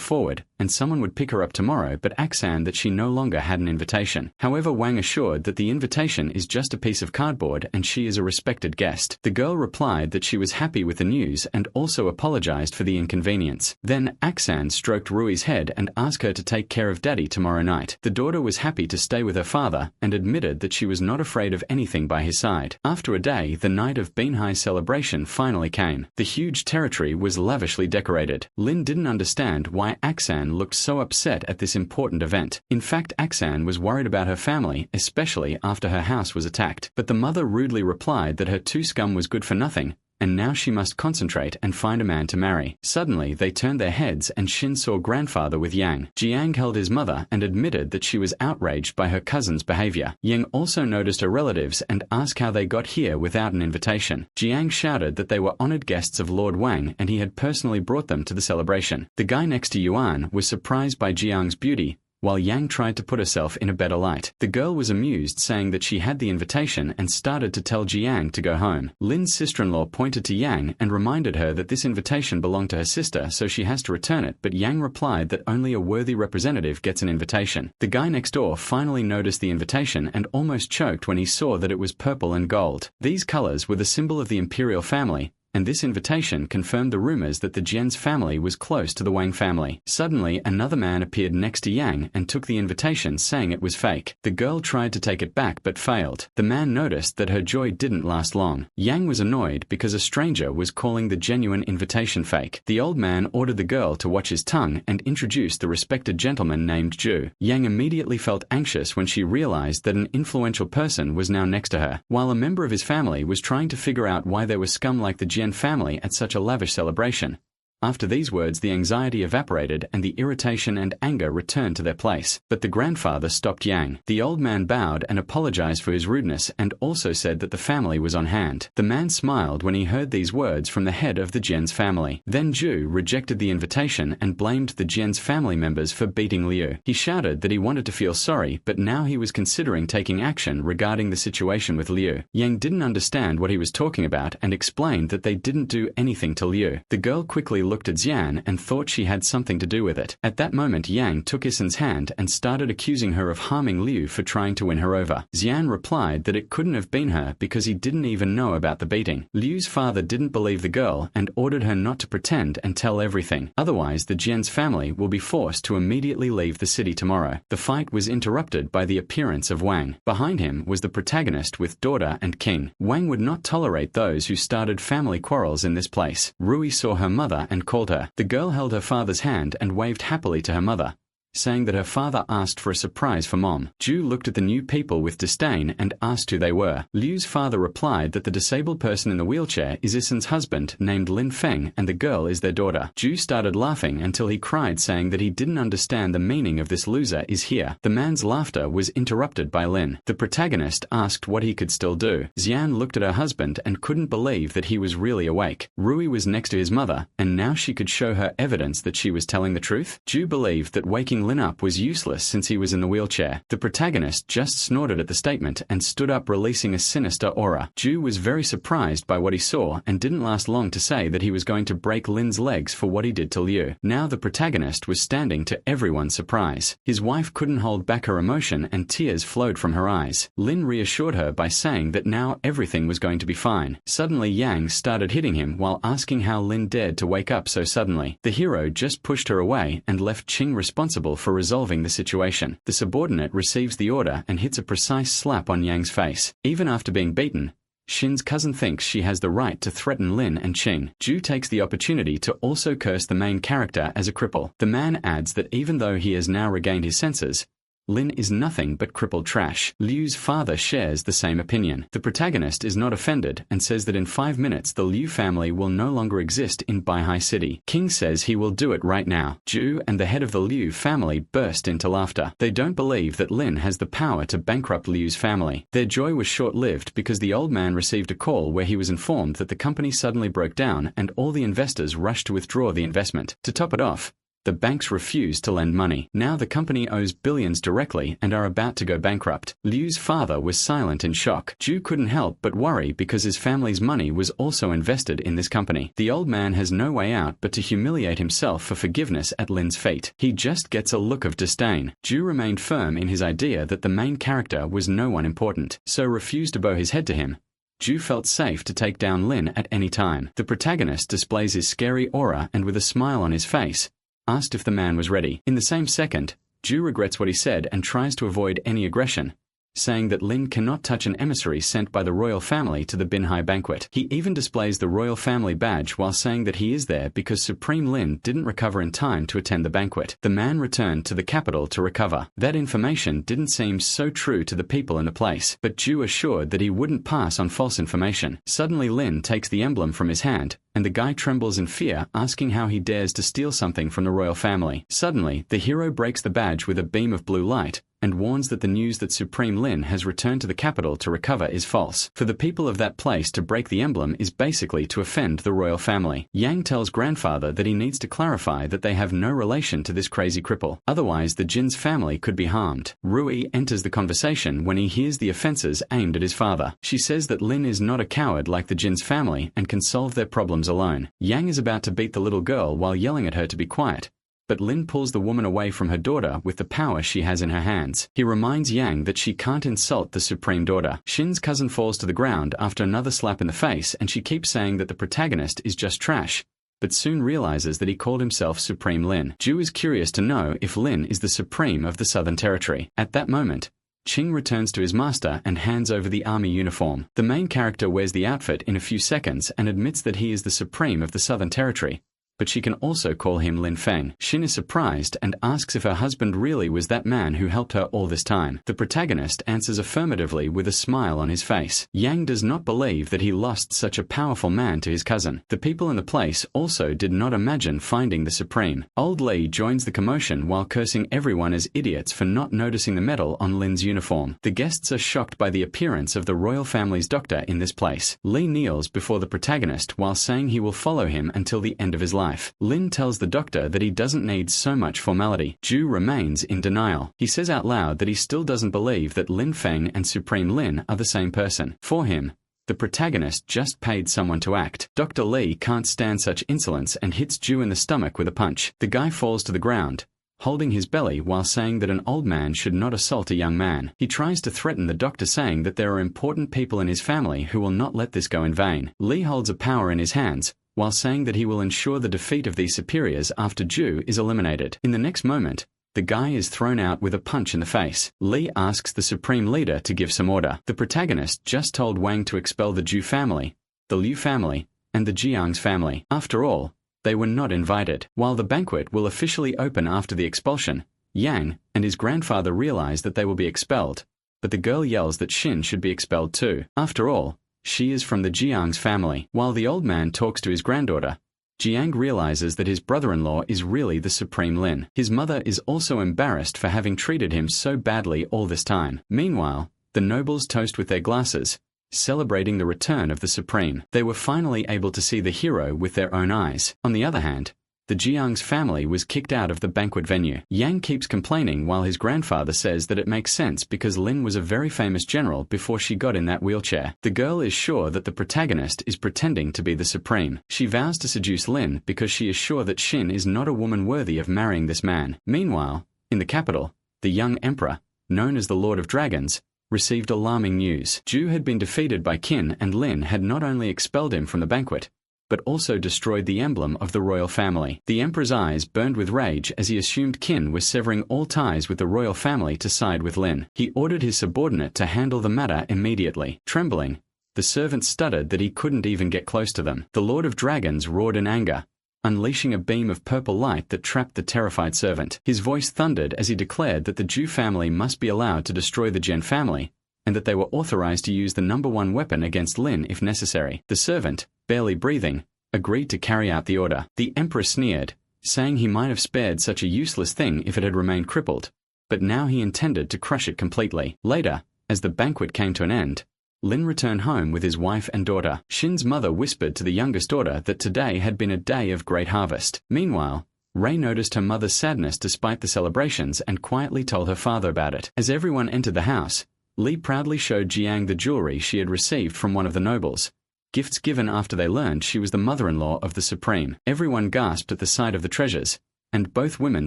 forward and someone would pick her up tomorrow, but Aksan that she no longer had an invitation. However, Wang assured that the invitation is just a piece of cardboard and she is a respected guest. The girl replied that she was happy with the news and also apologized for the inconvenience. Then Aksan stroked Rui's head and asked her to take care of Daddy tomorrow night. The daughter was happy to stay with her father and admitted that she was not afraid of anything by his side. After a day, the night of Binhai's celebration finally came. The huge territory was lavishly decorated. Lin didn't understand why Aksan looked so upset at this important event. In fact, Aksan was worried about her family, especially after her house was attacked. But the mother rudely replied that her two scum was good for nothing, and now she must concentrate and find a man to marry. Suddenly, they turned their heads and Shin saw grandfather with Yang. Jiang held his mother and admitted that she was outraged by her cousin's behavior. Yang also noticed her relatives and asked how they got here without an invitation. Jiang shouted that they were honored guests of Lord Wang and he had personally brought them to the celebration. The guy next to Yuan was surprised by Jiang's beauty while Yang tried to put herself in a better light. The girl was amused, saying that she had the invitation and started to tell Jiang to go home. Lin's sister-in-law pointed to Yang and reminded her that this invitation belonged to her sister, so she has to return it, but Yang replied that only a worthy representative gets an invitation. The guy next door finally noticed the invitation and almost choked when he saw that it was purple and gold. These colors were the symbol of the imperial family, and this invitation confirmed the rumors that the Jian's family was close to the Wang family. Suddenly, another man appeared next to Yang and took the invitation, saying it was fake. The girl tried to take it back but failed. The man noticed that her joy didn't last long. Yang was annoyed because a stranger was calling the genuine invitation fake. The old man ordered the girl to watch his tongue and introduced the respected gentleman named Zhu. Yang immediately felt anxious when she realized that an influential person was now next to her, while a member of his family was trying to figure out why there was scum like the Jian family at such a lavish celebration. After these words, the anxiety evaporated and the irritation and anger returned to their place. But the grandfather stopped Yang. The old man bowed and apologized for his rudeness and also said that the family was on hand. The man smiled when he heard these words from the head of the Jian's family. Then Zhu rejected the invitation and blamed the Jian's family members for beating Liu. He shouted that he wanted to feel sorry, but now he was considering taking action regarding the situation with Liu. Yang didn't understand what he was talking about and explained that they didn't do anything to Liu. The girl quickly looked at Xian and thought she had something to do with it. At that moment, Yang took Isen's hand and started accusing her of harming Liu for trying to win her over. Xian replied that it couldn't have been her because he didn't even know about the beating. Liu's father didn't believe the girl and ordered her not to pretend and tell everything. Otherwise, the Jian's family will be forced to immediately leave the city tomorrow. The fight was interrupted by the appearance of Wang. Behind him was the protagonist with daughter and king. Wang would not tolerate those who started family quarrels in this place. Rui saw her mother and called her. The girl held her father's hand and waved happily to her mother, saying that her father asked for a surprise for Mom. Zhu looked at the new people with disdain and asked who they were. Liu's father replied that the disabled person in the wheelchair is Isen's husband, named Lin Feng, and the girl is their daughter. Zhu started laughing until he cried, saying that he didn't understand the meaning of this loser is here. The man's laughter was interrupted by Lin. The protagonist asked what he could still do. Xian looked at her husband and couldn't believe that he was really awake. Rui was next to his mother, and now she could show her evidence that she was telling the truth. Zhu believed that waking Lin up was useless since he was in the wheelchair. The protagonist just snorted at the statement and stood up, releasing a sinister aura. Zhu was very surprised by what he saw and didn't last long to say that he was going to break Lin's legs for what he did to Liu. Now the protagonist was standing to everyone's surprise. His wife couldn't hold back her emotion and tears flowed from her eyes. Lin reassured her by saying that now everything was going to be fine. Suddenly Yang started hitting him while asking how Lin dared to wake up so suddenly. The hero just pushed her away and left Qing responsible for resolving the situation. The subordinate receives the order and hits a precise slap on Yang's face. Even after being beaten, Shin's cousin thinks she has the right to threaten Lin and Qing. Zhu takes the opportunity to also curse the main character as a cripple. The man adds that even though he has now regained his senses, Lin is nothing but crippled trash. Liu's father shares the same opinion. The protagonist is not offended and says that in 5 minutes the Liu family will no longer exist in Baihai City. King says he will do it right now. Zhu and the head of the Liu family burst into laughter. They don't believe that Lin has the power to bankrupt Liu's family. Their joy was short-lived because the old man received a call where he was informed that the company suddenly broke down and all the investors rushed to withdraw the investment. To top it off, the banks refused to lend money. Now the company owes billions directly and are about to go bankrupt. Liu's father was silent in shock. Zhu couldn't help but worry because his family's money was also invested in this company. The old man has no way out but to humiliate himself for forgiveness at Lin's feet. He just gets a look of disdain. Zhu remained firm in his idea that the main character was no one important, so refused to bow his head to him. Zhu felt safe to take down Lin at any time. The protagonist displays his scary aura and with a smile on his face, asked if the man was ready. In the same second, Zhu regrets what he said and tries to avoid any aggression, saying that Lin cannot touch an emissary sent by the royal family to the Binhai banquet. He even displays the royal family badge while saying that he is there because Supreme Lin didn't recover in time to attend the banquet. The man returned to the capital to recover. That information didn't seem so true to the people in the place, but Zhu assured that he wouldn't pass on false information. Suddenly Lin takes the emblem from his hand, and the guy trembles in fear, asking how he dares to steal something from the royal family. Suddenly, the hero breaks the badge with a beam of blue light, and warns that the news that Supreme Lin has returned to the capital to recover is false. For the people of that place to break the emblem is basically to offend the royal family. Yang tells grandfather that he needs to clarify that they have no relation to this crazy cripple, otherwise the Jin's family could be harmed. Rui enters the conversation when he hears the offenses aimed at his father. She says that Lin is not a coward like the Jin's family and can solve their problems alone. Yang is about to beat the little girl while yelling at her to be quiet, but Lin pulls the woman away from her daughter with the power she has in her hands. He reminds Yang that she can't insult the supreme daughter. Shin's cousin falls to the ground after another slap in the face, and she keeps saying that the protagonist is just trash, but soon realizes that he called himself Supreme Lin. Ju is curious to know if Lin is the supreme of the Southern Territory. At that moment, Ching returns to his master and hands over the army uniform. The main character wears the outfit in a few seconds and admits that he is the supreme of the Southern Territory, but she can also call him Lin Feng. Shin is surprised and asks if her husband really was that man who helped her all this time. The protagonist answers affirmatively with a smile on his face. Yang does not believe that he lost such a powerful man to his cousin. The people in the place also did not imagine finding the supreme. Old Li joins the commotion while cursing everyone as idiots for not noticing the medal on Lin's uniform. The guests are shocked by the appearance of the royal family's doctor in this place. Li kneels before the protagonist while saying he will follow him until the end of his life. Lin tells the doctor that he doesn't need so much formality. Ju remains in denial. He says out loud that he still doesn't believe that Lin Feng and Supreme Lin are the same person. For him, the protagonist just paid someone to act. Dr. Li can't stand such insolence and hits Ju in the stomach with a punch. The guy falls to the ground, holding his belly while saying that an old man should not assault a young man. He tries to threaten the doctor, saying that there are important people in his family who will not let this go in vain. Li holds a power in his hands, while saying that he will ensure the defeat of these superiors after Ju is eliminated. In the next moment, the guy is thrown out with a punch in the face. Li asks the supreme leader to give some order. The protagonist just told Wang to expel the Ju family, the Liu family, and the Jiang's family. After all, they were not invited. While the banquet will officially open after the expulsion, Yang and his grandfather realize that they will be expelled, but the girl yells that Shin should be expelled too. After all, she is from the Jiang's family. While the old man talks to his granddaughter, Jiang realizes that his brother-in-law is really the Supreme Lin. His mother is also embarrassed for having treated him so badly all this time. Meanwhile, the nobles toast with their glasses, celebrating the return of the Supreme. They were finally able to see the hero with their own eyes. On the other hand, the Jiang's family was kicked out of the banquet venue. Yang keeps complaining while his grandfather says that it makes sense because Lin was a very famous general before she got in that wheelchair. The girl is sure that the protagonist is pretending to be the supreme. She vows to seduce Lin because she is sure that Shin is not a woman worthy of marrying this man. Meanwhile, in the capital, the young emperor, known as the Lord of Dragons, received alarming news. Ju had been defeated by Qin, and Lin had not only expelled him from the banquet, but also destroyed the emblem of the royal family. The emperor's eyes burned with rage as he assumed Qin was severing all ties with the royal family to side with Lin. He ordered his subordinate to handle the matter immediately. Trembling, the servant stuttered that he couldn't even get close to them. The Lord of Dragons roared in anger, unleashing a beam of purple light that trapped the terrified servant. His voice thundered as he declared that the Ju family must be allowed to destroy the Gen family, and that they were authorized to use the #1 weapon against Lin if necessary. The servant, barely breathing, agreed to carry out the order. The emperor sneered, saying he might have spared such a useless thing if it had remained crippled, but now he intended to crush it completely. Later, as the banquet came to an end, Lin returned home with his wife and daughter. Shin's mother whispered to the youngest daughter that today had been a day of great harvest. Meanwhile, Rei noticed her mother's sadness despite the celebrations and quietly told her father about it. As everyone entered the house, Li proudly showed Jiang the jewelry she had received from one of the nobles, gifts given after they learned she was the mother-in-law of the Supreme. Everyone gasped at the sight of the treasures, and both women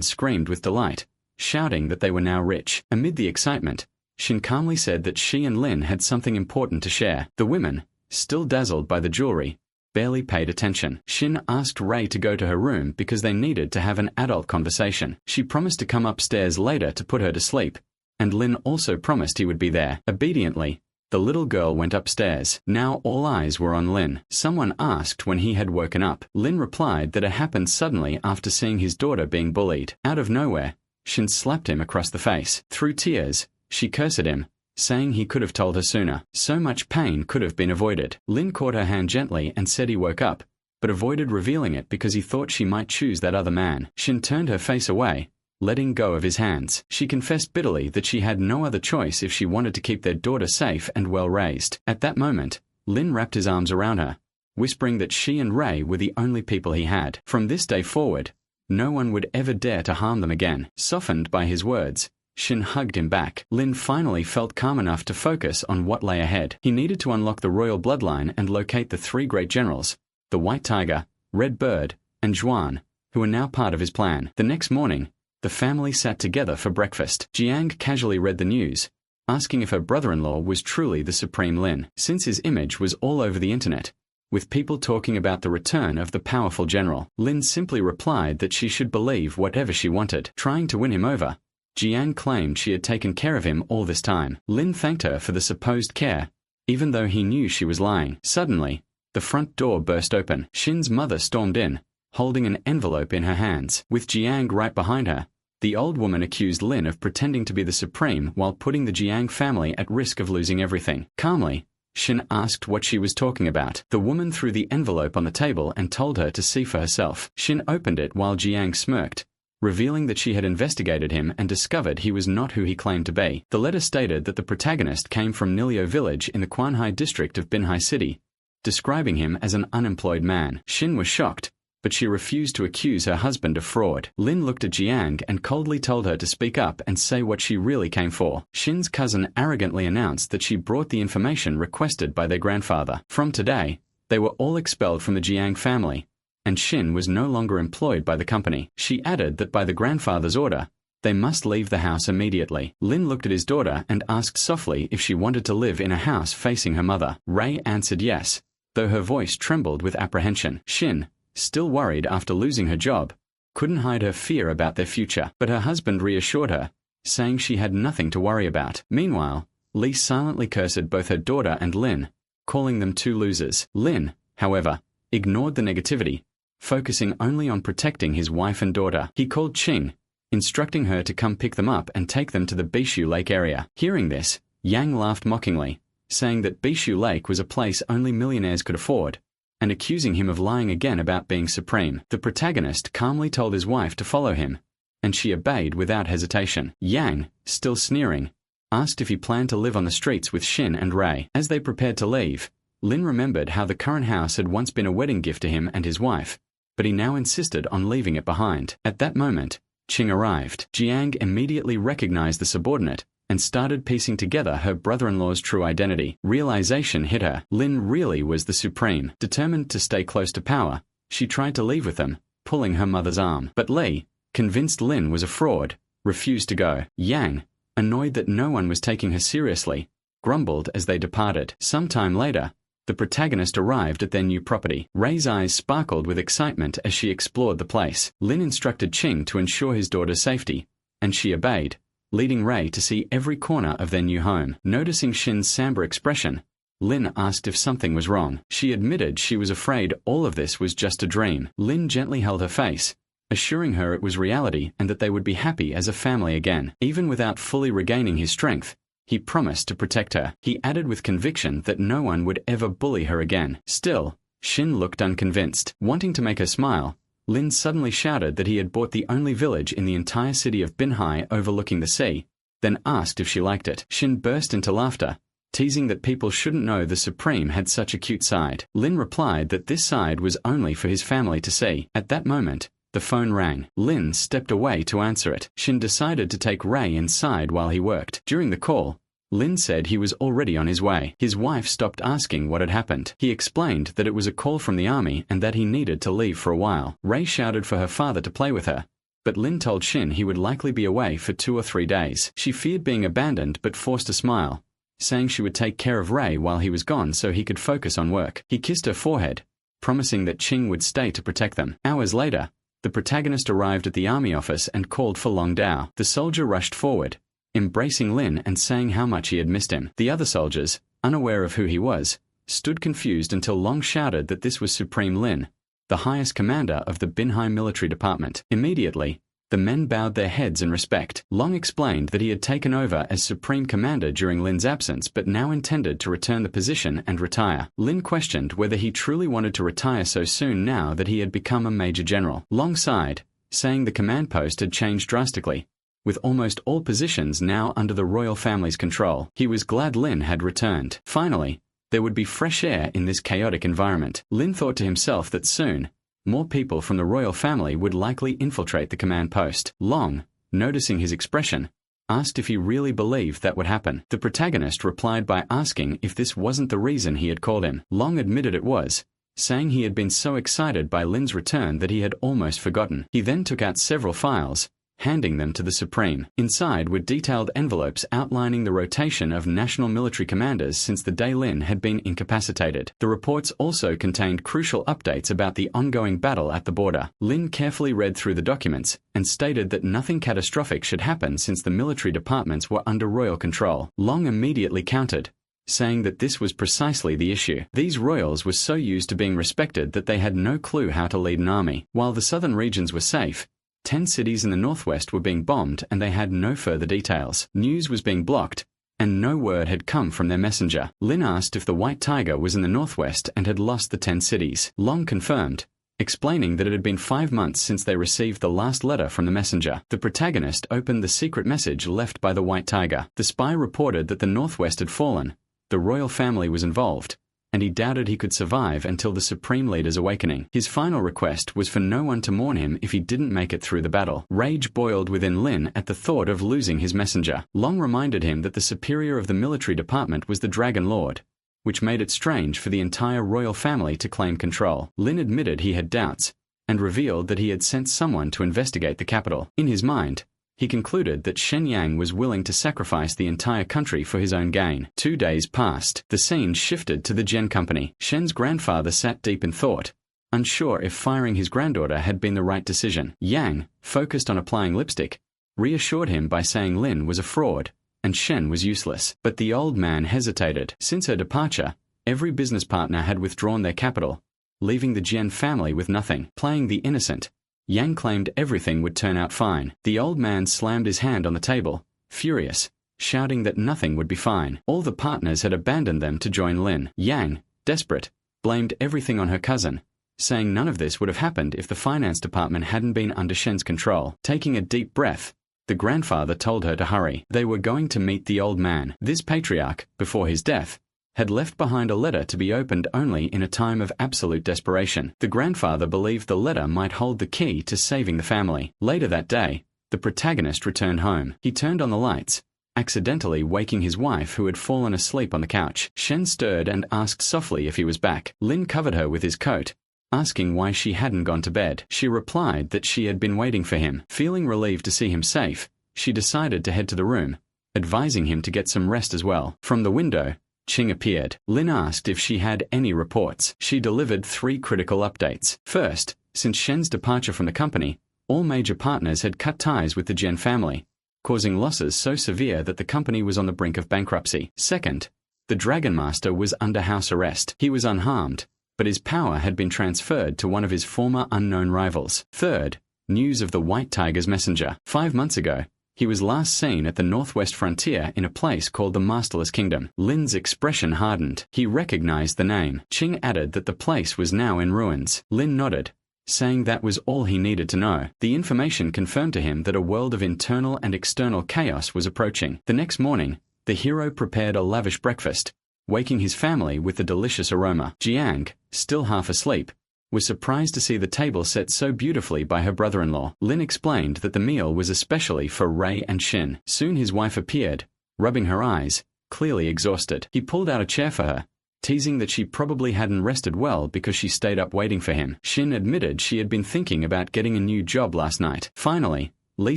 screamed with delight, shouting that they were now rich. Amid the excitement, Shin calmly said that she and Lin had something important to share. The women, still dazzled by the jewelry, barely paid attention. Shin asked Rei to go to her room because they needed to have an adult conversation. She promised to come upstairs later to put her to sleep, and Lin also promised he would be there. Obediently, the little girl went upstairs. Now all eyes were on Lin. Someone asked when he had woken up. Lin replied that it happened suddenly after seeing his daughter being bullied. Out of nowhere, Shin slapped him across the face. Through tears, she cursed him, saying he could have told her sooner. So much pain could have been avoided. Lin caught her hand gently and said he woke up, but avoided revealing it because he thought she might choose that other man. Shin turned her face away, letting go of his hands. She confessed bitterly that she had no other choice if she wanted to keep their daughter safe and well raised. At that moment, Lin wrapped his arms around her, whispering that she and Ray were the only people he had. From this day forward, no one would ever dare to harm them again. Softened by his words, Shin hugged him back. Lin finally felt calm enough to focus on what lay ahead. He needed to unlock the royal bloodline and locate the three great generals, the White Tiger, Red Bird, and Zhuan, who were now part of his plan. The next morning, the family sat together for breakfast. Jiang casually read the news, asking if her brother-in-law was truly the Supreme Lin, since his image was all over the internet, with people talking about the return of the powerful general. Lin simply replied that she should believe whatever she wanted. Trying to win him over, Jiang claimed she had taken care of him all this time. Lin thanked her for the supposed care, even though he knew she was lying. Suddenly, the front door burst open. Shin's mother stormed in, holding an envelope in her hands. With Jiang right behind her, the old woman accused Lin of pretending to be the Supreme while putting the Jiang family at risk of losing everything. Calmly, Shin asked what she was talking about. The woman threw the envelope on the table and told her to see for herself. Shin opened it while Jiang smirked, revealing that she had investigated him and discovered he was not who he claimed to be. The letter stated that the protagonist came from Nilio village in the Quanhai district of Binhai City, describing him as an unemployed man. Shin was shocked, but she refused to accuse her husband of fraud. Lin looked at Jiang and coldly told her to speak up and say what she really came for. Shin's cousin arrogantly announced that she brought the information requested by their grandfather. From today, they were all expelled from the Jiang family, and Shin was no longer employed by the company. She added that by the grandfather's order, they must leave the house immediately. Lin looked at his daughter and asked softly if she wanted to live in a house facing her mother. Ray answered yes, though her voice trembled with apprehension. Shin, still worried after losing her job, couldn't hide her fear about their future, but her husband reassured her, saying she had nothing to worry about. Meanwhile, Lee silently cursed both her daughter and Lin, calling them two losers. Lin, however, ignored the negativity, focusing only on protecting his wife and daughter. He called Qing, instructing her to come pick them up and take them to the Bishu Lake area. Hearing this, Yang laughed mockingly, saying that Bishu Lake was a place only millionaires could afford, and accusing him of lying again about being supreme. The protagonist calmly told his wife to follow him, and she obeyed without hesitation. Yang, still sneering, asked if he planned to live on the streets with Shin and Ray. As they prepared to leave, Lin remembered how the current house had once been a wedding gift to him and his wife, but he now insisted on leaving it behind. At that moment, Qing arrived. Jiang immediately recognized the subordinate and started piecing together her brother-in-law's true identity. Realization hit her. Lin really was the Supreme. Determined to stay close to power, she tried to leave with them, pulling her mother's arm. But Li, convinced Lin was a fraud, refused to go. Yang, annoyed that no one was taking her seriously, grumbled as they departed. Sometime later, the protagonist arrived at their new property. Ray's eyes sparkled with excitement as she explored the place. Lin instructed Qing to ensure his daughter's safety, and she obeyed, leading Ray to see every corner of their new home. Noticing Shin's somber expression, Lin asked if something was wrong. She admitted she was afraid all of this was just a dream. Lin gently held her face, assuring her it was reality and that they would be happy as a family again. Even without fully regaining his strength, he promised to protect her. He added with conviction that no one would ever bully her again. Still, Shin looked unconvinced. Wanting to make her smile, Lin suddenly shouted that he had bought the only village in the entire city of Binhai overlooking the sea, then asked if she liked it. Shin burst into laughter, teasing that people shouldn't know the Supreme had such a cute side. Lin replied that this side was only for his family to see. At that moment, the phone rang. Lin stepped away to answer it. Shin decided to take Ray inside while he worked. During the call, Lin said he was already on his way. His wife stopped asking what had happened. He explained that it was a call from the army and that he needed to leave for a while. Ray shouted for her father to play with her, but Lin told Shin he would likely be away for 2 or 3 days. She feared being abandoned but forced a smile, saying she would take care of Ray while he was gone so he could focus on work. He kissed her forehead, promising that Qing would stay to protect them. Hours later, the protagonist arrived at the army office and called for Long Dao. The soldier rushed forward, embracing Lin and saying how much he had missed him. The other soldiers, unaware of who he was, stood confused until Long shouted that this was Supreme Lin, the highest commander of the Binhai military department. Immediately, the men bowed their heads in respect. Long explained that he had taken over as Supreme Commander during Lin's absence but now intended to return the position and retire. Lin questioned whether he truly wanted to retire so soon now that he had become a major general. Long sighed, saying the command post had changed drastically, with almost all positions now under the royal family's control. He was glad Lin had returned. Finally, there would be fresh air in this chaotic environment. Lin thought to himself that soon, more people from the royal family would likely infiltrate the command post. Long, noticing his expression, asked if he really believed that would happen. The protagonist replied by asking if this wasn't the reason he had called him. Long admitted it was, saying he had been so excited by Lin's return that he had almost forgotten. He then took out several files, handing them to the Supreme. Inside were detailed envelopes outlining the rotation of national military commanders since the day Lin had been incapacitated. The reports also contained crucial updates about the ongoing battle at the border. Lin carefully read through the documents and stated that nothing catastrophic should happen since the military departments were under royal control. Long immediately countered, saying that this was precisely the issue. These royals were so used to being respected that they had no clue how to lead an army. While the southern regions were safe, 10 cities in the northwest were being bombed and they had no further details. News was being blocked, and no word had come from their messenger. Lin asked if the White Tiger was in the northwest and had lost the 10 cities. Long confirmed, explaining that it had been 5 months since they received the last letter from the messenger. The protagonist opened the secret message left by the White Tiger. The spy reported that the northwest had fallen, the royal family was involved, and he doubted he could survive until the supreme leader's awakening. His final request was for no one to mourn him if he didn't make it through the battle. Rage boiled within Lin at the thought of losing his messenger. Long reminded him that the superior of the military department was the Dragon Lord, which made it strange for the entire royal family to claim control. Lin admitted he had doubts, and revealed that he had sent someone to investigate the capital. In his mind, he concluded that Shen Yang was willing to sacrifice the entire country for his own gain. 2 days passed. The scene shifted to the Gen Company. Shen's grandfather sat deep in thought, unsure if firing his granddaughter had been the right decision. Yang, focused on applying lipstick, reassured him by saying Lin was a fraud, and Shen was useless. But the old man hesitated. Since her departure, every business partner had withdrawn their capital, leaving the Gen family with nothing. Playing the innocent, Yang claimed everything would turn out fine. The old man slammed his hand on the table, furious, shouting that nothing would be fine. All the partners had abandoned them to join Lin. Yang, desperate, blamed everything on her cousin, saying none of this would have happened if the finance department hadn't been under Shen's control. Taking a deep breath, the grandfather told her to hurry. They were going to meet the old man. This patriarch, before his death, had left behind a letter to be opened only in a time of absolute desperation. The grandfather believed the letter might hold the key to saving the family. Later that day, the protagonist returned home. He turned on the lights, accidentally waking his wife who had fallen asleep on the couch. Shen stirred and asked softly if he was back. Lin covered her with his coat, asking why she hadn't gone to bed. She replied that she had been waiting for him. Feeling relieved to see him safe, she decided to head to the room, advising him to get some rest as well. From the window, Ching appeared. Lin asked if she had any reports. She delivered 3 critical updates. First, since Shen's departure from the company, all major partners had cut ties with the Gen family, causing losses so severe that the company was on the brink of bankruptcy. Second, the Dragon Master was under house arrest. He was unharmed, but his power had been transferred to one of his former unknown rivals. Third, news of the White Tiger's messenger. 5 months ago, he was last seen at the northwest frontier in a place called the Masterless Kingdom. Lin's expression hardened. He recognized the name. Ching added that the place was now in ruins. Lin nodded, saying that was all he needed to know. The information confirmed to him that a world of internal and external chaos was approaching. The next morning, the hero prepared a lavish breakfast, waking his family with the delicious aroma. Jiang, still half asleep, was surprised to see the table set so beautifully by her brother-in-law. Lin explained that the meal was especially for Ray and Shin. Soon his wife appeared, rubbing her eyes, clearly exhausted. He pulled out a chair for her, teasing that she probably hadn't rested well because she stayed up waiting for him. Shin admitted she had been thinking about getting a new job last night. Finally, Lee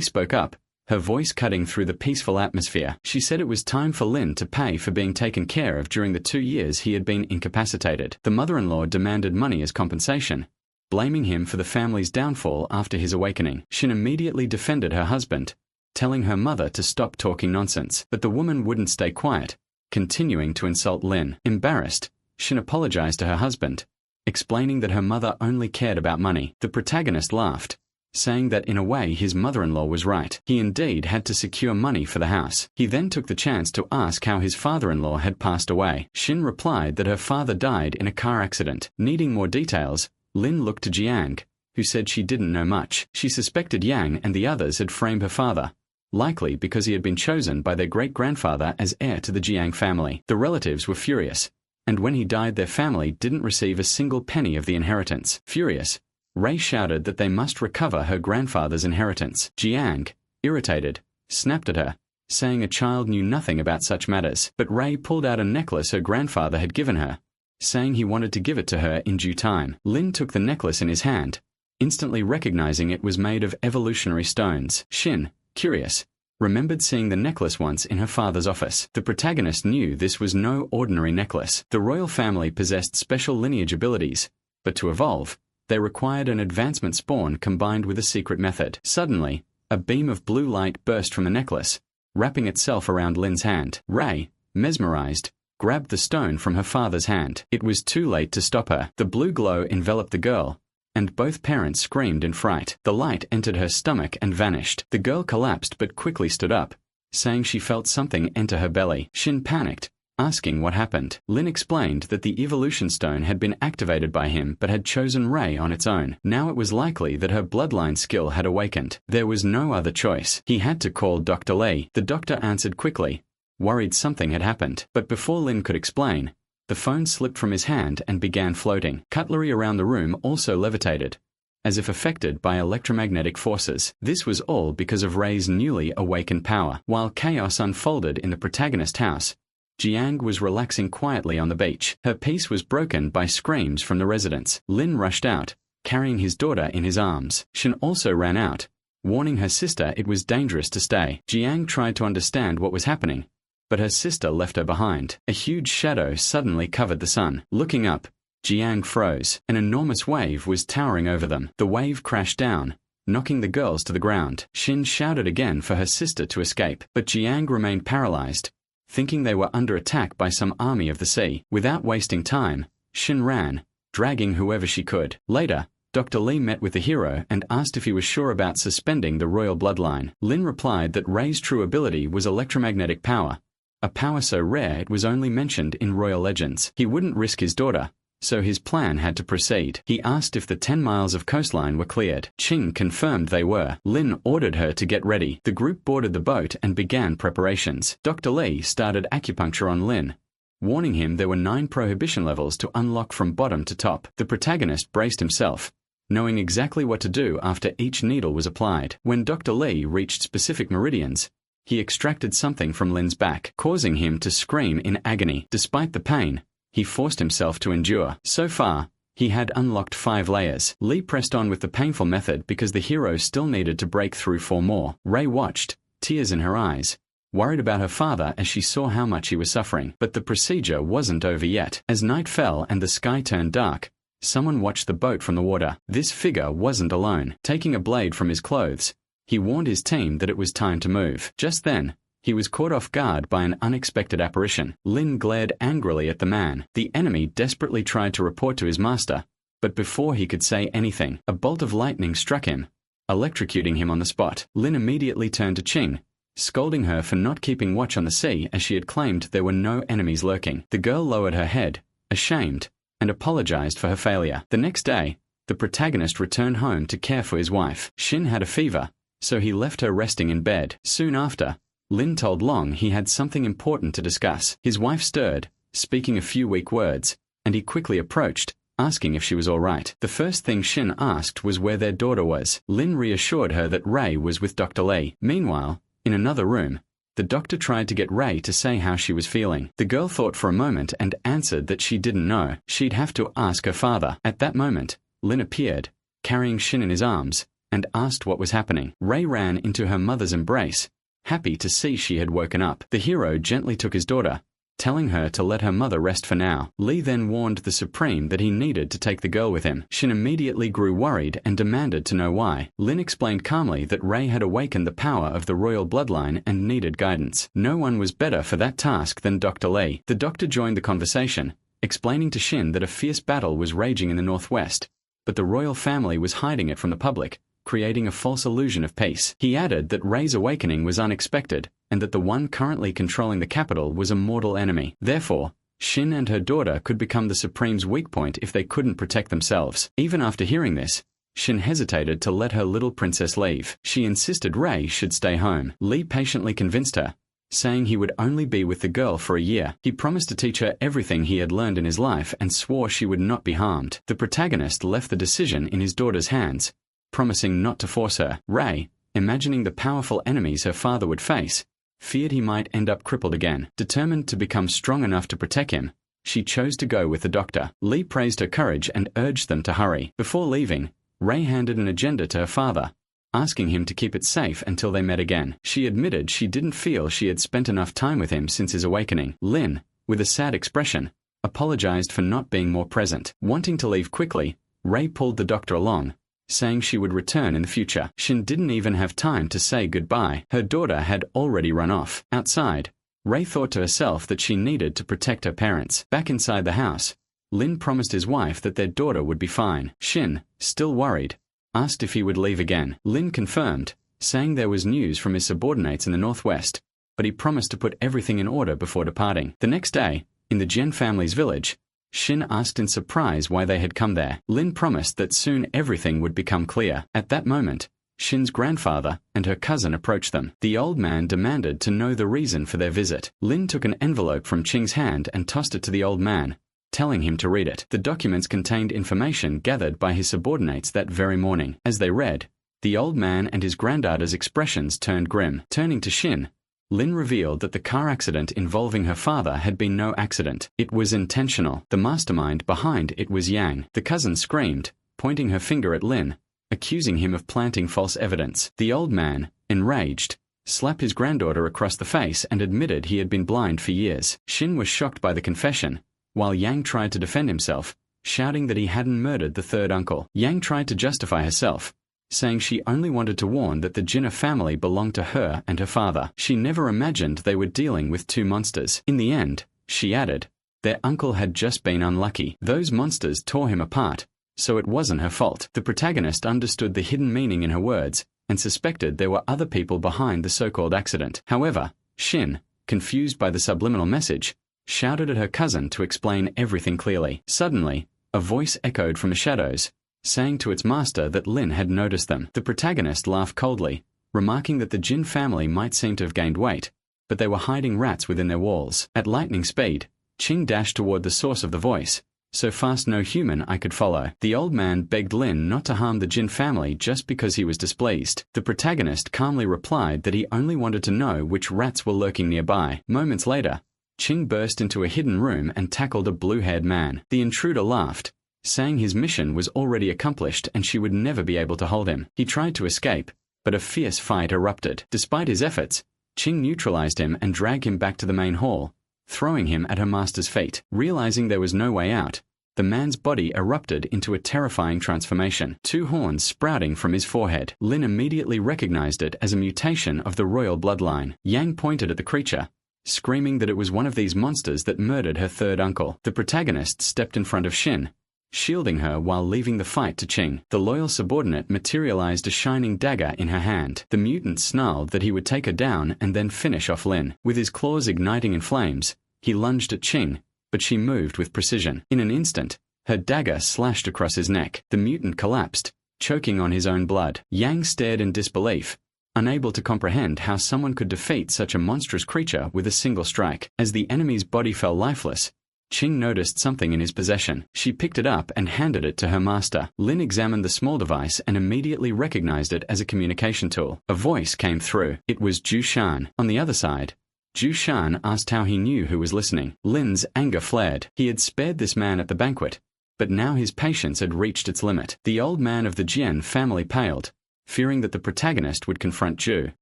spoke up, her voice cutting through the peaceful atmosphere. She said it was time for Lin to pay for being taken care of during the 2 years he had been incapacitated. The mother-in-law demanded money as compensation, blaming him for the family's downfall after his awakening. Shin immediately defended her husband, telling her mother to stop talking nonsense. But the woman wouldn't stay quiet, continuing to insult Lin. Embarrassed, Shin apologized to her husband, explaining that her mother only cared about money. The protagonist laughed, saying that in a way his mother-in-law was right. He indeed had to secure money for the house. He then took the chance to ask how his father-in-law had passed away. Shin replied that her father died in a car accident. Needing more details, Lin looked to Jiang, who said she didn't know much. She suspected Yang and the others had framed her father, likely because he had been chosen by their great-grandfather as heir to the Jiang family. The relatives were furious, and when he died their family didn't receive a single penny of the inheritance. Furious, Ray shouted that they must recover her grandfather's inheritance. Jiang, irritated, snapped at her, saying a child knew nothing about such matters. But Ray pulled out a necklace her grandfather had given her, saying he wanted to give it to her in due time. Lin took the necklace in his hand, instantly recognizing it was made of evolutionary stones. Shin, curious, remembered seeing the necklace once in her father's office. The protagonist knew this was no ordinary necklace. The royal family possessed special lineage abilities, but to evolve, they required an advancement spawn combined with a secret method. Suddenly, a beam of blue light burst from the necklace, wrapping itself around Lin's hand. Ray, mesmerized, grabbed the stone from her father's hand. It was too late to stop her. The blue glow enveloped the girl, and both parents screamed in fright. The light entered her stomach and vanished. The girl collapsed but quickly stood up, saying she felt something enter her belly. Shin panicked, asking what happened. Lin explained that the evolution stone had been activated by him but had chosen Ray on its own. Now it was likely that her bloodline skill had awakened. There was no other choice. He had to call Dr. Lee. The doctor answered quickly, worried something had happened. But before Lin could explain, the phone slipped from his hand and began floating. Cutlery around the room also levitated, as if affected by electromagnetic forces. This was all because of Ray's newly awakened power. While chaos unfolded in the protagonist house, Jiang was relaxing quietly on the beach. Her peace was broken by screams from the residents. Lin rushed out, carrying his daughter in his arms. Shin also ran out, warning her sister it was dangerous to stay. Jiang tried to understand what was happening, but her sister left her behind. A huge shadow suddenly covered the sun. Looking up, Jiang froze. An enormous wave was towering over them. The wave crashed down, knocking the girls to the ground. Shin shouted again for her sister to escape, but Jiang remained paralyzed, thinking they were under attack by some army of the sea. Without wasting time, Shin ran, dragging whoever she could. Later, Dr. Lee met with the hero and asked if he was sure about suspending the royal bloodline. Lin replied that Ray's true ability was electromagnetic power, a power so rare it was only mentioned in royal legends. He wouldn't risk his daughter, so his plan had to proceed. He asked if the 10 miles of coastline were cleared. Ching confirmed they were. Lin ordered her to get ready. The group boarded the boat and began preparations. Dr. Lee started acupuncture on Lin, warning him there were 9 prohibition levels to unlock from bottom to top. The protagonist braced himself, knowing exactly what to do after each needle was applied. When Dr. Lee reached specific meridians, he extracted something from Lin's back, causing him to scream in agony. Despite the pain, he forced himself to endure. So far, he had unlocked 5 layers. Lee pressed on with the painful method because the hero still needed to break through 4 more. Ray watched, tears in her eyes, worried about her father as she saw how much he was suffering. But the procedure wasn't over yet. As night fell and the sky turned dark, someone watched the boat from the water. This figure wasn't alone. Taking a blade from his clothes, he warned his team that it was time to move. Just then, he was caught off guard by an unexpected apparition. Lin glared angrily at the man. The enemy desperately tried to report to his master, but before he could say anything, a bolt of lightning struck him, electrocuting him on the spot. Lin immediately turned to Ching, scolding her for not keeping watch on the sea as she had claimed there were no enemies lurking. The girl lowered her head, ashamed, and apologized for her failure. The next day, the protagonist returned home to care for his wife. Shin had a fever, so he left her resting in bed. Soon after, Lin told Long he had something important to discuss. His wife stirred, speaking a few weak words, and he quickly approached, asking if she was all right. The first thing Shin asked was where their daughter was. Lin reassured her that Ray was with Dr. Lee. Meanwhile, in another room, the doctor tried to get Ray to say how she was feeling. The girl thought for a moment and answered that she didn't know. She'd have to ask her father. At that moment, Lin appeared, carrying Shin in his arms, and asked what was happening. Ray ran into her mother's embrace, happy to see she had woken up. The hero gently took his daughter, telling her to let her mother rest for now. Lee then warned the Supreme that he needed to take the girl with him. Shin immediately grew worried and demanded to know why. Lin explained calmly that Ray had awakened the power of the royal bloodline and needed guidance. No one was better for that task than Dr. Lee. The doctor joined the conversation, explaining to Shin that a fierce battle was raging in the northwest, but the royal family was hiding it from the public, creating a false illusion of peace. He added that Ray's awakening was unexpected, and that the one currently controlling the capital was a mortal enemy. Therefore, Shin and her daughter could become the Supreme's weak point if they couldn't protect themselves. Even after hearing this, Shin hesitated to let her little princess leave. She insisted Ray should stay home. Lee patiently convinced her, saying he would only be with the girl for a year. He promised to teach her everything he had learned in his life and swore she would not be harmed. The protagonist left the decision in his daughter's hands, promising not to force her. Ray, imagining the powerful enemies her father would face, feared he might end up crippled again. Determined to become strong enough to protect him, she chose to go with the doctor. Lee praised her courage and urged them to hurry. Before leaving, Ray handed an agenda to her father, asking him to keep it safe until they met again. She admitted she didn't feel she had spent enough time with him since his awakening. Lin, with a sad expression, apologized for not being more present. Wanting to leave quickly, Ray pulled the doctor along, saying she would return in the future. Shin didn't even have time to say goodbye. Her daughter had already run off. Outside, Ray thought to herself that she needed to protect her parents. Back inside the house, Lin promised his wife that their daughter would be fine. Shin, still worried, asked if he would leave again. Lin confirmed, saying there was news from his subordinates in the northwest, but he promised to put everything in order before departing. The next day, in the Jian family's village, Shin asked in surprise why they had come there. Lin promised that soon everything would become clear. At that moment, Shin's grandfather and her cousin approached them. The old man demanded to know the reason for their visit. Lin took an envelope from Qing's hand and tossed it to the old man, telling him to read it. The documents contained information gathered by his subordinates that very morning. As they read, the old man and his granddaughter's expressions turned grim. Turning to Shin, Lin revealed that the car accident involving her father had been no accident. It was intentional. The mastermind behind it was Yang. The cousin screamed, pointing her finger at Lin, accusing him of planting false evidence. The old man, enraged, slapped his granddaughter across the face and admitted he had been blind for years. Shin was shocked by the confession, while Yang tried to defend himself, shouting that he hadn't murdered the third uncle. Yang tried to justify herself, saying she only wanted to warn that the Jinna family belonged to her and her father. She never imagined they were dealing with two monsters. In the end, she added, their uncle had just been unlucky. Those monsters tore him apart, so it wasn't her fault. The protagonist understood the hidden meaning in her words and suspected there were other people behind the so-called accident. However, Shin, confused by the subliminal message, shouted at her cousin to explain everything clearly. Suddenly, a voice echoed from the shadows, saying to its master that Lin had noticed them. The protagonist laughed coldly, remarking that the Jin family might seem to have gained weight, but they were hiding rats within their walls. At lightning speed, Qing dashed toward the source of the voice, so fast no human eye could follow. The old man begged Lin not to harm the Jin family just because he was displeased. The protagonist calmly replied that he only wanted to know which rats were lurking nearby. Moments later, Qing burst into a hidden room and tackled a blue-haired man. The intruder laughed, saying his mission was already accomplished and she would never be able to hold him. He tried to escape, but a fierce fight erupted. Despite his efforts, Qing neutralized him and dragged him back to the main hall, throwing him at her master's feet. Realizing there was no way out, the man's body erupted into a terrifying transformation, two horns sprouting from his forehead. Lin immediately recognized it as a mutation of the royal bloodline. Yang pointed at the creature, screaming that it was one of these monsters that murdered her third uncle. The protagonist stepped in front of Shin, shielding her while leaving the fight to Qing. The loyal subordinate materialized a shining dagger in her hand. The mutant snarled that he would take her down and then finish off Lin. With his claws igniting in flames, he lunged at Qing, but she moved with precision. In an instant, her dagger slashed across his neck. The mutant collapsed, choking on his own blood. Yang stared in disbelief, unable to comprehend how someone could defeat such a monstrous creature with a single strike. As the enemy's body fell lifeless, Qing noticed something in his possession. She picked it up and handed it to her master. Lin examined the small device and immediately recognized it as a communication tool. A voice came through. It was Zhu Shan. On the other side, Zhu Shan asked how he knew who was listening. Lin's anger flared. He had spared this man at the banquet, but now his patience had reached its limit. The old man of the Jian family paled, fearing that the protagonist would confront Zhu,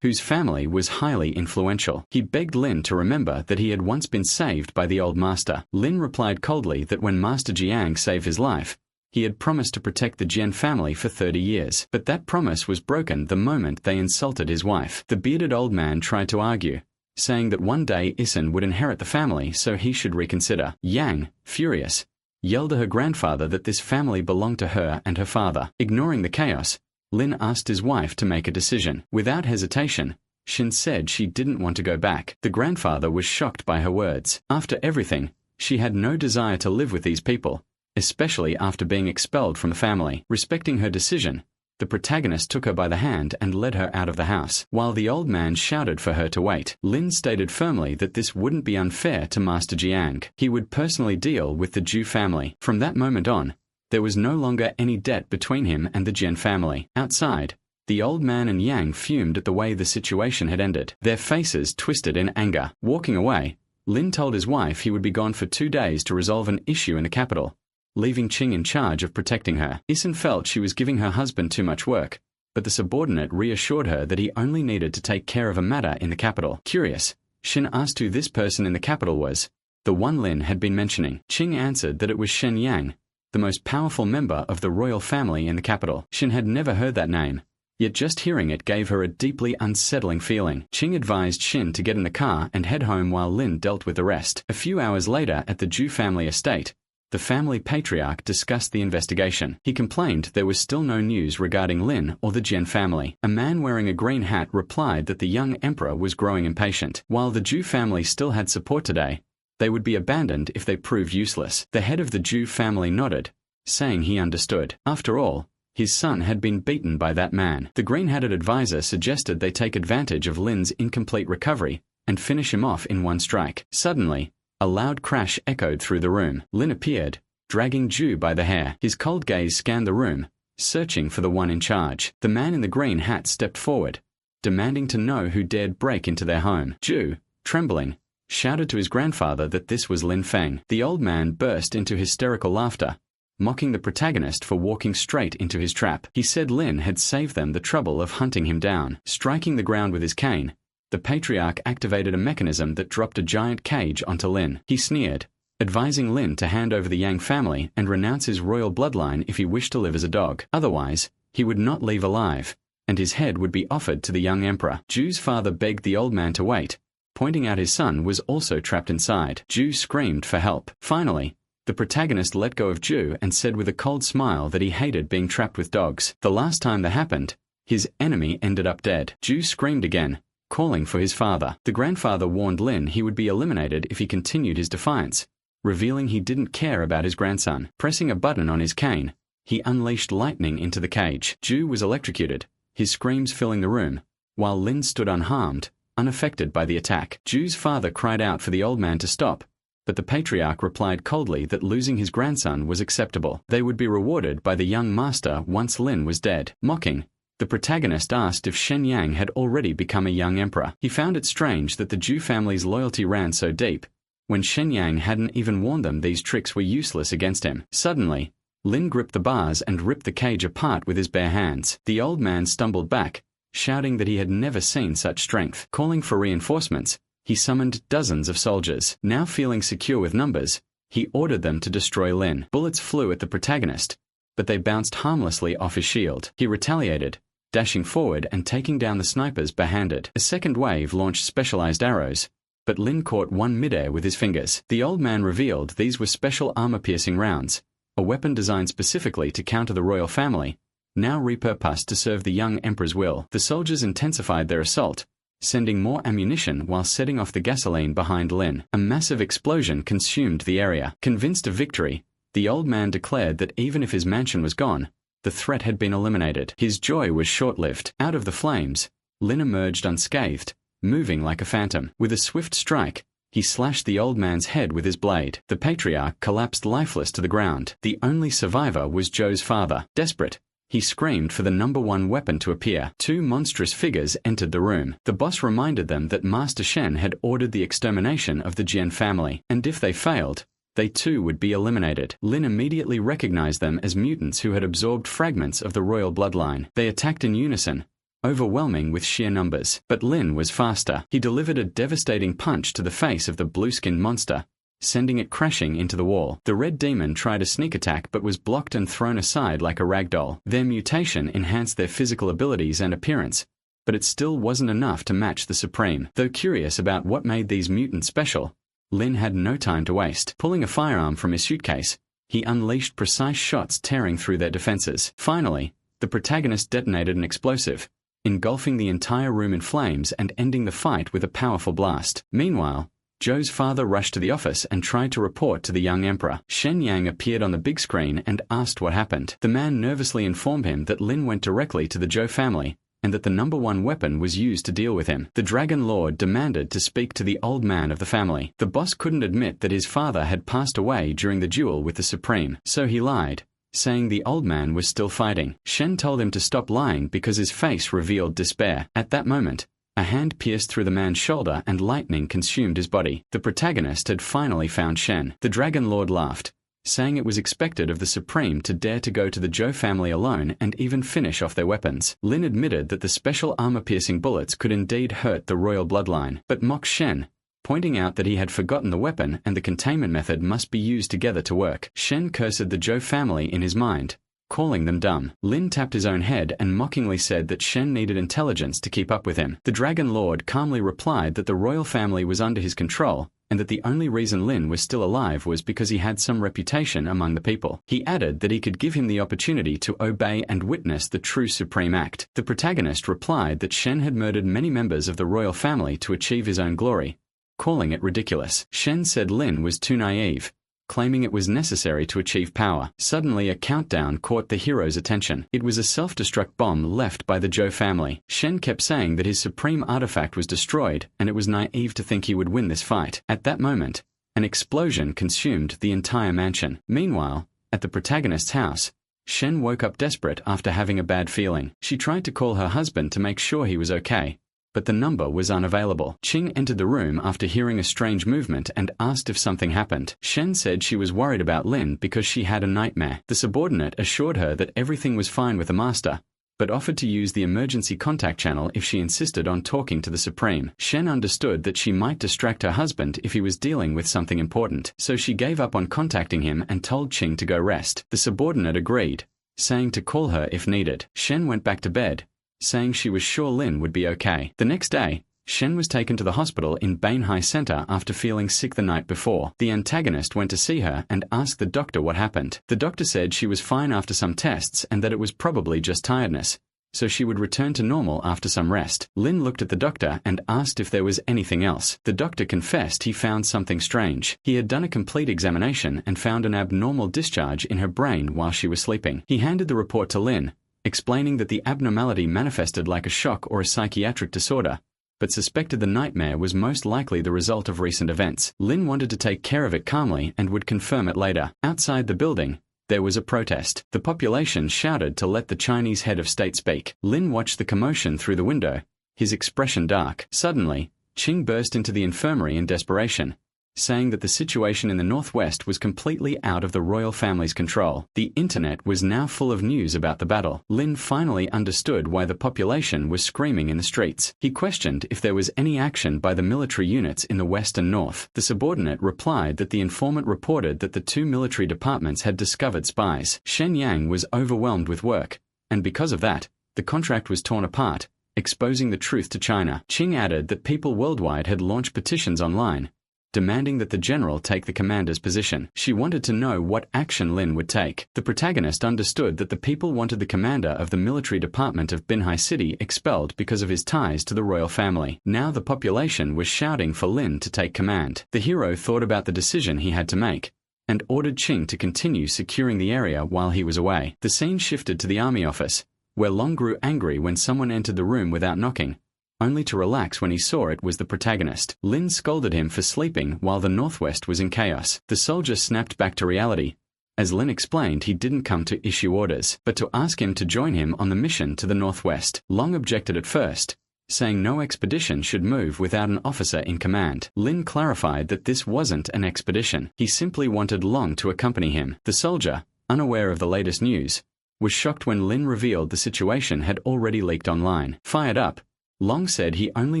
whose family was highly influential. He begged Lin to remember that he had once been saved by the old master. Lin replied coldly that when Master Jiang saved his life, he had promised to protect the Jian family for 30 years. But that promise was broken the moment they insulted his wife. The bearded old man tried to argue, saying that one day Isin would inherit the family so he should reconsider. Yang, furious, yelled at her grandfather that this family belonged to her and her father. Ignoring the chaos, Lin asked his wife to make a decision. Without hesitation, Shin said she didn't want to go back. The grandfather was shocked by her words. After everything, she had no desire to live with these people, especially after being expelled from the family. Respecting her decision, the protagonist took her by the hand and led her out of the house. While the old man shouted for her to wait, Lin stated firmly that this wouldn't be unfair to Master Jiang. He would personally deal with the Zhu family. From that moment on, there was no longer any debt between him and the Jian family. Outside, the old man and Yang fumed at the way the situation had ended. Their faces twisted in anger. Walking away, Lin told his wife he would be gone for 2 days to resolve an issue in the capital, leaving Qing in charge of protecting her. Isen felt she was giving her husband too much work, but the subordinate reassured her that he only needed to take care of a matter in the capital. Curious, Shen asked who this person in the capital was, the one Lin had been mentioning. Qing answered that it was Shen Yang, the most powerful member of the royal family in the capital. Shen had never heard that name, yet just hearing it gave her a deeply unsettling feeling. Qing advised Shen to get in the car and head home while Lin dealt with the rest. A few hours later at the Zhu family estate, the family patriarch discussed the investigation. He complained there was still no news regarding Lin or the Jian family. A man wearing a green hat replied that the young emperor was growing impatient. While the Zhu family still had support today, they would be abandoned if they proved useless. The head of the Zhu family nodded, saying he understood. After all, his son had been beaten by that man. The green-hatted advisor suggested they take advantage of Lin's incomplete recovery and finish him off in one strike. Suddenly, a loud crash echoed through the room. Lin appeared, dragging Zhu by the hair. His cold gaze scanned the room, searching for the one in charge. The man in the green hat stepped forward, demanding to know who dared break into their home. Zhu, trembling, shouted to his grandfather that this was Lin Feng. The old man burst into hysterical laughter, mocking the protagonist for walking straight into his trap. He said Lin had saved them the trouble of hunting him down. Striking the ground with his cane, the patriarch activated a mechanism that dropped a giant cage onto Lin. He sneered, advising Lin to hand over the Yang family and renounce his royal bloodline if he wished to live as a dog. Otherwise, he would not leave alive, and his head would be offered to the young emperor. Zhu's father begged the old man to wait, pointing out his son was also trapped inside. Zhu screamed for help. Finally, the protagonist let go of Zhu and said with a cold smile that he hated being trapped with dogs. The last time that happened, his enemy ended up dead. Zhu screamed again, calling for his father. The grandfather warned Lin he would be eliminated if he continued his defiance, revealing he didn't care about his grandson. Pressing a button on his cane, he unleashed lightning into the cage. Zhu was electrocuted, his screams filling the room, while Lin stood unharmed, unaffected by the attack. Zhu's father cried out for the old man to stop, but the patriarch replied coldly that losing his grandson was acceptable. They would be rewarded by the young master once Lin was dead. Mocking, the protagonist asked if Shen Yang had already become a young emperor. He found it strange that the Zhu family's loyalty ran so deep, when Shen Yang hadn't even warned them these tricks were useless against him. Suddenly, Lin gripped the bars and ripped the cage apart with his bare hands. The old man stumbled back, shouting that he had never seen such strength. Calling for reinforcements, he summoned dozens of soldiers. Now feeling secure with numbers, he ordered them to destroy Lin. Bullets flew at the protagonist, but they bounced harmlessly off his shield. He retaliated, dashing forward and taking down the snipers barehanded. A second wave launched specialized arrows, but Lin caught one midair with his fingers. The old man revealed these were special armor-piercing rounds, a weapon designed specifically to counter the royal family, now repurposed to serve the young emperor's will. The soldiers intensified their assault, sending more ammunition while setting off the gasoline behind Lin. A massive explosion consumed the area. Convinced of victory, the old man declared that even if his mansion was gone, the threat had been eliminated. His joy was short-lived. Out of the flames, Lin emerged unscathed, moving like a phantom. With a swift strike, he slashed the old man's head with his blade. The patriarch collapsed lifeless to the ground. The only survivor was Zhou's father. Desperate, he screamed for the #1 weapon to appear. 2 monstrous figures entered the room. The boss reminded them that Master Shen had ordered the extermination of the Jian family, and if they failed, they too would be eliminated. Lin immediately recognized them as mutants who had absorbed fragments of the royal bloodline. They attacked in unison, overwhelming with sheer numbers. But Lin was faster. He delivered a devastating punch to the face of the blue-skinned monster, sending it crashing into the wall. The red demon tried a sneak attack but was blocked and thrown aside like a rag doll. Their mutation enhanced their physical abilities and appearance, but it still wasn't enough to match the Supreme. Though curious about what made these mutants special, Lin had no time to waste. Pulling a firearm from his suitcase, he unleashed precise shots tearing through their defenses. Finally, the protagonist detonated an explosive, engulfing the entire room in flames and ending the fight with a powerful blast. Meanwhile, Zhou's father rushed to the office and tried to report to the young emperor. Shen Yang appeared on the big screen and asked what happened. The man nervously informed him that Lin went directly to the Zhou family, and that the #1 weapon was used to deal with him. The Dragon Lord demanded to speak to the old man of the family. The boss couldn't admit that his father had passed away during the duel with the Supreme, so he lied, saying the old man was still fighting. Shen told him to stop lying because his face revealed despair. At that moment, a hand pierced through the man's shoulder and lightning consumed his body. The protagonist had finally found Shen. The Dragon Lord laughed, saying it was expected of the Supreme to dare to go to the Zhou family alone and even finish off their weapons. Lin admitted that the special armor-piercing bullets could indeed hurt the royal bloodline, but mocked Shen, pointing out that he had forgotten the weapon and the containment method must be used together to work. Shen cursed the Zhou family in his mind, calling them dumb. Lin tapped his own head and mockingly said that Shen needed intelligence to keep up with him. The Dragon Lord calmly replied that the royal family was under his control, and that the only reason Lin was still alive was because he had some reputation among the people. He added that he could give him the opportunity to obey and witness the true supreme act. The protagonist replied that Shen had murdered many members of the royal family to achieve his own glory, calling it ridiculous. Shen said Lin was too naive, claiming it was necessary to achieve power. Suddenly a countdown caught the hero's attention. It was a self-destruct bomb left by the Zhou family. Shen kept saying that his supreme artifact was destroyed, and it was naive to think he would win this fight. At that moment, an explosion consumed the entire mansion. Meanwhile, at the protagonist's house, Shen woke up desperate after having a bad feeling. She tried to call her husband to make sure he was okay, but the number was unavailable. Qing entered the room after hearing a strange movement and asked if something happened. Shen said she was worried about Lin because she had a nightmare. The subordinate assured her that everything was fine with the master, but offered to use the emergency contact channel if she insisted on talking to the Supreme. Shen understood that she might distract her husband if he was dealing with something important, so she gave up on contacting him and told Qing to go rest. The subordinate agreed, saying to call her if needed. Shen went back to bed, saying she was sure Lin would be okay. The next day, Shen was taken to the hospital in Banhai Center after feeling sick the night before. The antagonist went to see her and asked the doctor what happened. The doctor said she was fine after some tests and that it was probably just tiredness, so she would return to normal after some rest. Lin looked at the doctor and asked if there was anything else. The doctor confessed he found something strange. He had done a complete examination and found an abnormal discharge in her brain while she was sleeping. He handed the report to Lin, explaining that the abnormality manifested like a shock or a psychiatric disorder, but suspected the nightmare was most likely the result of recent events. Lin wanted to take care of it calmly and would confirm it later. Outside the building, there was a protest. The population shouted to let the Chinese head of state speak. Lin watched the commotion through the window, his expression dark. Suddenly, Qing burst into the infirmary in desperation, saying that the situation in the northwest was completely out of the royal family's control. The internet was now full of news about the battle. Lin finally understood why the population was screaming in the streets. He questioned if there was any action by the military units in the west and north. The subordinate replied that the informant reported that the 2 military departments had discovered spies. Shen Yang was overwhelmed with work, and because of that, the contract was torn apart, exposing the truth to China. Qing added that people worldwide had launched petitions online, demanding that the general take the commander's position. She wanted to know what action Lin would take. The protagonist understood that the people wanted the commander of the military department of Binhai City expelled because of his ties to the royal family. Now the population was shouting for Lin to take command. The hero thought about the decision he had to make, and ordered Qing to continue securing the area while he was away. The scene shifted to the army office, where Long grew angry when someone entered the room without knocking, only to relax when he saw it was the protagonist. Lin scolded him for sleeping while the northwest was in chaos. The soldier snapped back to reality. As Lin explained, he didn't come to issue orders, but to ask him to join him on the mission to the northwest. Long objected at first, saying no expedition should move without an officer in command. Lin clarified that this wasn't an expedition. He simply wanted Long to accompany him. The soldier, unaware of the latest news, was shocked when Lin revealed the situation had already leaked online. Fired up, Long said he only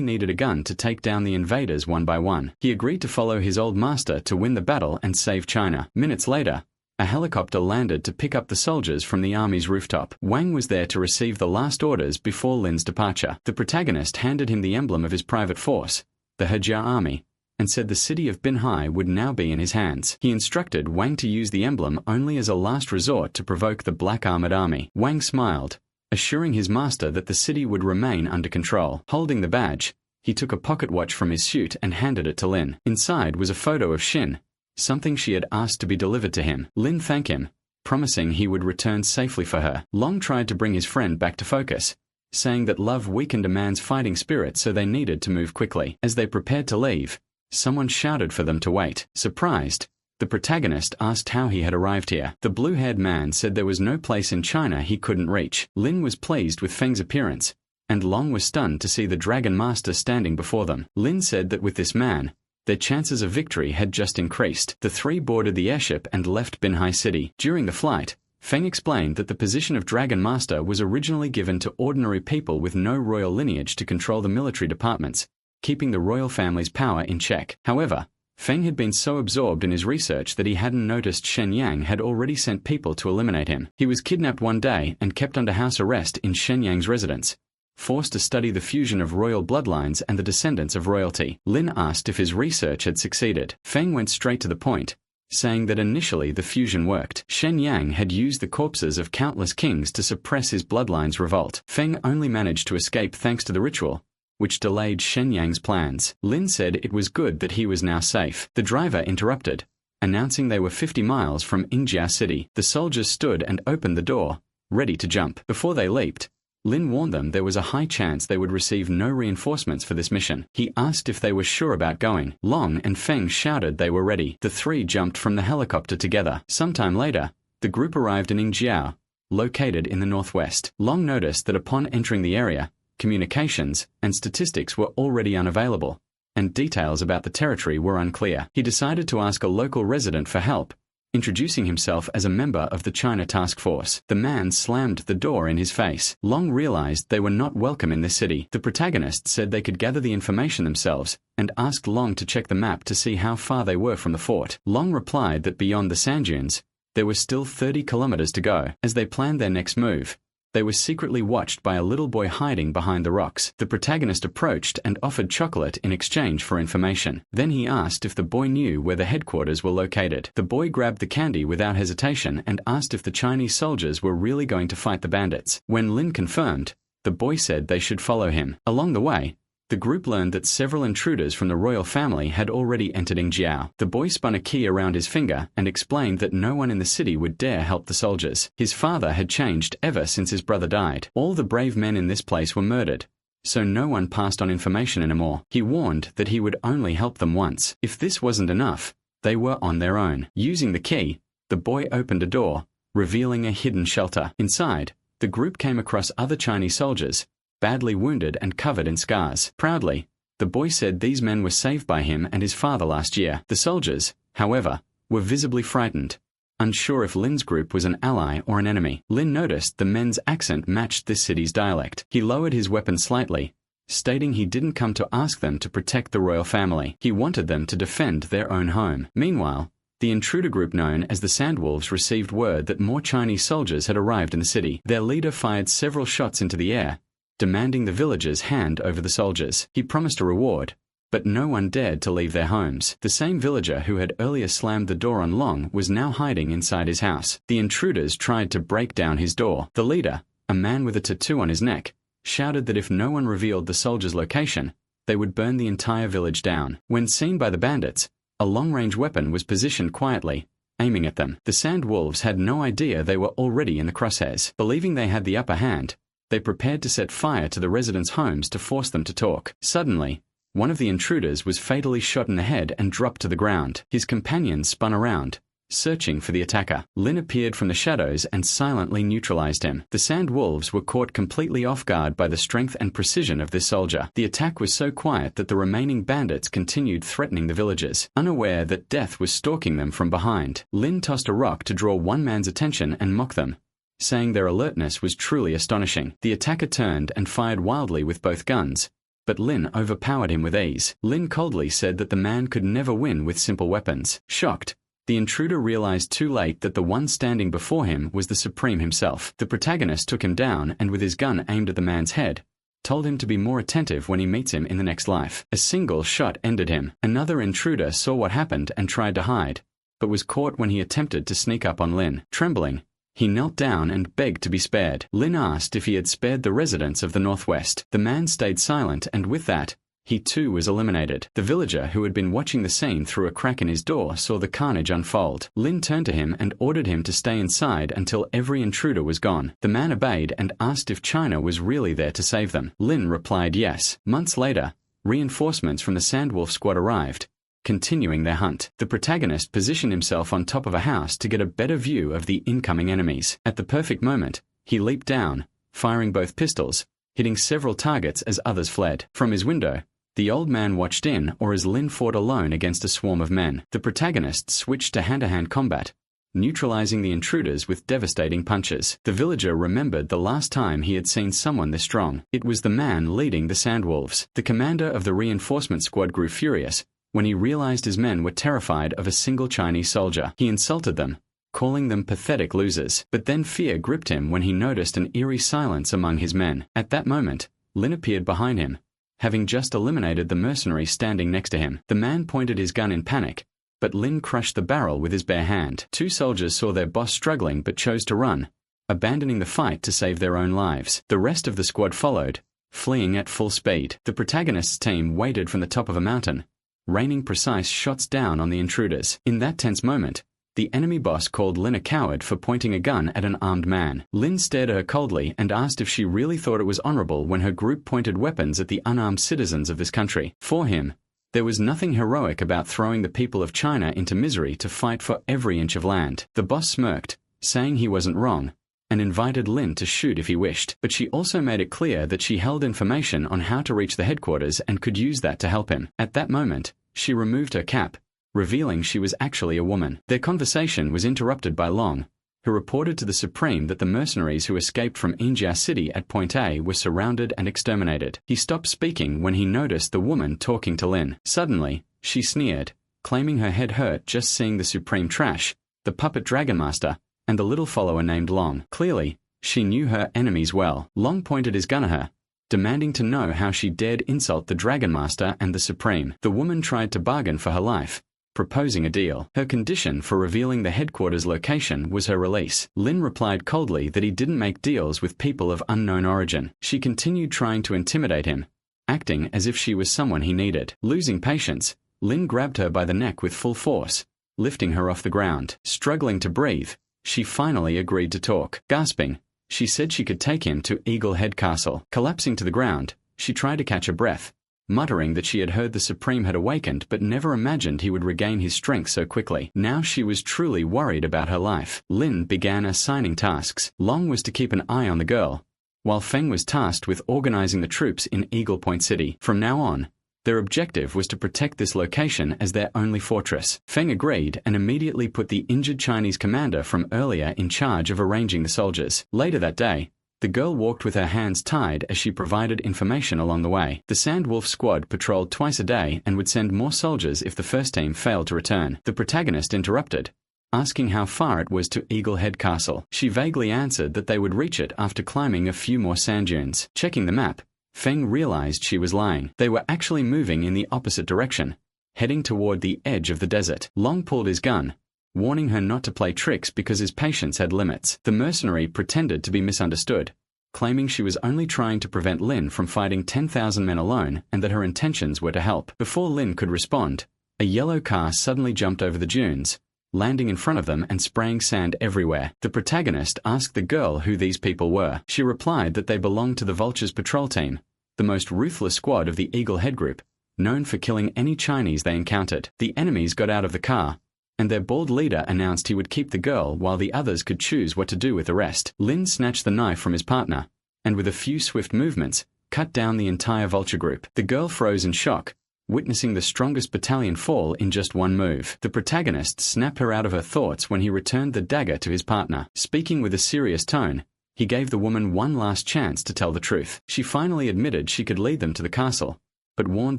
needed a gun to take down the invaders one by one. He agreed to follow his old master to win the battle and save China. Minutes later, a helicopter landed to pick up the soldiers from the army's rooftop. Wang was there to receive the last orders before Lin's departure. The protagonist handed him the emblem of his private force, the Hejia army, and said the city of Binhai would now be in his hands. He instructed Wang to use the emblem only as a last resort to provoke the Black Armored Army. Wang smiled, assuring his master that the city would remain under control. Holding the badge, He took a pocket watch from his suit and handed it to Lin. Inside was a photo of Shin, something she had asked to be delivered to him. Lin thanked him, promising he would return safely for her. Long tried to bring his friend back to focus, saying that love weakened a man's fighting spirit, so they needed to move quickly. As they prepared to leave, someone shouted for them to wait. Surprised, the protagonist asked how he had arrived here. The blue-haired man said there was no place in China he couldn't reach. Lin was pleased with Feng's appearance, and Long was stunned to see the Dragon Master standing before them. Lin said that with this man, their chances of victory had just increased. The three boarded the airship and left Binhai City. During the flight, Feng explained that the position of Dragon Master was originally given to ordinary people with no royal lineage to control the military departments, keeping the royal family's power in check. However, Feng had been so absorbed in his research that he hadn't noticed Shen Yang had already sent people to eliminate him. He was kidnapped one day and kept under house arrest in Shen Yang's residence, forced to study the fusion of royal bloodlines and the descendants of royalty. Lin asked if his research had succeeded. Feng went straight to the point, saying that initially the fusion worked. Shen Yang had used the corpses of countless kings to suppress his bloodline's revolt. Feng only managed to escape thanks to the ritual, which delayed Shen Yang's plans. Lin said it was good that he was now safe. The driver interrupted, announcing they were 50 miles from Injia City. The soldiers stood and opened the door, ready to jump. Before they leaped, Lin warned them there was a high chance they would receive no reinforcements for this mission. He asked if they were sure about going. Long and Feng shouted they were ready. The three jumped from the helicopter together. Sometime later, the group arrived in Ingjiao, located in the northwest. Long noticed that upon entering the area, communications and statistics were already unavailable, and details about the territory were unclear. He decided to ask a local resident for help, introducing himself as a member of the China Task Force. The man slammed the door in his face. Long realized they were not welcome in this city. The protagonist said they could gather the information themselves, and asked Long to check the map to see how far they were from the fort. Long replied that beyond the sand dunes, there was still 30 kilometers to go. As they planned their next move, they were secretly watched by a little boy hiding behind the rocks. The protagonist approached and offered chocolate in exchange for information. Then he asked if the boy knew where the headquarters were located. The boy grabbed the candy without hesitation and asked if the Chinese soldiers were really going to fight the bandits. When Lin confirmed, the boy said they should follow him. Along the way, the group learned that several intruders from the royal family had already entered Ingjiao. The boy spun a key around his finger and explained that no one in the city would dare help the soldiers. His father had changed ever since his brother died. All the brave men in this place were murdered, so no one passed on information anymore. He warned that he would only help them once. If this wasn't enough, they were on their own. Using the key, the boy opened a door, revealing a hidden shelter. Inside, the group came across other Chinese soldiers, badly wounded and covered in scars. Proudly, the boy said these men were saved by him and his father last year. The soldiers, however, were visibly frightened, unsure if Lin's group was an ally or an enemy. Lin noticed the men's accent matched this city's dialect. He lowered his weapon slightly, stating he didn't come to ask them to protect the royal family. He wanted them to defend their own home. Meanwhile, the intruder group known as the Sandwolves received word that more Chinese soldiers had arrived in the city. Their leader fired several shots into the air, demanding the villagers hand over the soldiers. He promised a reward, but no one dared to leave their homes. The same villager who had earlier slammed the door on Long was now hiding inside his house. The intruders tried to break down his door. The leader, a man with a tattoo on his neck, shouted that if no one revealed the soldiers' location, they would burn the entire village down. When seen by the bandits, a long-range weapon was positioned quietly, aiming at them. The Sand Wolves had no idea they were already in the crosshairs. Believing they had the upper hand, they prepared to set fire to the residents' homes to force them to talk. Suddenly, one of the intruders was fatally shot in the head and dropped to the ground. His companions spun around, searching for the attacker. Lin appeared from the shadows and silently neutralized him. The Sand Wolves were caught completely off guard by the strength and precision of this soldier. The attack was so quiet that the remaining bandits continued threatening the villagers. Unaware that death was stalking them from behind, Lin tossed a rock to draw one man's attention and mock them, saying their alertness was truly astonishing. The attacker turned and fired wildly with both guns, but Lin overpowered him with ease. Lin coldly said that the man could never win with simple weapons. Shocked, the intruder realized too late that the one standing before him was the Supreme himself. The protagonist took him down and with his gun aimed at the man's head, told him to be more attentive when he meets him in the next life. A single shot ended him. Another intruder saw what happened and tried to hide, but was caught when he attempted to sneak up on Lin. Trembling, he knelt down and begged to be spared. Lin asked if he had spared the residents of the Northwest. The man stayed silent and with that, he too was eliminated. The villager who had been watching the scene through a crack in his door saw the carnage unfold. Lin turned to him and ordered him to stay inside until every intruder was gone. The man obeyed and asked if China was really there to save them. Lin replied yes. Months later, reinforcements from the Sandwolf squad arrived, continuing their hunt. The protagonist positioned himself on top of a house to get a better view of the incoming enemies. At the perfect moment, he leaped down, firing both pistols, hitting several targets as others fled. From his window, the old man watched in, or as Lin fought alone against a swarm of men. The protagonist switched to hand-to-hand combat, neutralizing the intruders with devastating punches. The villager remembered the last time he had seen someone this strong. It was the man leading the Sandwolves. The commander of the reinforcement squad grew furious when he realized his men were terrified of a single Chinese soldier. He insulted them, calling them pathetic losers. But then fear gripped him when he noticed an eerie silence among his men. At that moment, Lin appeared behind him, having just eliminated the mercenary standing next to him. The man pointed his gun in panic, but Lin crushed the barrel with his bare hand. Two soldiers saw their boss struggling but chose to run, abandoning the fight to save their own lives. The rest of the squad followed, fleeing at full speed. The protagonist's team waited from the top of a mountain, raining precise shots down on the intruders. In that tense moment, the enemy boss called Lin a coward for pointing a gun at an armed man. Lin stared at her coldly and asked if she really thought it was honorable when her group pointed weapons at the unarmed citizens of this country. For him, there was nothing heroic about throwing the people of China into misery to fight for every inch of land. The boss smirked, saying he wasn't wrong, and invited Lin to shoot if he wished. But she also made it clear that she held information on how to reach the headquarters and could use that to help him. At that moment, she removed her cap, revealing she was actually a woman. Their conversation was interrupted by Long, who reported to the Supreme that the mercenaries who escaped from Injia City at Point A were surrounded and exterminated. He stopped speaking when he noticed the woman talking to Lin. Suddenly, she sneered, claiming her head hurt just seeing the Supreme Trash, the puppet Dragon Master, and the little follower named Long. Clearly, she knew her enemies well. Long pointed his gun at her, demanding to know how she dared insult the Dragon Master and the Supreme. The woman tried to bargain for her life, proposing a deal. Her condition for revealing the headquarters location was her release. Lin replied coldly that he didn't make deals with people of unknown origin. She continued trying to intimidate him, acting as if she was someone he needed. Losing patience, Lin grabbed her by the neck with full force, lifting her off the ground. Struggling to breathe, she finally agreed to talk. Gasping, she said she could take him to Eagle Head Castle. Collapsing to the ground, she tried to catch her breath, muttering that she had heard the Supreme had awakened but never imagined he would regain his strength so quickly. Now she was truly worried about her life. Lin began assigning tasks. Long was to keep an eye on the girl, while Feng was tasked with organizing the troops in Eagle Point City. From now on, their objective was to protect this location as their only fortress. Feng agreed and immediately put the injured Chinese commander from earlier in charge of arranging the soldiers. Later that day, the girl walked with her hands tied as she provided information along the way. The Sandwolf squad patrolled twice a day and would send more soldiers if the first team failed to return. The protagonist interrupted, asking how far it was to Eagle Head Castle. She vaguely answered that they would reach it after climbing a few more sand dunes. Checking the map, Feng realized she was lying. They were actually moving in the opposite direction, heading toward the edge of the desert. Long pulled his gun, warning her not to play tricks because his patience had limits. The mercenary pretended to be misunderstood, claiming she was only trying to prevent Lin from fighting 10,000 men alone and that her intentions were to help. Before Lin could respond, a yellow car suddenly jumped over the dunes, landing in front of them and spraying sand everywhere. The protagonist asked the girl who these people were. She replied that they belonged to the Vulture's patrol team, the most ruthless squad of the Eagle Head group, known for killing any Chinese they encountered. The enemies got out of the car, and their bald leader announced he would keep the girl while the others could choose what to do with the rest. Lin snatched the knife from his partner, and with a few swift movements, cut down the entire Vulture group. The girl froze in shock, witnessing the strongest battalion fall in just one move. The protagonist snapped her out of her thoughts when he returned the dagger to his partner. Speaking with a serious tone, he gave the woman one last chance to tell the truth. She finally admitted she could lead them to the castle, but warned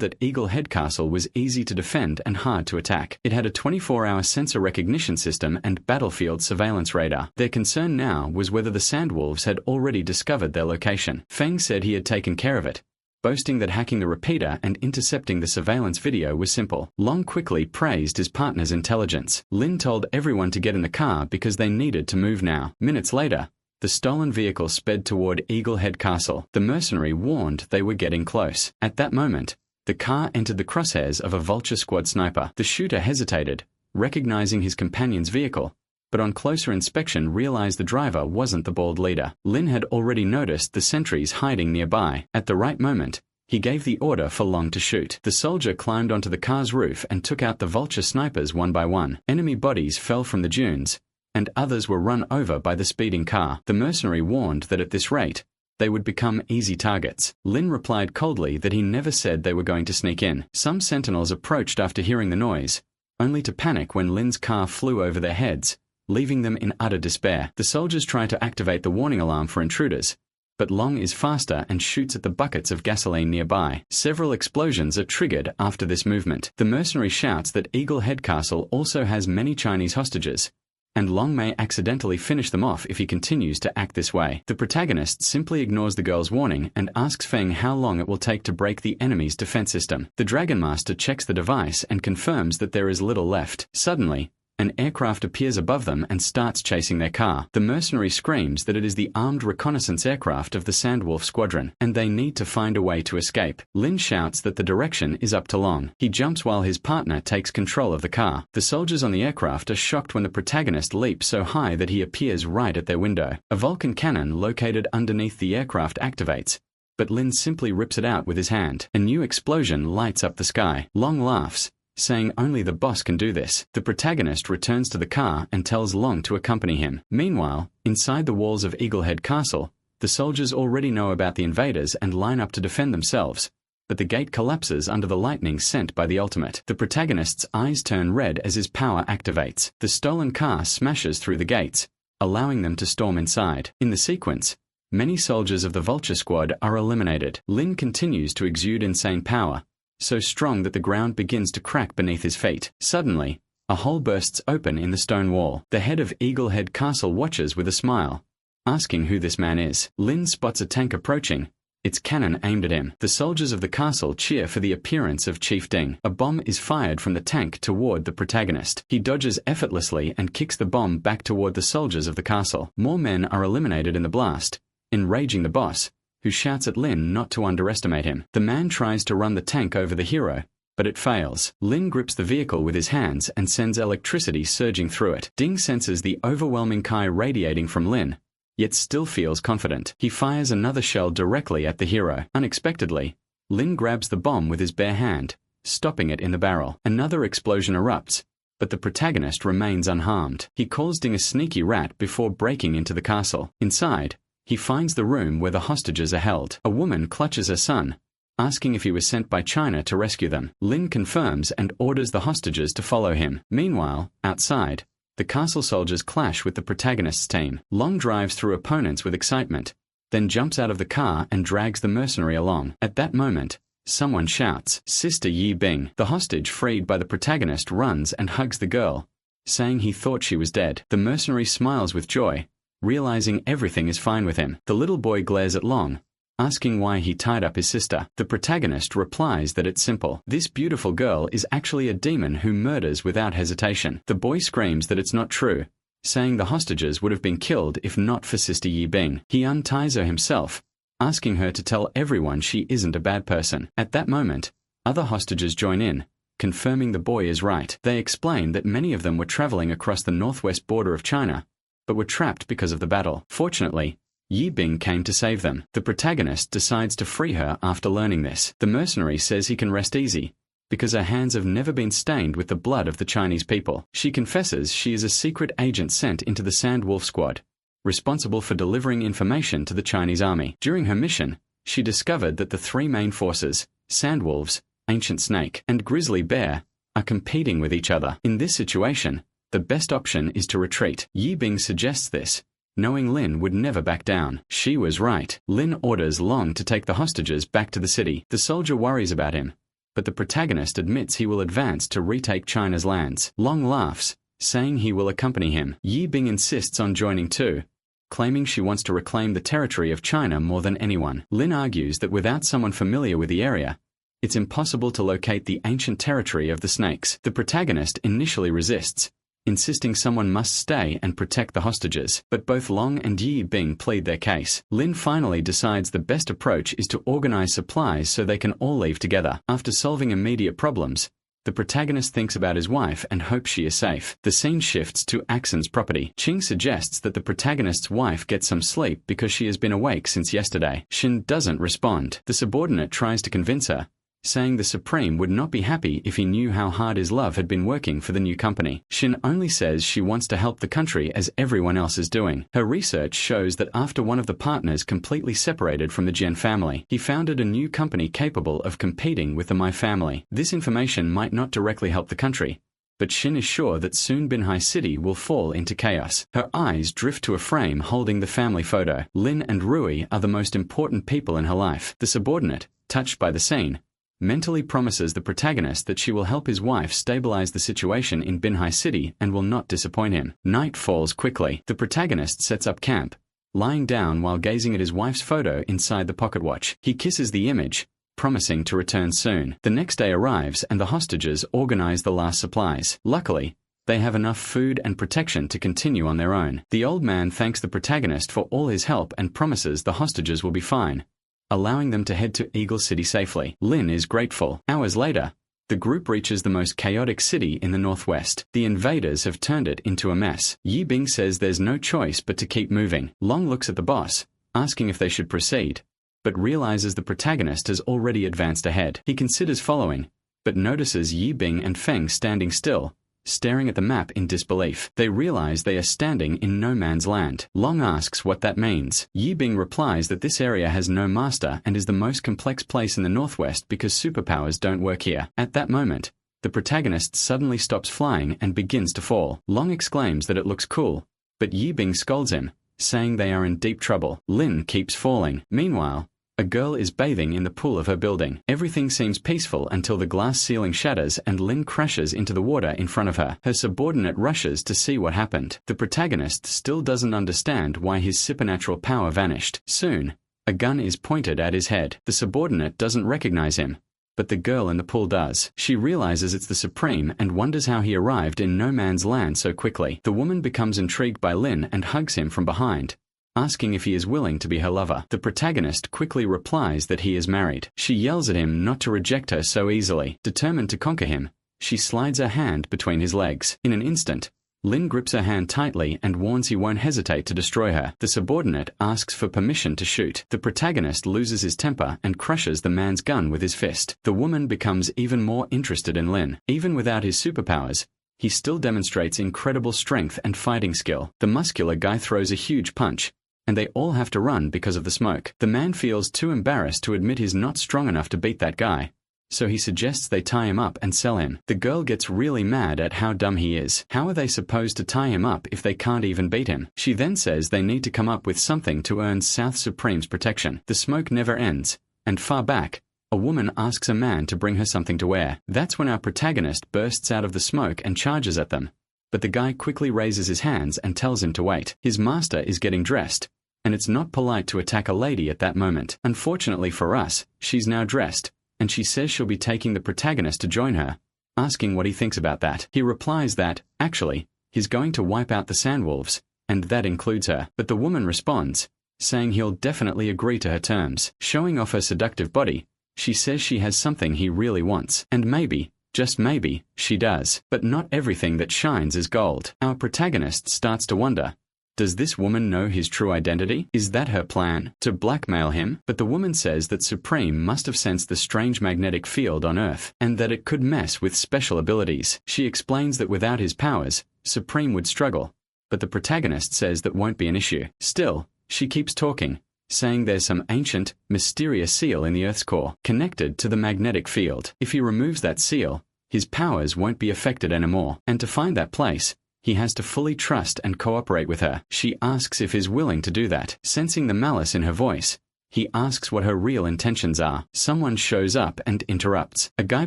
that Eagle Head Castle was easy to defend and hard to attack. It had a 24-hour sensor recognition system and battlefield surveillance radar. Their concern now was whether the Sandwolves had already discovered their location. Feng said he had taken care of it, boasting that hacking the repeater and intercepting the surveillance video was simple. Long quickly praised his partner's intelligence. Lin told everyone to get in the car because they needed to move now. Minutes later, the stolen vehicle sped toward Eagle Head Castle. The mercenary warned they were getting close. At that moment, The car entered the crosshairs of a Vulture Squad sniper. The shooter hesitated, recognizing his companion's vehicle, but on closer inspection realized the driver wasn't the bald leader. Lin had already noticed the sentries hiding nearby. At the right moment, he gave the order for Long to shoot. The soldier climbed onto the car's roof and took out the Vulture snipers one by one. Enemy bodies fell from the dunes, and others were run over by the speeding car. The mercenary warned that at this rate, they would become easy targets. Lin replied coldly that he never said they were going to sneak in. Some sentinels approached after hearing the noise, only to panic when Lin's car flew over their heads, leaving them in utter despair. The soldiers try to activate the warning alarm for intruders, but Long is faster and shoots at the buckets of gasoline nearby. Several explosions are triggered after this movement. The mercenary shouts that Eagle Head Castle also has many Chinese hostages, and Long may accidentally finish them off if he continues to act this way. The protagonist simply ignores the girl's warning and asks Feng how long it will take to break the enemy's defense system. The Dragon Master checks the device and confirms that there is little left. Suddenly, an aircraft appears above them and starts chasing their car. The mercenary screams that it is the armed reconnaissance aircraft of the Sandwolf Squadron, and they need to find a way to escape. Lin shouts that the direction is up to Long. He jumps while his partner takes control of the car. The soldiers on the aircraft are shocked when the protagonist leaps so high that he appears right at their window. A Vulcan cannon located underneath the aircraft activates, but Lin simply rips it out with his hand. A new explosion lights up the sky. Long laughs, saying only the boss can do this. The protagonist returns to the car and tells Long to accompany him. Meanwhile, inside the walls of Eaglehead Castle, the soldiers already know about the invaders and line up to defend themselves, but the gate collapses under the lightning sent by the ultimate. The protagonist's eyes turn red as his power activates. The stolen car smashes through the gates, allowing them to storm inside. In the sequence, many soldiers of the Vulture Squad are eliminated. Lin continues to exude insane power, so strong that the ground begins to crack beneath his feet. Suddenly, a hole bursts open in the stone wall. The head of Eaglehead Castle watches with a smile, asking who this man is. Lin spots a tank approaching, its cannon aimed at him. The soldiers of the castle cheer for the appearance of Chief Ding. A bomb is fired from the tank toward the protagonist. He dodges effortlessly and kicks the bomb back toward the soldiers of the castle. More men are eliminated in the blast, enraging the boss, who shouts at Lin not to underestimate him. The man tries to run the tank over the hero, but it fails. Lin grips the vehicle with his hands and sends electricity surging through it. Ding senses the overwhelming Kai radiating from Lin, yet still feels confident. He fires another shell directly at the hero. Unexpectedly, Lin grabs the bomb with his bare hand, stopping it in the barrel. Another explosion erupts, but the protagonist remains unharmed. He calls Ding a sneaky rat before breaking into the castle. Inside, he finds the room where the hostages are held. A woman clutches her son, asking if he was sent by China to rescue them. Lin confirms and orders the hostages to follow him. Meanwhile, outside, the castle soldiers clash with the protagonist's team. Long drives through opponents with excitement, then jumps out of the car and drags the mercenary along. At that moment, someone shouts, "Sister Yi Bing." The hostage freed by the protagonist runs and hugs the girl, saying he thought she was dead. The mercenary smiles with joy, realizing everything is fine with him. The little boy glares at Long, asking why he tied up his sister. The protagonist replies that it's simple. This beautiful girl is actually a demon who murders without hesitation. The boy screams that it's not true, saying the hostages would have been killed if not for Sister Yi Bing. He unties her himself, asking her to tell everyone she isn't a bad person. At that moment, other hostages join in, confirming the boy is right. They explain that many of them were traveling across the northwest border of China, but were trapped because of the battle. Fortunately, Yi Bing came to save them. The protagonist decides to free her after learning this. The mercenary says he can rest easy, because her hands have never been stained with the blood of the Chinese people. She confesses she is a secret agent sent into the Sandwolf Squad, responsible for delivering information to the Chinese army. During her mission, she discovered that the three main forces, Sandwolves, Ancient Snake, and Grizzly Bear, are competing with each other. In this situation, the best option is to retreat. Yi Bing suggests this, knowing Lin would never back down. She was right. Lin orders Long to take the hostages back to the city. The soldier worries about him, but the protagonist admits he will advance to retake China's lands. Long laughs, saying he will accompany him. Yi Bing insists on joining too, claiming she wants to reclaim the territory of China more than anyone. Lin argues that without someone familiar with the area, it's impossible to locate the ancient territory of the snakes. The protagonist initially resists, insisting someone must stay and protect the hostages. But both Long and Yi Bing plead their case. Lin finally decides the best approach is to organize supplies so they can all leave together. After solving immediate problems, the protagonist thinks about his wife and hopes she is safe. The scene shifts to Axon's property. Ching suggests that the protagonist's wife get some sleep because she has been awake since yesterday. Shin doesn't respond. The subordinate tries to convince her, saying the Supreme would not be happy if he knew how hard his love had been working for the new company. Shin only says she wants to help the country as everyone else is doing. Her research shows that after one of the partners completely separated from the Gen family, he founded a new company capable of competing with the My family. This information might not directly help the country, but Shin is sure that soon Binhai City will fall into chaos. Her eyes drift to a frame holding the family photo. Lin and Rui are the most important people in her life. The subordinate, touched by the scene, mentally promises the protagonist that she will help his wife stabilize the situation in Binhai City and will not disappoint him. Night falls quickly. The protagonist sets up camp, lying down while gazing at his wife's photo inside the pocket watch. He kisses the image, promising to return soon. The next day arrives and the hostages organize the last supplies. Luckily, they have enough food and protection to continue on their own. The old man thanks the protagonist for all his help and promises the hostages will be fine, allowing them to head to Eagle City safely. Lin is grateful. Hours later, the group reaches the most chaotic city in the northwest. The invaders have turned it into a mess. Yi Bing says there's no choice but to keep moving. Long looks at the boss, asking if they should proceed, but realizes the protagonist has already advanced ahead. He considers following, but notices Yi Bing and Feng standing still, staring at the map in disbelief. They realize they are standing in no man's land. Long asks what that means. Yi Bing replies that this area has no master and is the most complex place in the northwest because superpowers don't work here. At that moment, the protagonist suddenly stops flying and begins to fall. Long exclaims that it looks cool, but Yi Bing scolds him, saying they are in deep trouble. Lin keeps falling. Meanwhile, a girl is bathing in the pool of her building. Everything seems peaceful until the glass ceiling shatters and Lin crashes into the water in front of her. Her subordinate rushes to see what happened. The protagonist still doesn't understand why his supernatural power vanished. Soon, a gun is pointed at his head. The subordinate doesn't recognize him, but the girl in the pool does. She realizes it's the Supreme and wonders how he arrived in no man's land so quickly. The woman becomes intrigued by Lin and hugs him from behind, asking if he is willing to be her lover. The protagonist quickly replies that he is married. She yells at him not to reject her so easily. Determined to conquer him, she slides her hand between his legs. In an instant, Lin grips her hand tightly and warns he won't hesitate to destroy her. The subordinate asks for permission to shoot. The protagonist loses his temper and crushes the man's gun with his fist. The woman becomes even more interested in Lin. Even without his superpowers, he still demonstrates incredible strength and fighting skill. The muscular guy throws a huge punch, and they all have to run because of the smoke. The man feels too embarrassed to admit he's not strong enough to beat that guy, so he suggests they tie him up and sell him. The girl gets really mad at how dumb he is. How are they supposed to tie him up if they can't even beat him? She then says they need to come up with something to earn South Supreme's protection. The smoke never ends, and far back, a woman asks a man to bring her something to wear. That's when our protagonist bursts out of the smoke and charges at them, but the guy quickly raises his hands and tells him to wait. His master is getting dressed, and it's not polite to attack a lady at that moment. Unfortunately for us, she's now dressed, and she says she'll be taking the protagonist to join her, asking what he thinks about that. He replies that, actually, he's going to wipe out the sandwolves, and that includes her. But the woman responds, saying he'll definitely agree to her terms. Showing off her seductive body, she says she has something he really wants, and maybe, just maybe, she does. But not everything that shines is gold. Our protagonist starts to wonder, does this woman know his true identity? Is that her plan, to blackmail him? But the woman says that Supreme must have sensed the strange magnetic field on Earth, and that it could mess with special abilities. She explains that without his powers, Supreme would struggle, but the protagonist says that won't be an issue. Still, she keeps talking, saying there's some ancient, mysterious seal in the Earth's core, connected to the magnetic field. If he removes that seal, his powers won't be affected anymore, and to find that place, he has to fully trust and cooperate with her. She asks if he's willing to do that. Sensing the malice in her voice, he asks what her real intentions are. Someone shows up and interrupts. A guy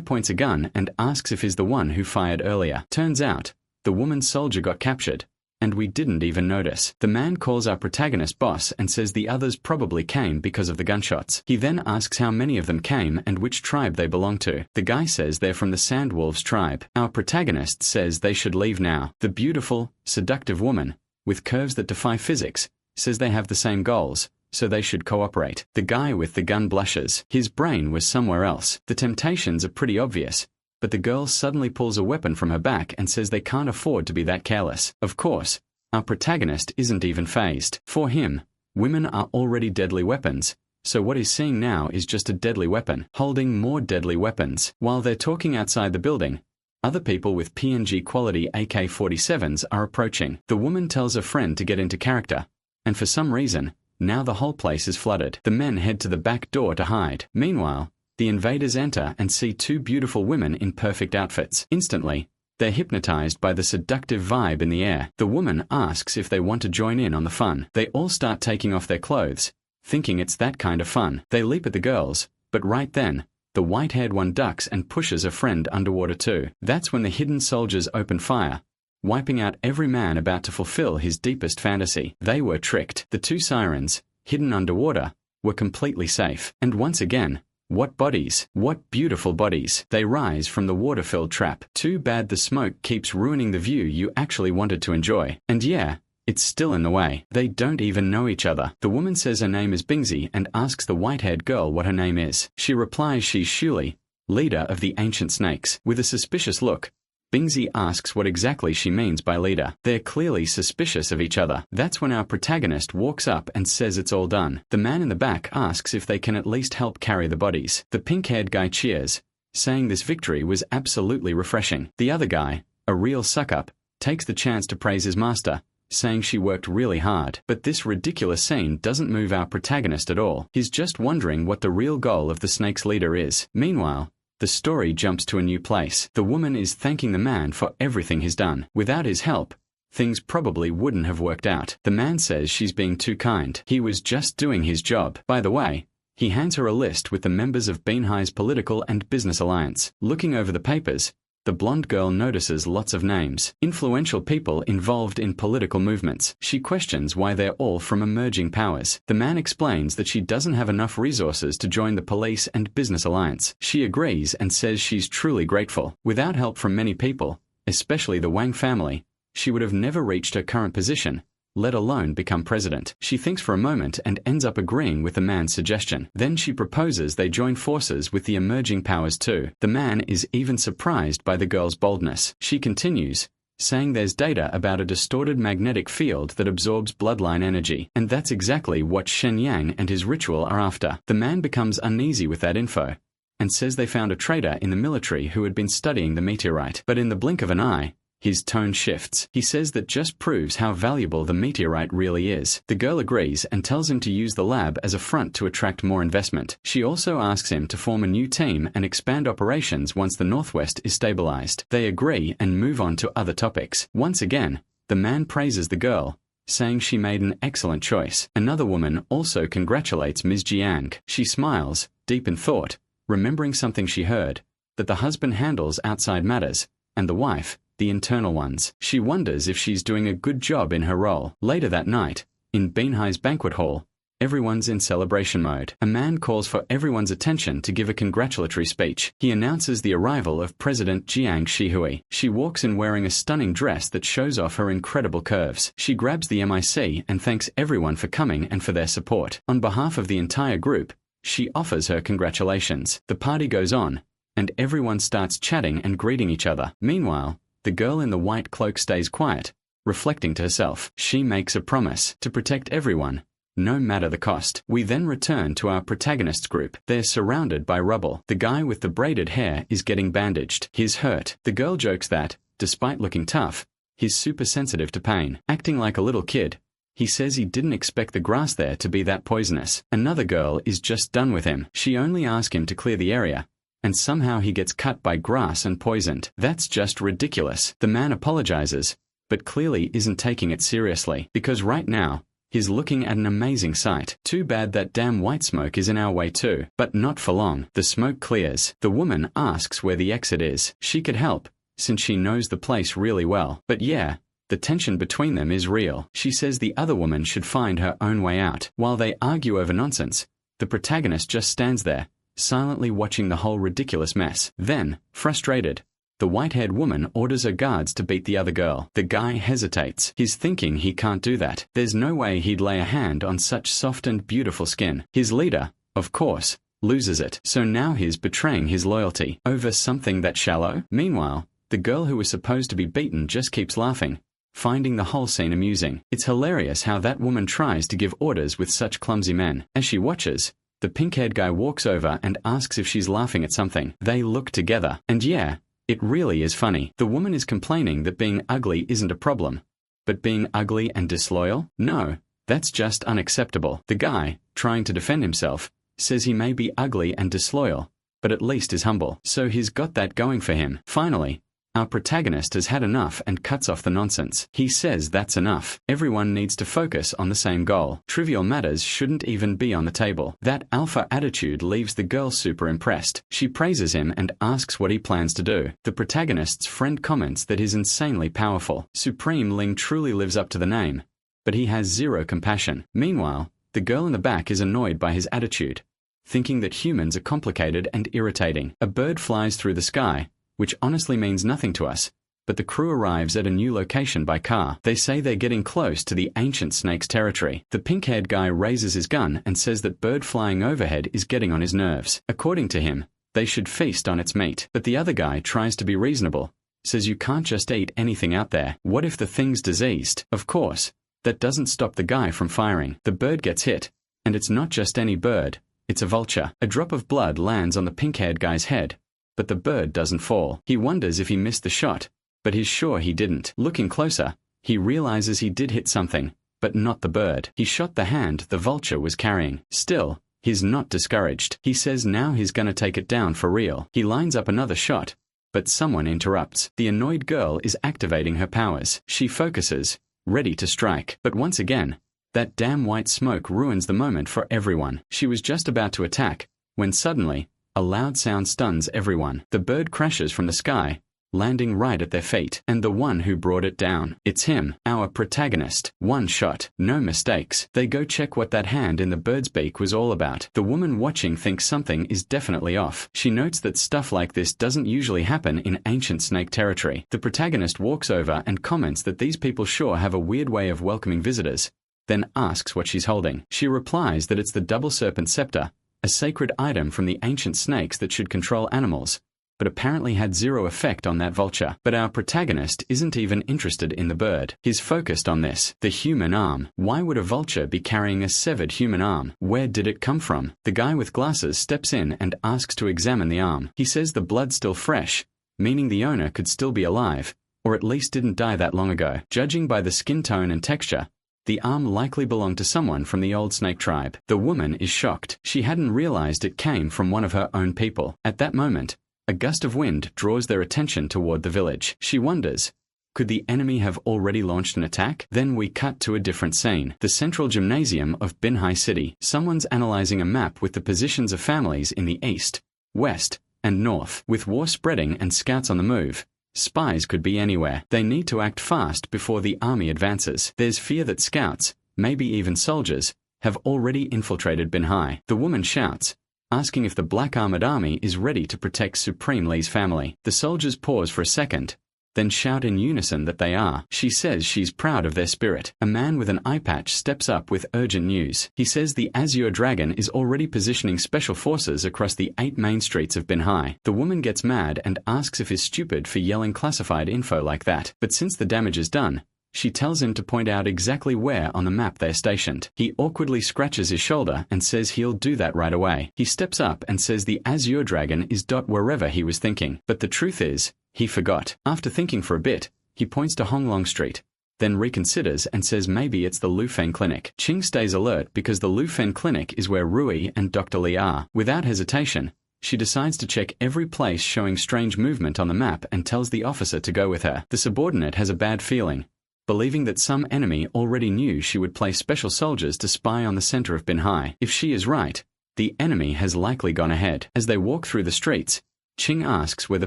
points a gun and asks if he's the one who fired earlier. Turns out, the woman soldier got captured, and we didn't even notice. The man calls our protagonist boss and says the others probably came because of the gunshots. He then asks how many of them came and which tribe they belong to. The guy says they're from the Sandwolves tribe. Our protagonist says they should leave now. The beautiful, seductive woman, with curves that defy physics, says they have the same goals, so they should cooperate. The guy with the gun blushes. His brain was somewhere else. The temptations are pretty obvious, but the girl suddenly pulls a weapon from her back and says they can't afford to be that careless. Of course, our protagonist isn't even fazed. For him, women are already deadly weapons, so what he's seeing now is just a deadly weapon, holding more deadly weapons. While they're talking outside the building, other people with PNG quality AK-47s are approaching. The woman tells a friend to get into character, and for some reason, now the whole place is flooded. The men head to the back door to hide. Meanwhile, the invaders enter and see two beautiful women in perfect outfits. Instantly, they're hypnotized by the seductive vibe in the air. The woman asks if they want to join in on the fun. They all start taking off their clothes, thinking it's that kind of fun. They leap at the girls, but right then, the white-haired one ducks and pushes a friend underwater too. That's when the hidden soldiers open fire, wiping out every man about to fulfill his deepest fantasy. They were tricked. The two sirens, hidden underwater, were completely safe. And once again, what bodies! What beautiful bodies! They rise from the water-filled trap. Too bad the smoke keeps ruining the view you actually wanted to enjoy. And yeah, it's still in the way. They don't even know each other. The woman says her name is Bingsy and asks the white-haired girl what her name is. She replies she's Shuli, leader of the ancient snakes. With a suspicious look, Bingsy asks what exactly she means by leader. They're clearly suspicious of each other. That's when our protagonist walks up and says it's all done. The man in the back asks if they can at least help carry the bodies. The pink-haired guy cheers, saying this victory was absolutely refreshing. The other guy, a real suck-up, takes the chance to praise his master, saying she worked really hard. But this ridiculous scene doesn't move our protagonist at all. He's just wondering what the real goal of the snake's leader is. Meanwhile, the story jumps to a new place. The woman is thanking the man for everything he's done. Without his help, things probably wouldn't have worked out. The man says she's being too kind. He was just doing his job. By the way, he hands her a list with the members of Beanhai's political and business alliance. Looking over the papers, the blonde girl notices lots of names, influential people involved in political movements. She questions why they're all from emerging powers. The man explains that she doesn't have enough resources to join the police and business alliance. She agrees and says she's truly grateful. Without help from many people, especially the Wang family, she would have never reached her current position, let alone become president. She thinks for a moment and ends up agreeing with the man's suggestion. Then she proposes they join forces with the emerging powers too. The man is even surprised by the girl's boldness. She continues, saying there's data about a distorted magnetic field that absorbs bloodline energy, and that's exactly what Shen Yang and his ritual are after. The man becomes uneasy with that info, and says they found a traitor in the military who had been studying the meteorite. But in the blink of an eye, his tone shifts. He says that just proves how valuable the meteorite really is. The girl agrees and tells him to use the lab as a front to attract more investment. She also asks him to form a new team and expand operations once the Northwest is stabilized. They agree and move on to other topics. Once again, the man praises the girl, saying she made an excellent choice. Another woman also congratulates Ms. Jiang. She smiles, deep in thought, remembering something she heard, that the husband handles outside matters, and the wife, the internal ones. She wonders if she's doing a good job in her role. Later that night, in Beanhai's banquet hall, everyone's in celebration mode. A man calls for everyone's attention to give a congratulatory speech. He announces the arrival of President Jiang Shihui. She walks in wearing a stunning dress that shows off her incredible curves. She grabs the MIC and thanks everyone for coming and for their support. On behalf of the entire group, she offers her congratulations. The party goes on, and everyone starts chatting and greeting each other. Meanwhile, the girl in the white cloak stays quiet, reflecting to herself. She makes a promise to protect everyone, no matter the cost. We then return to our protagonist's group. They're surrounded by rubble. The guy with the braided hair is getting bandaged. He's hurt. The girl jokes that, despite looking tough, he's super sensitive to pain. Acting like a little kid, he says he didn't expect the grass there to be that poisonous. Another girl is just done with him. She only asks him to clear the area, and somehow he gets cut by grass and poisoned. That's just ridiculous. The man apologizes, but clearly isn't taking it seriously, because right now, he's looking at an amazing sight. Too bad that damn white smoke is in our way too. But not for long. The smoke clears. The woman asks where the exit is. She could help, since she knows the place really well. But yeah, The tension between them is real. She says the other woman should find her own way out. While they argue over nonsense, the protagonist just stands there, silently watching the whole ridiculous mess. Then, frustrated, the white-haired woman orders her guards to beat the other girl. The guy hesitates. He's thinking he can't do that. There's no way he'd lay a hand on such soft and beautiful skin. His leader, of course, loses it. So now he's betraying his loyalty over something that shallow. Meanwhile, the girl who was supposed to be beaten just keeps laughing, finding the whole scene amusing. It's hilarious how that woman tries to give orders with such clumsy men. As she watches, the pink-haired guy walks over and asks if she's laughing at something. They look together, and yeah, it really is funny. The woman is complaining that being ugly isn't a problem, but being ugly and disloyal? No, that's just unacceptable. The guy, trying to defend himself, says he may be ugly and disloyal, but at least is humble. So he's got that going for him. Finally, our protagonist has had enough and cuts off the nonsense. He says that's enough. Everyone needs to focus on the same goal. Trivial matters shouldn't even be on the table. That alpha attitude leaves the girl super impressed. She praises him and asks what he plans to do. The protagonist's friend comments that he's insanely powerful. Supreme Ling truly lives up to the name, but he has zero compassion. Meanwhile, the girl in the back is annoyed by his attitude, thinking that humans are complicated and irritating. A bird flies through the sky, which honestly means nothing to us, but the crew arrives at a new location by car. They say they're getting close to the ancient snake's territory. The pink-haired guy raises his gun and says that bird flying overhead is getting on his nerves. According to him, they should feast on its meat. But the other guy tries to be reasonable, says you can't just eat anything out there. What if the thing's diseased? Of course, that doesn't stop the guy from firing. The bird gets hit, and it's not just any bird, it's a vulture. A drop of blood lands on the pink-haired guy's head, but the bird doesn't fall. He wonders if he missed the shot, but he's sure he didn't. Looking closer, he realizes he did hit something, but not the bird. He shot the hand the vulture was carrying. Still, he's not discouraged. He says now he's gonna take it down for real. He lines up another shot, but someone interrupts. The annoyed girl is activating her powers. She focuses, ready to strike. But once again, that damn white smoke ruins the moment for everyone. She was just about to attack, when suddenly, a loud sound stuns everyone. The bird crashes from the sky, landing right at their feet. And the one who brought it down, it's him, our protagonist. One shot, no mistakes. They go check what that hand in the bird's beak was all about. The woman watching thinks something is definitely off. She notes that stuff like this doesn't usually happen in ancient snake territory. The protagonist walks over and comments that these people sure have a weird way of welcoming visitors, then asks what she's holding. She replies that it's the double serpent scepter, a sacred item from the ancient snakes that should control animals, but apparently had zero effect on that vulture. But our protagonist isn't even interested in the bird. He's focused on this, the human arm. Why would a vulture be carrying a severed human arm? Where did it come from? The guy with glasses steps in and asks to examine the arm. He says the blood's still fresh, meaning the owner could still be alive, or at least didn't die that long ago. Judging by the skin tone and texture, the arm likely belonged to someone from the old snake tribe. The woman is shocked. She hadn't realized it came from one of her own people. At that moment, a gust of wind draws their attention toward the village. She wonders, could the enemy have already launched an attack? Then we cut to a different scene. The central gymnasium of Binhai City. Someone's analyzing a map with the positions of families in the east, west, and north. With war spreading and scouts on the move, spies could be anywhere. They need to act fast before the army advances. There's fear that scouts, maybe even soldiers, have already infiltrated Binhai. The woman shouts, asking if the black armored army is ready to protect Supreme Lee's family. The soldiers pause for a second, then shout in unison that they are. She says she's proud of their spirit. A man with an eye patch steps up with urgent news. He says the Azure Dragon is already positioning special forces across the 8 main streets of Binhai. The woman gets mad and asks if he's stupid for yelling classified info like that. But since the damage is done, she tells him to point out exactly where on the map they're stationed. He awkwardly scratches his shoulder and says he'll do that right away. He steps up and says the Azure Dragon is wherever he was thinking. But the truth is, he forgot. After thinking for a bit, he points to Honglong Street, then reconsiders and says maybe it's the Lufeng Clinic. Ching stays alert because the Lufeng Clinic is where Rui and Dr. Li are. Without hesitation, she decides to check every place showing strange movement on the map and tells the officer to go with her. The subordinate has a bad feeling, believing that some enemy already knew she would place special soldiers to spy on the center of Binhai. If she is right, the enemy has likely gone ahead. As they walk through the streets, Ching asks where the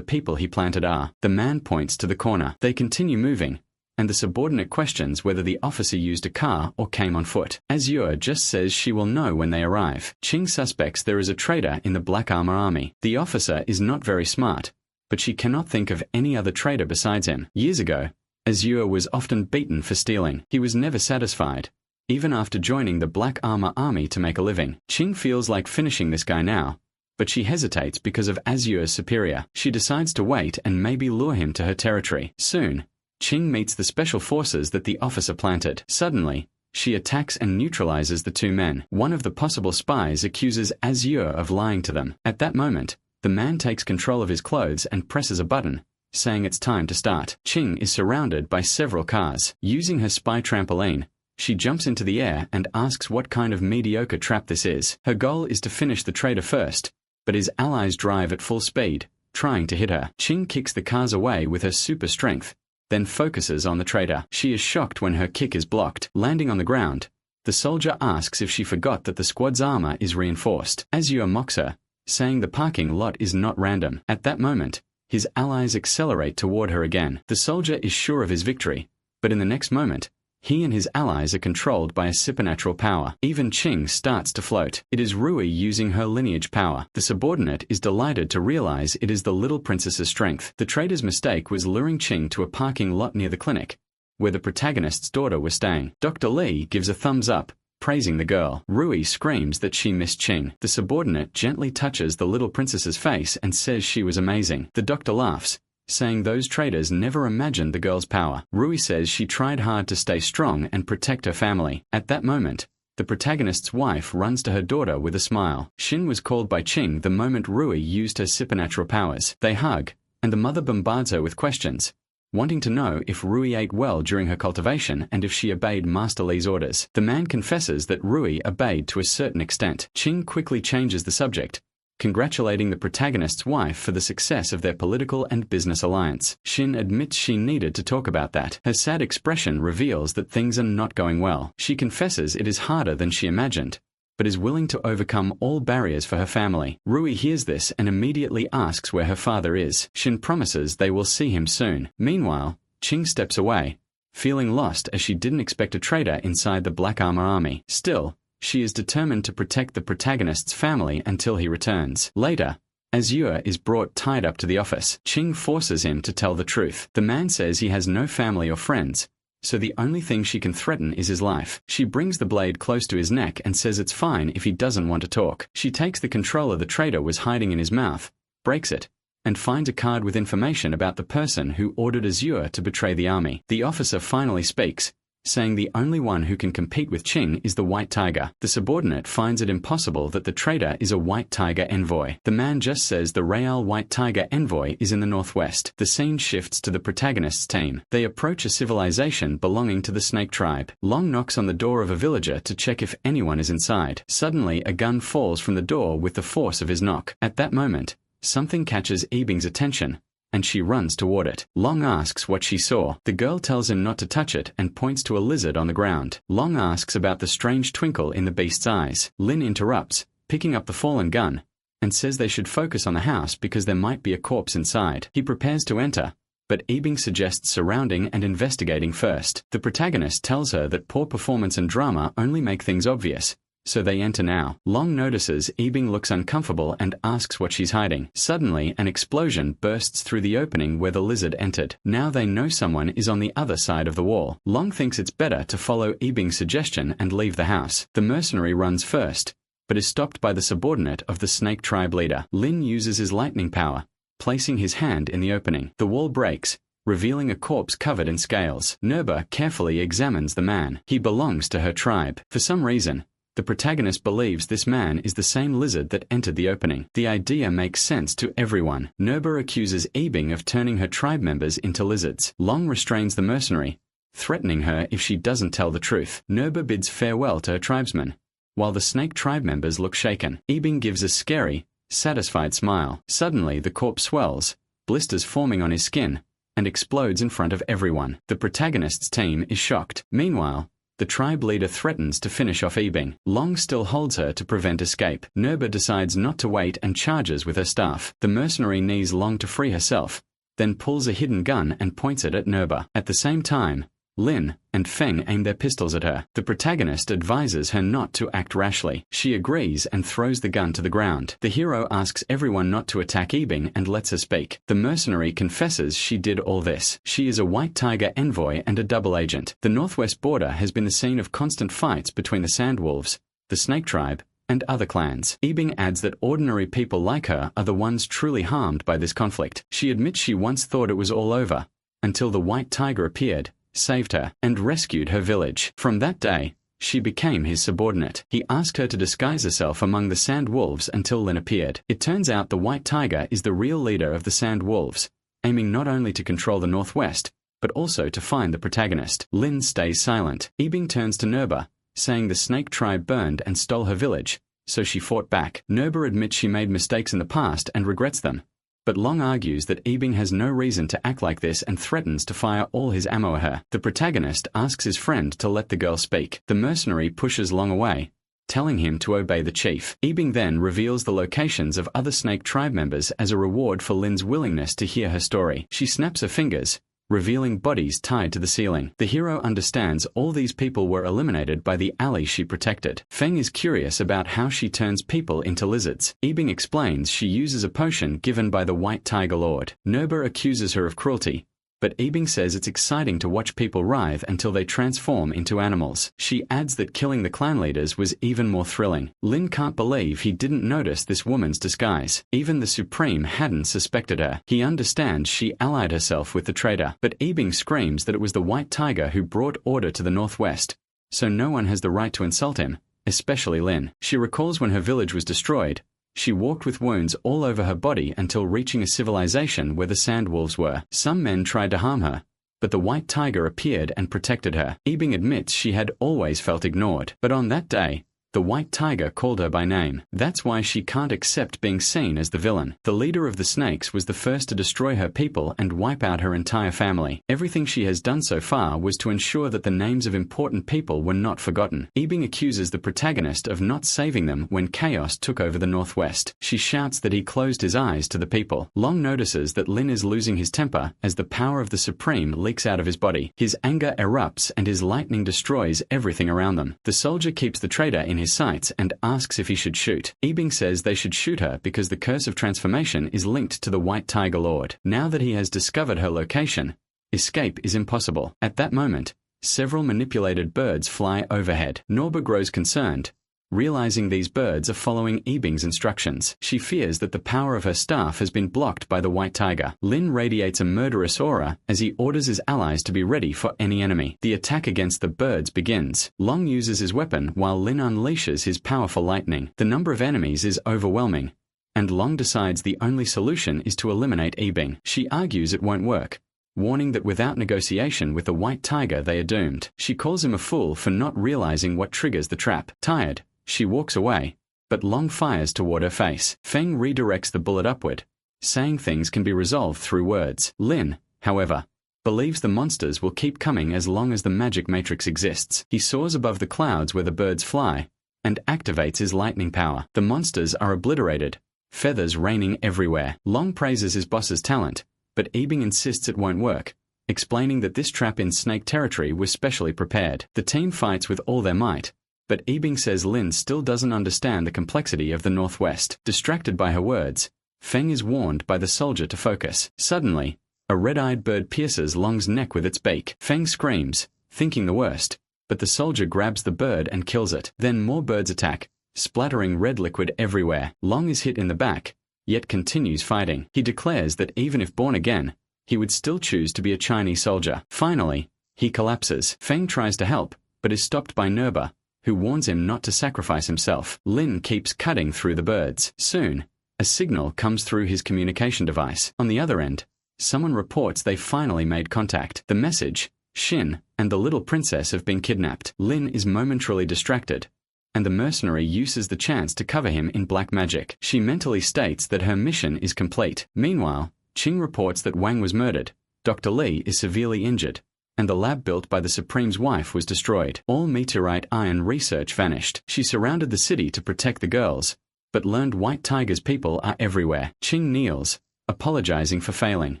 people he planted are. The man points to the corner. They continue moving, and the subordinate questions whether the officer used a car or came on foot. Asura just says she will know when they arrive. Ching suspects there is a traitor in the Black Armor Army. The officer is not very smart, but she cannot think of any other traitor besides him. Years ago, Asura was often beaten for stealing. He was never satisfied, even after joining the Black Armor Army to make a living. Ching feels like finishing this guy now, but she hesitates because of Asura's superior. She decides to wait and maybe lure him to her territory. Soon, Ching meets the special forces that the officer planted. Suddenly, she attacks and neutralizes the two men. One of the possible spies accuses Asura of lying to them. At that moment, the man takes control of his clothes and presses a button, saying it's time to start. Ching is surrounded by several cars. Using her spy trampoline, she jumps into the air and asks what kind of mediocre trap this is. Her goal is to finish the traitor first, but his allies drive at full speed, trying to hit her. Ching kicks the cars away with her super strength, then focuses on the traitor. She is shocked when her kick is blocked. Landing on the ground, the soldier asks if she forgot that the squad's armor is reinforced. Asura mocks her, saying the parking lot is not random. At that moment, his allies accelerate toward her again. The soldier is sure of his victory, but in the next moment, he and his allies are controlled by a supernatural power. Even Ching starts to float. It is Rui using her lineage power. The subordinate is delighted to realize it is the little princess's strength. The traitor's mistake was luring Ching to a parking lot near the clinic, where the protagonist's daughter was staying. Dr. Lee gives a thumbs up, praising the girl. Rui screams that she missed Ching. The subordinate gently touches the little princess's face and says she was amazing. The doctor laughs, saying those traitors never imagined the girl's power. Rui says she tried hard to stay strong and protect her family. At that moment, the protagonist's wife runs to her daughter with a smile. Shin was called by Ching the moment Rui used her supernatural powers. They hug, and the mother bombards her with questions, wanting to know if Rui ate well during her cultivation and if she obeyed Master Lee's orders. The man confesses that Rui obeyed to a certain extent. Ching quickly changes the subject, congratulating the protagonist's wife for the success of their political and business alliance. Shin admits she needed to talk about that. Her sad expression reveals that things are not going well. She confesses it is harder than she imagined, but is willing to overcome all barriers for her family. Rui hears this and immediately asks where her father is. Shin promises they will see him soon. Meanwhile, Ching steps away, feeling lost as she didn't expect a traitor inside the Black Armor Army. Still, she is determined to protect the protagonist's family until he returns. Later, Asura is brought tied up to the office. Ching forces him to tell the truth. The man says he has no family or friends, so the only thing she can threaten is his life. She brings the blade close to his neck and says it's fine if he doesn't want to talk. She takes the controller the traitor was hiding in his mouth, breaks it, and finds a card with information about the person who ordered Asura to betray the army. The officer finally speaks, saying the only one who can compete with Ching is the White Tiger. The subordinate finds it impossible that the traitor is a White Tiger envoy. The man just says the Real White Tiger envoy is in the northwest. The scene shifts to the protagonist's team. They approach a civilization belonging to the Snake tribe. Long knocks on the door of a villager to check if anyone is inside. Suddenly, a gun falls from the door with the force of his knock. At that moment, something catches Ebing's attention, and she runs toward it. Long asks what she saw. The girl tells him not to touch it and points to a lizard on the ground. Long asks about the strange twinkle in the beast's eyes. Lin interrupts, picking up the fallen gun, and says they should focus on the house because there might be a corpse inside. He prepares to enter, but Ebing suggests surrounding and investigating first. The protagonist tells her that poor performance and drama only make things obvious, so they enter now. Long notices Ebing looks uncomfortable and asks what she's hiding. Suddenly, an explosion bursts through the opening where the lizard entered. Now they know someone is on the other side of the wall. Long thinks it's better to follow Ebing's suggestion and leave the house. The mercenary runs first, but is stopped by the subordinate of the Snake tribe leader. Lin uses his lightning power, placing his hand in the opening. The wall breaks, revealing a corpse covered in scales. Nerba carefully examines the man. He belongs to her tribe. For some reason, the protagonist believes this man is the same lizard that entered the opening. The idea makes sense to everyone. Nerba accuses Ebing of turning her tribe members into lizards. Long restrains the mercenary, threatening her if she doesn't tell the truth. Nerba bids farewell to her tribesmen, while the Snake tribe members look shaken. Ebing gives a scary, satisfied smile. Suddenly the corpse swells, blisters forming on his skin, and explodes in front of everyone. The protagonist's team is shocked. Meanwhile, the tribe leader threatens to finish off Ebing. Long still holds her to prevent escape. Nerba decides not to wait and charges with her staff. The mercenary needs Long to free herself, then pulls a hidden gun and points it at Nerba. At the same time, Lin and Feng aim their pistols at her. The protagonist advises her not to act rashly. She agrees and throws the gun to the ground. The hero asks everyone not to attack Yibing and lets her speak. The mercenary confesses she did all this. She is a white tiger envoy and a double agent. The northwest border has been the scene of constant fights between the Sandwolves, the Snake Tribe, and other clans. Yibing adds that ordinary people like her are the ones truly harmed by this conflict. She admits she once thought it was all over, until the white tiger appeared, saved her, and rescued her village. From that day, she became his subordinate. He asked her to disguise herself among the Sand Wolves until Lin appeared. It turns out the white tiger is the real leader of the Sand Wolves, aiming not only to control the northwest, but also to find the protagonist. Lin stays silent. Yibing turns to Nerba, saying the Snake Tribe burned and stole her village, so she fought back. Nerba admits she made mistakes in the past and regrets them, but Long argues that Yibing has no reason to act like this and threatens to fire all his ammo at her. The protagonist asks his friend to let the girl speak. The mercenary pushes Long away, telling him to obey the chief. Yibing then reveals the locations of other Snake Tribe members as a reward for Lin's willingness to hear her story. She snaps her fingers, revealing bodies tied to the ceiling. The hero understands all these people were eliminated by the ally she protected. Feng is curious about how she turns people into lizards. Yibing explains she uses a potion given by the White Tiger Lord. Nerba accuses her of cruelty, but Yibing says it's exciting to watch people writhe until they transform into animals. She adds that killing the clan leaders was even more thrilling. Lin can't believe he didn't notice this woman's disguise. Even the Supreme hadn't suspected her. He understands she allied herself with the traitor, but Yibing screams that it was the White Tiger who brought order to the northwest, so no one has the right to insult him, especially Lin. She recalls when her village was destroyed. She walked with wounds all over her body until reaching a civilization where the Sandwolves were. Some men tried to harm her, but the White Tiger appeared and protected her. Yibing admits she had always felt ignored, but on that day, the White Tiger called her by name. That's why she can't accept being seen as the villain. The leader of the snakes was the first to destroy her people and wipe out her entire family. Everything she has done so far was to ensure that the names of important people were not forgotten. Yibing accuses the protagonist of not saving them when chaos took over the northwest. She shouts that he closed his eyes to the people. Long notices that Lin is losing his temper as the power of the Supreme leaks out of his body. His anger erupts and his lightning destroys everything around them. The soldier keeps the traitor in his sights and asks if he should shoot. Yibing says they should shoot her because the curse of transformation is linked to the White Tiger Lord. Now that he has discovered her location, escape is impossible. At that moment, several manipulated birds fly overhead. Nerba grows concerned, realizing these birds are following Yibing's instructions. She fears that the power of her staff has been blocked by the White Tiger. Lin radiates a murderous aura as he orders his allies to be ready for any enemy. The attack against the birds begins. Long uses his weapon while Lin unleashes his powerful lightning. The number of enemies is overwhelming, and Long decides the only solution is to eliminate Yibing. She argues it won't work, warning that without negotiation with the White Tiger they are doomed. She calls him a fool for not realizing what triggers the trap. Tired, she walks away, but Long fires toward her face. Feng redirects the bullet upward, saying things can be resolved through words. Lin, however, believes the monsters will keep coming as long as the magic matrix exists. He soars above the clouds where the birds fly, and activates his lightning power. The monsters are obliterated, feathers raining everywhere. Long praises his boss's talent, but Yibing insists it won't work, explaining that this trap in snake territory was specially prepared. The team fights with all their might, but Yibing says Lin still doesn't understand the complexity of the Northwest. Distracted by her words, Feng is warned by the soldier to focus. Suddenly, a red-eyed bird pierces Long's neck with its beak. Feng screams, thinking the worst, but the soldier grabs the bird and kills it. Then more birds attack, splattering red liquid everywhere. Long is hit in the back, yet continues fighting. He declares that even if born again, he would still choose to be a Chinese soldier. Finally, he collapses. Feng tries to help, but is stopped by Nerba, who warns him not to sacrifice himself. Lin keeps cutting through the birds. Soon, a signal comes through his communication device. On the other end, someone reports they finally made contact. The message, Shin and the little princess have been kidnapped. Lin is momentarily distracted, and the mercenary uses the chance to cover him in black magic. She mentally states that her mission is complete. Meanwhile, Qing reports that Wang was murdered, Dr. Li is severely injured, and the lab built by the Supreme's wife was destroyed. All meteorite iron research vanished. She surrounded the city to protect the girls, but learned White Tiger's people are everywhere. Qing kneels, apologizing for failing.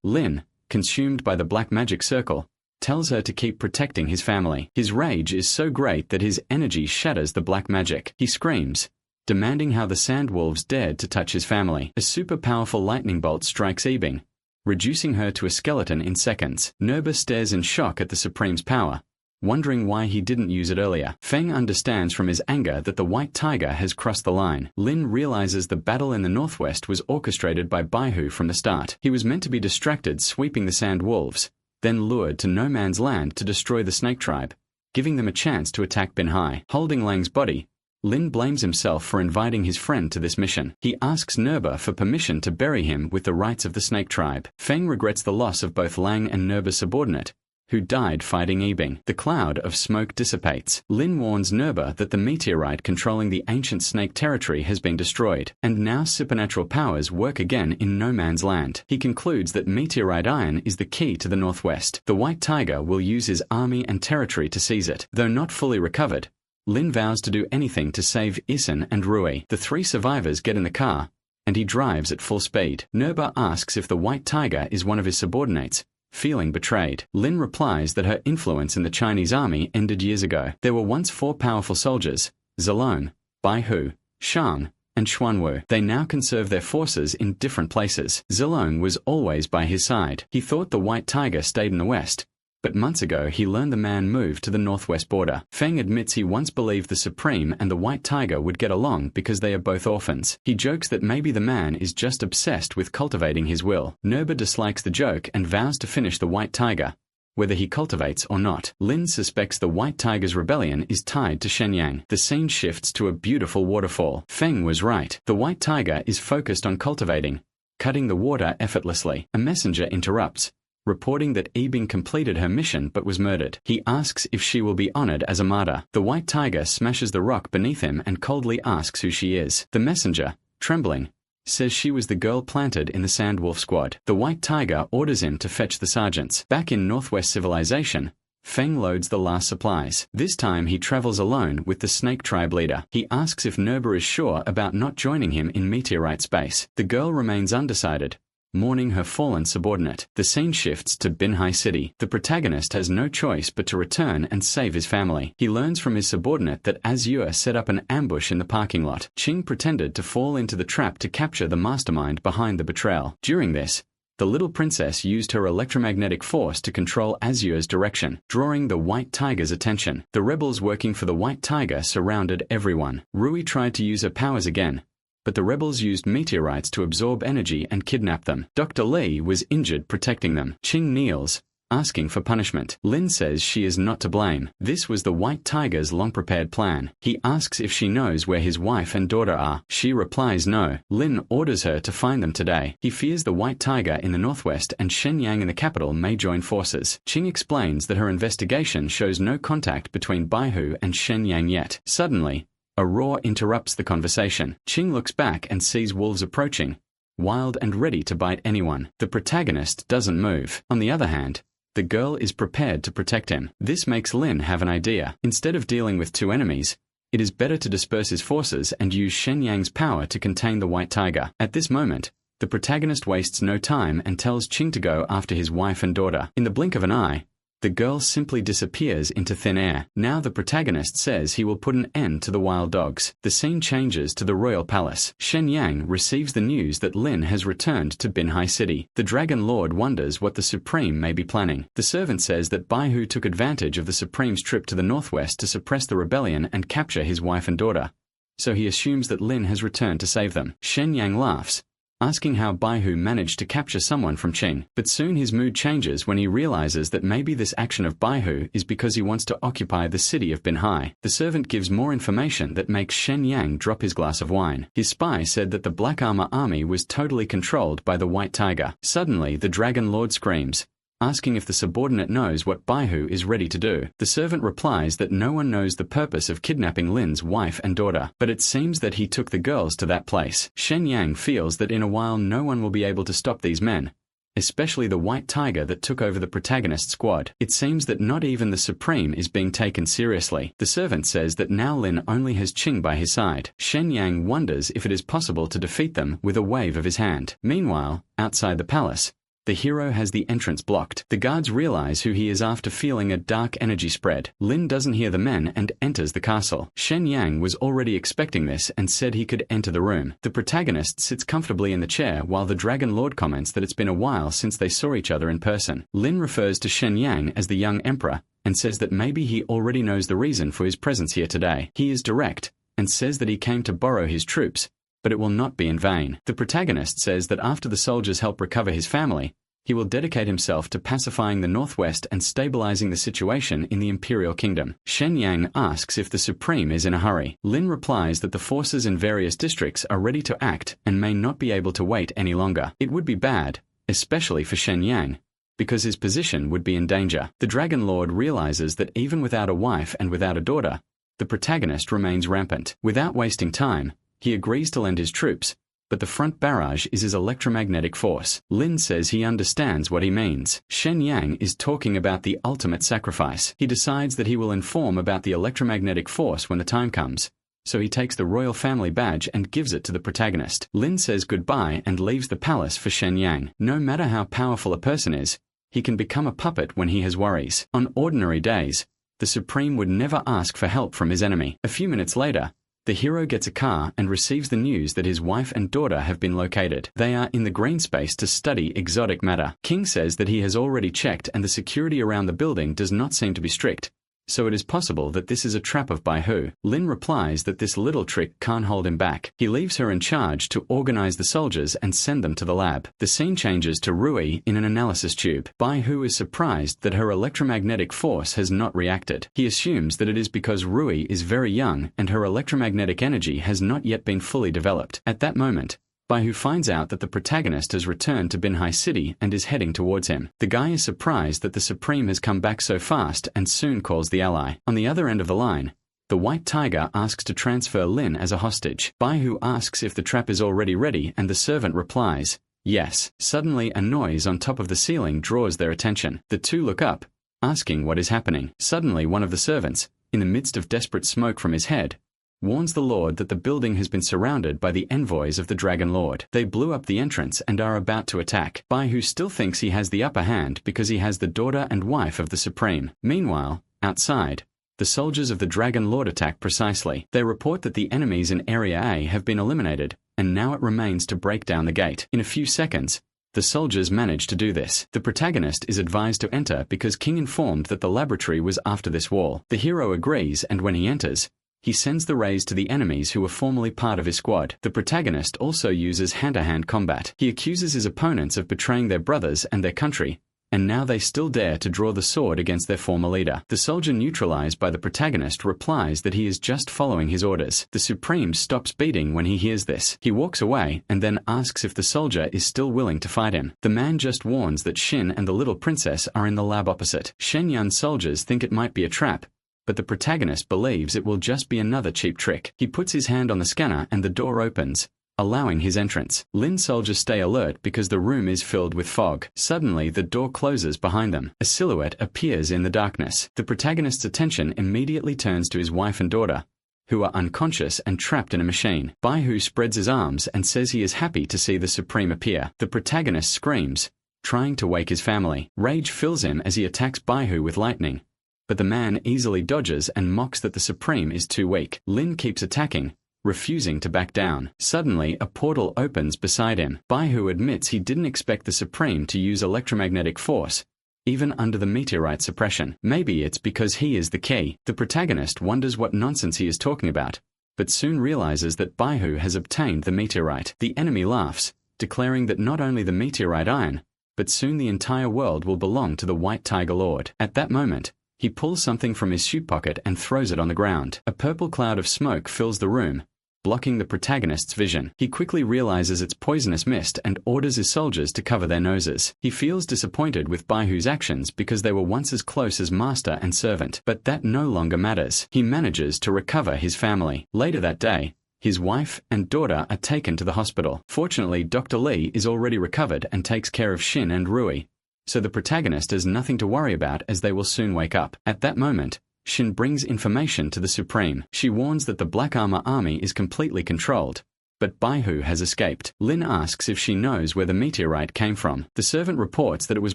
Lin, consumed by the black magic circle, tells her to keep protecting his family. His rage is so great that his energy shatters the black magic. He screams, demanding how the sandwolves dared to touch his family. A super powerful lightning bolt strikes Ebing, reducing her to a skeleton in seconds. Nerba stares in shock at the Supreme's power, wondering why he didn't use it earlier. Feng understands from his anger that the white tiger has crossed the line. Lin realizes the battle in the northwest was orchestrated by Baihu from the start. He was meant to be distracted sweeping the sand wolves, then lured to no man's land to destroy the snake tribe, giving them a chance to attack Binhai. Holding Lang's body, Lin blames himself for inviting his friend to this mission. He asks Nerba for permission to bury him with the rights of the snake tribe. Feng regrets the loss of both Lang and Nerba's subordinate, who died fighting Ebing. The cloud of smoke dissipates. Lin warns Nerba that the meteorite controlling the ancient snake territory has been destroyed, and now supernatural powers work again in no man's land. He concludes that meteorite iron is the key to the northwest. The white tiger will use his army and territory to seize it. Though not fully recovered, Lin vows to do anything to save Isin and Rui. The three survivors get in the car, and he drives at full speed. Nerba asks if the white tiger is one of his subordinates, feeling betrayed. Lin replies that her influence in the Chinese army ended years ago. There were once 4 powerful soldiers, Zilong, Baihu, Shang, and Xuanwu. They now conserve their forces in different places. Zilong was always by his side. He thought the white tiger stayed in the west, but months ago he learned the man moved to the northwest border. Feng admits he once believed the Supreme and the white tiger would get along because they are both orphans. He jokes that maybe the man is just obsessed with cultivating his will. Nerba dislikes the joke and vows to finish the white tiger, whether he cultivates or not. Lin suspects the white tiger's rebellion is tied to Shenyang. The scene shifts to a beautiful waterfall. Feng was right. The white tiger is focused on cultivating, cutting the water effortlessly. A messenger interrupts, reporting that Ebing completed her mission but was murdered. He asks if she will be honored as a martyr. The white tiger smashes the rock beneath him and coldly asks who she is. The messenger, trembling, says she was the girl planted in the Sandwolf squad. The white tiger orders him to fetch the sergeants. Back in Northwest civilization, Feng loads the last supplies. This time he travels alone with the snake tribe leader. He asks if Nerba is sure about not joining him in meteorite space. The girl remains undecided, mourning her fallen subordinate. The scene shifts to Binhai City. The protagonist has no choice but to return and save his family. He learns from his subordinate that Asura set up an ambush in the parking lot. Qing pretended to fall into the trap to capture the mastermind behind the betrayal. During this, the little princess used her electromagnetic force to control Asura's direction, drawing the white tiger's attention. The rebels working for the white tiger surrounded everyone. Rui tried to use her powers again, but the rebels used meteorites to absorb energy and kidnap them. Dr. Li was injured protecting them. Qing kneels, asking for punishment. Lin says she is not to blame. This was the white tiger's long-prepared plan. He asks if she knows where his wife and daughter are. She replies no. Lin orders her to find them today. He fears the white tiger in the northwest and Shenyang in the capital may join forces. Qing explains that her investigation shows no contact between Baihu and Shenyang yet. Suddenly, a roar interrupts the conversation. Qing looks back and sees wolves approaching, wild and ready to bite anyone. The protagonist doesn't move. On the other hand, the girl is prepared to protect him. This makes Lin have an idea. Instead of dealing with 2 enemies, it is better to disperse his forces and use Shenyang's power to contain the white tiger. At this moment, the protagonist wastes no time and tells Qing to go after his wife and daughter. In the blink of an eye, the girl simply disappears into thin air. Now the protagonist says he will put an end to the wild dogs. The scene changes to the royal palace. Shenyang receives the news that Lin has returned to Binhai City. The Dragon Lord wonders what the Supreme may be planning. The servant says that Baihu took advantage of the Supreme's trip to the northwest to suppress the rebellion and capture his wife and daughter, so he assumes that Lin has returned to save them. Shenyang laughs, asking how Baihu managed to capture someone from Qing. But soon his mood changes when he realizes that maybe this action of Baihu is because he wants to occupy the city of Binhai. The servant gives more information that makes Shenyang drop his glass of wine. His spy said that the Black Armor army was totally controlled by the White Tiger. Suddenly, the Dragon Lord screams, asking if the subordinate knows what Baihu is ready to do. The servant replies that no one knows the purpose of kidnapping Lin's wife and daughter, but it seems that he took the girls to that place. Shenyang feels that in a while no one will be able to stop these men, especially the white tiger that took over the protagonist squad. It seems that not even the Supreme is being taken seriously. The servant says that now Lin only has Qing by his side. Shen Yang wonders if it is possible to defeat them with a wave of his hand. Meanwhile, outside the palace, the hero has the entrance blocked. The guards realize who he is after feeling a dark energy spread. Lin doesn't hear the men and enters the castle. Shen Yang was already expecting this and said he could enter the room. The protagonist sits comfortably in the chair while the Dragon Lord comments that it's been a while since they saw each other in person. Lin refers to Shen Yang as the young emperor and says that maybe he already knows the reason for his presence here today. He is direct and says that he came to borrow his troops, but it will not be in vain. The protagonist says that after the soldiers help recover his family, he will dedicate himself to pacifying the northwest and stabilizing the situation in the Imperial Kingdom. Shen Yang asks if the Supreme is in a hurry. Lin replies that the forces in various districts are ready to act and may not be able to wait any longer. It would be bad, especially for Shen Yang, because his position would be in danger. The Dragon Lord realizes that even without a wife and without a daughter, the protagonist remains rampant. Without wasting time, he agrees to lend his troops, but the front barrage is his electromagnetic force. Lin says he understands what he means. Shen Yang is talking about the ultimate sacrifice. He decides that he will inform about the electromagnetic force when the time comes, so he takes the royal family badge and gives it to the protagonist. Lin says goodbye and leaves the palace for Shen Yang. No matter how powerful a person is, he can become a puppet when he has worries. On ordinary days, the Supreme would never ask for help from his enemy. A few minutes later, the hero gets a car and receives the news that his wife and daughter have been located. They are in the green space to study exotic matter. King says that he has already checked and the security around the building does not seem to be strict, so it is possible that this is a trap of Baihu. Lin replies that this little trick can't hold him back. He leaves her in charge to organize the soldiers and send them to the lab. The scene changes to Rui in an analysis tube. Baihu is surprised that her electromagnetic force has not reacted. He assumes that it is because Rui is very young and her electromagnetic energy has not yet been fully developed. At that moment, Baihu finds out that the protagonist has returned to Binhai City and is heading towards him. The guy is surprised that the Supreme has come back so fast and soon calls the ally. On the other end of the line, the white tiger asks to transfer Lin as a hostage. Baihu asks if the trap is already ready and the servant replies, yes. Suddenly a noise on top of the ceiling draws their attention. The two look up, asking what is happening. Suddenly one of the servants, in the midst of desperate smoke from his head, warns the Lord that the building has been surrounded by the envoys of the Dragon Lord. They blew up the entrance and are about to attack. Baihu still thinks he has the upper hand because he has the daughter and wife of the Supreme. Meanwhile, outside, the soldiers of the Dragon Lord attack precisely. They report that the enemies in Area A have been eliminated, and now it remains to break down the gate. In a few seconds, the soldiers manage to do this. The protagonist is advised to enter because King informed that the laboratory was after this wall. The hero agrees, and when he enters, he sends the rays to the enemies who were formerly part of his squad. The protagonist also uses hand-to-hand combat. He accuses his opponents of betraying their brothers and their country, and now they still dare to draw the sword against their former leader. The soldier neutralized by the protagonist replies that he is just following his orders. The Supreme stops beating when he hears this. He walks away and then asks if the soldier is still willing to fight him. The man just warns that Shin and the little princess are in the lab opposite. Shen Yun's soldiers think it might be a trap, but the protagonist believes it will just be another cheap trick. He puts his hand on the scanner and the door opens, allowing his entrance. Lin's soldiers stay alert because the room is filled with fog. Suddenly, the door closes behind them. A silhouette appears in the darkness. The protagonist's attention immediately turns to his wife and daughter, who are unconscious and trapped in a machine. Baihu spreads his arms and says he is happy to see the Supreme appear. The protagonist screams, trying to wake his family. Rage fills him as he attacks Baihu with lightning, but the man easily dodges and mocks that the Supreme is too weak. Lin keeps attacking, refusing to back down. Suddenly, a portal opens beside him. Baihu admits he didn't expect the Supreme to use electromagnetic force, even under the meteorite suppression. Maybe it's because he is the key. The protagonist wonders what nonsense he is talking about, but soon realizes that Baihu has obtained the meteorite. The enemy laughs, declaring that not only the meteorite iron, but soon the entire world will belong to the White Tiger Lord. At that moment, he pulls something from his shoe pocket and throws it on the ground. A purple cloud of smoke fills the room, blocking the protagonist's vision. He quickly realizes it's poisonous mist and orders his soldiers to cover their noses. He feels disappointed with Baihu's actions because they were once as close as master and servant, but that no longer matters. He manages to recover his family. Later that day, His wife and daughter are taken to the hospital. Fortunately, Dr. Lee is already recovered and takes care of Shin and Rui, so the protagonist has nothing to worry about as they will soon wake up. At that moment, Shin brings information to the Supreme. She warns that the Black Armor army is completely controlled, but Baihu has escaped. Lin asks if she knows where the meteorite came from. The servant reports that it was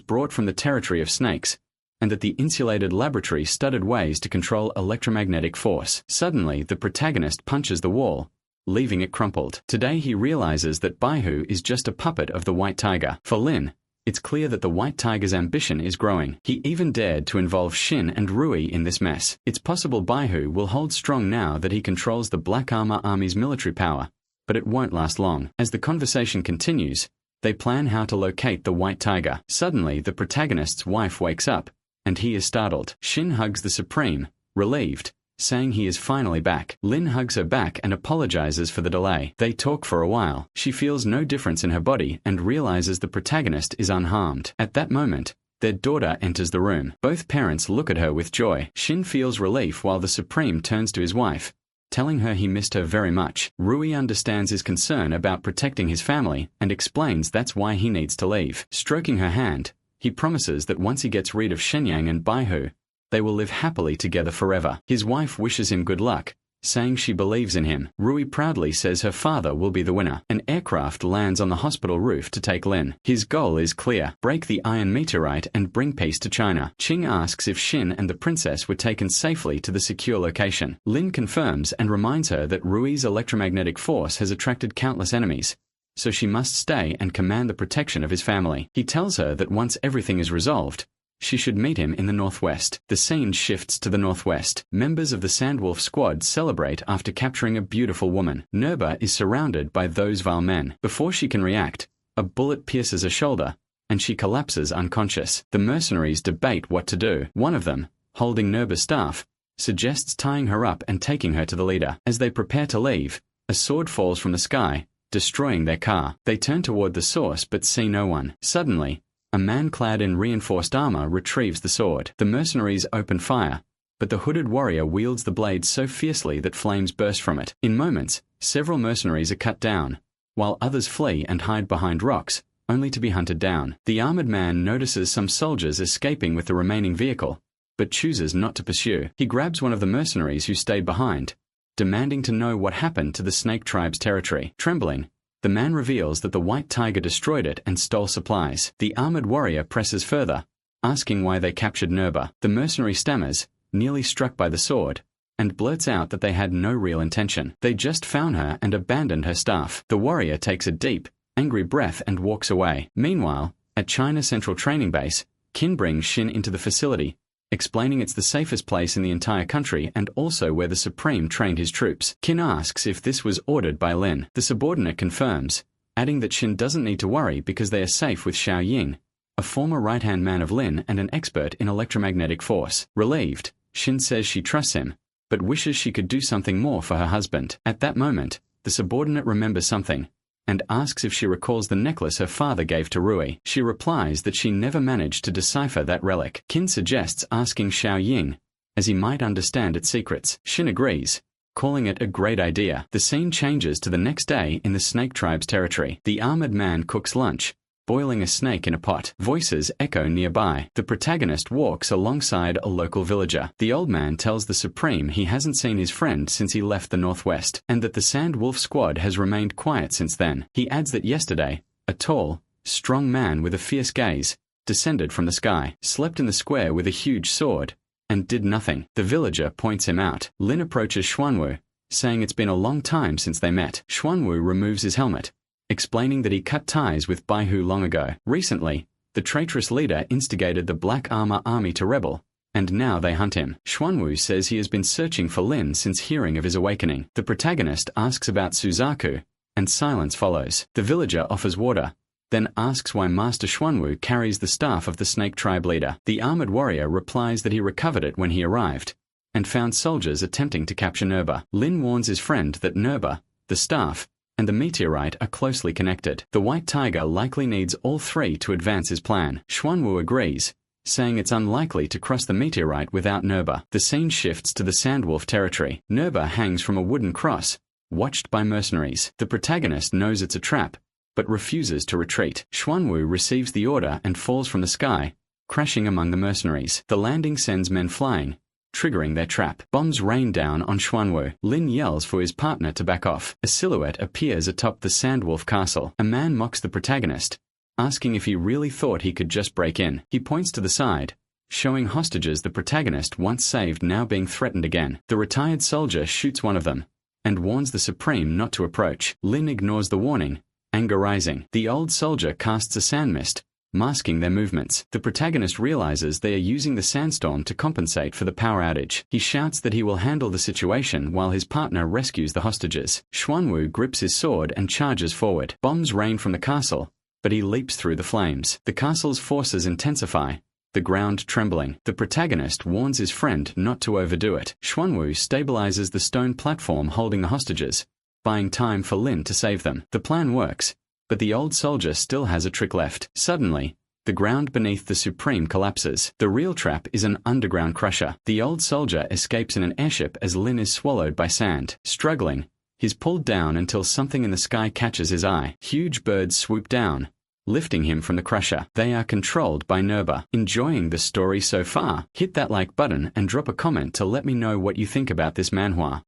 brought from the territory of snakes, and that the insulated laboratory studied ways to control electromagnetic force. Suddenly, the protagonist punches the wall, leaving it crumpled. Today he realizes that Baihu is just a puppet of the White Tiger. For Lin, it's clear that the White Tiger's ambition is growing. He even dared to involve Shin and Rui in this mess. It's possible Baihu will hold strong now that he controls the Black Armor army's military power, but it won't last long. As the conversation continues, they plan how to locate the White Tiger. Suddenly, the protagonist's wife wakes up, and he is startled. Shin hugs the Supreme, relieved, saying he is finally back. Lin hugs her back and apologizes for the delay. They talk for a while. She feels no difference in her body and realizes the protagonist is unharmed. At that moment, their daughter enters the room. Both parents look at her with joy. Shin feels relief while the Supreme turns to his wife, telling her he missed her very much. Rui understands his concern about protecting his family and explains that's why he needs to leave. Stroking her hand, he promises that once he gets rid of Shenyang and Baihu, they will live happily together forever. His wife wishes him good luck, saying she believes in him. Rui proudly says her father will be the winner. An aircraft lands on the hospital roof to take Lin. His goal is clear: break the iron meteorite and bring peace to China. Qing asks if Shin and the princess were taken safely to the secure location. Lin confirms and reminds her that Rui's electromagnetic force has attracted countless enemies, so she must stay and command the protection of his family. He tells her that once everything is resolved, she should meet him in the northwest. The scene shifts to the northwest. Members of the Sandwolf squad celebrate after capturing a beautiful woman. Nerba is surrounded by those vile men. Before she can react, a bullet pierces her shoulder, and she collapses unconscious. The mercenaries debate what to do. One of them, holding Nerba's staff, suggests tying her up and taking her to the leader. As they prepare to leave, a sword falls from the sky, destroying their car. They turn toward the source but see no one. Suddenly, a man clad in reinforced armor retrieves the sword. The mercenaries open fire, but the hooded warrior wields the blade so fiercely that flames burst from it. In moments, several mercenaries are cut down, while others flee and hide behind rocks, only to be hunted down. The armored man notices some soldiers escaping with the remaining vehicle, but chooses not to pursue. He grabs one of the mercenaries who stayed behind, demanding to know what happened to the Snake Tribe's territory. Trembling, the man reveals that the White Tiger destroyed it and stole supplies. The armored warrior presses further, asking why they captured Nerba. The mercenary stammers, nearly struck by the sword, and blurts out that they had no real intention. They just found her and abandoned her staff. The warrior takes a deep, angry breath and walks away. Meanwhile, at China Central Training Base, Qin brings Shin into the facility, explaining it's the safest place in the entire country and also where the Supreme trained his troops. Qin asks if this was ordered by Lin. The subordinate confirms, adding that Shin doesn't need to worry because they are safe with Xiao Ying, a former right-hand man of Lin and an expert in electromagnetic force. Relieved, Shin says she trusts him, but wishes she could do something more for her husband. At that moment, the subordinate remembers something, and asks if she recalls the necklace her father gave to Rui. She replies that she never managed to decipher that relic. Qin suggests asking Xiao Ying, as he might understand its secrets. Shin agrees, calling it a great idea. The scene changes to the next day in the Snake Tribe's territory. The armored man cooks lunch, boiling a snake in a pot. Voices echo nearby. The protagonist walks alongside a local villager. The old man tells the Supreme he hasn't seen his friend since he left the northwest, and that the Sand Wolf squad has remained quiet since then. He adds that yesterday, a tall, strong man with a fierce gaze descended from the sky, slept in the square with a huge sword, and did nothing. The villager points him out. Lin approaches Xuanwu, saying it's been a long time since they met. Xuanwu removes his helmet, explaining that he cut ties with Baihu long ago. Recently, the traitorous leader instigated the Black Armor army to rebel, and now they hunt him. Xuanwu says he has been searching for Lin since hearing of his awakening. The protagonist asks about Suzaku, and silence follows. The villager offers water, then asks why Master Xuanwu carries the staff of the Snake Tribe leader. The armored warrior replies that he recovered it when he arrived, and found soldiers attempting to capture Nerba. Lin warns his friend that Nerba, the staff, and the meteorite are closely connected. The White Tiger likely needs all three to advance his plan. Xuanwu agrees, saying it's unlikely to cross the meteorite without Nerba. The scene shifts to the Sandwolf territory. Nerba hangs from a wooden cross, watched by mercenaries. The protagonist knows it's a trap, but refuses to retreat. Xuanwu receives the order and falls from the sky, crashing among the mercenaries. The landing sends men flying, triggering their trap. Bombs rain down on Xuanwu. Lin yells for his partner to back off. A silhouette appears atop the Sandwolf castle. A man mocks the protagonist, asking if he really thought he could just break in. He points to the side, showing hostages the protagonist once saved now being threatened again. The retired soldier shoots one of them, and warns the Supreme not to approach. Lin ignores the warning, anger rising. The old soldier casts a sand mist, masking their movements. The protagonist realizes they are using the sandstorm to compensate for the power outage. He shouts that he will handle the situation while his partner rescues the hostages. Xuanwu grips his sword and charges forward. Bombs rain from the castle, but he leaps through the flames. The castle's forces intensify, the ground trembling. The protagonist warns his friend not to overdo it. Xuanwu stabilizes the stone platform holding the hostages, buying time for Lin to save them. The plan works, but the old soldier still has a trick left. Suddenly, the ground beneath the Supreme collapses. The real trap is an underground crusher. The old soldier escapes in an airship as Lin is swallowed by sand. Struggling, he's pulled down until something in the sky catches his eye. Huge birds swoop down, lifting him from the crusher. They are controlled by Nerba. Enjoying the story so far? Hit that like button and drop a comment to let me know what you think about this manhwa.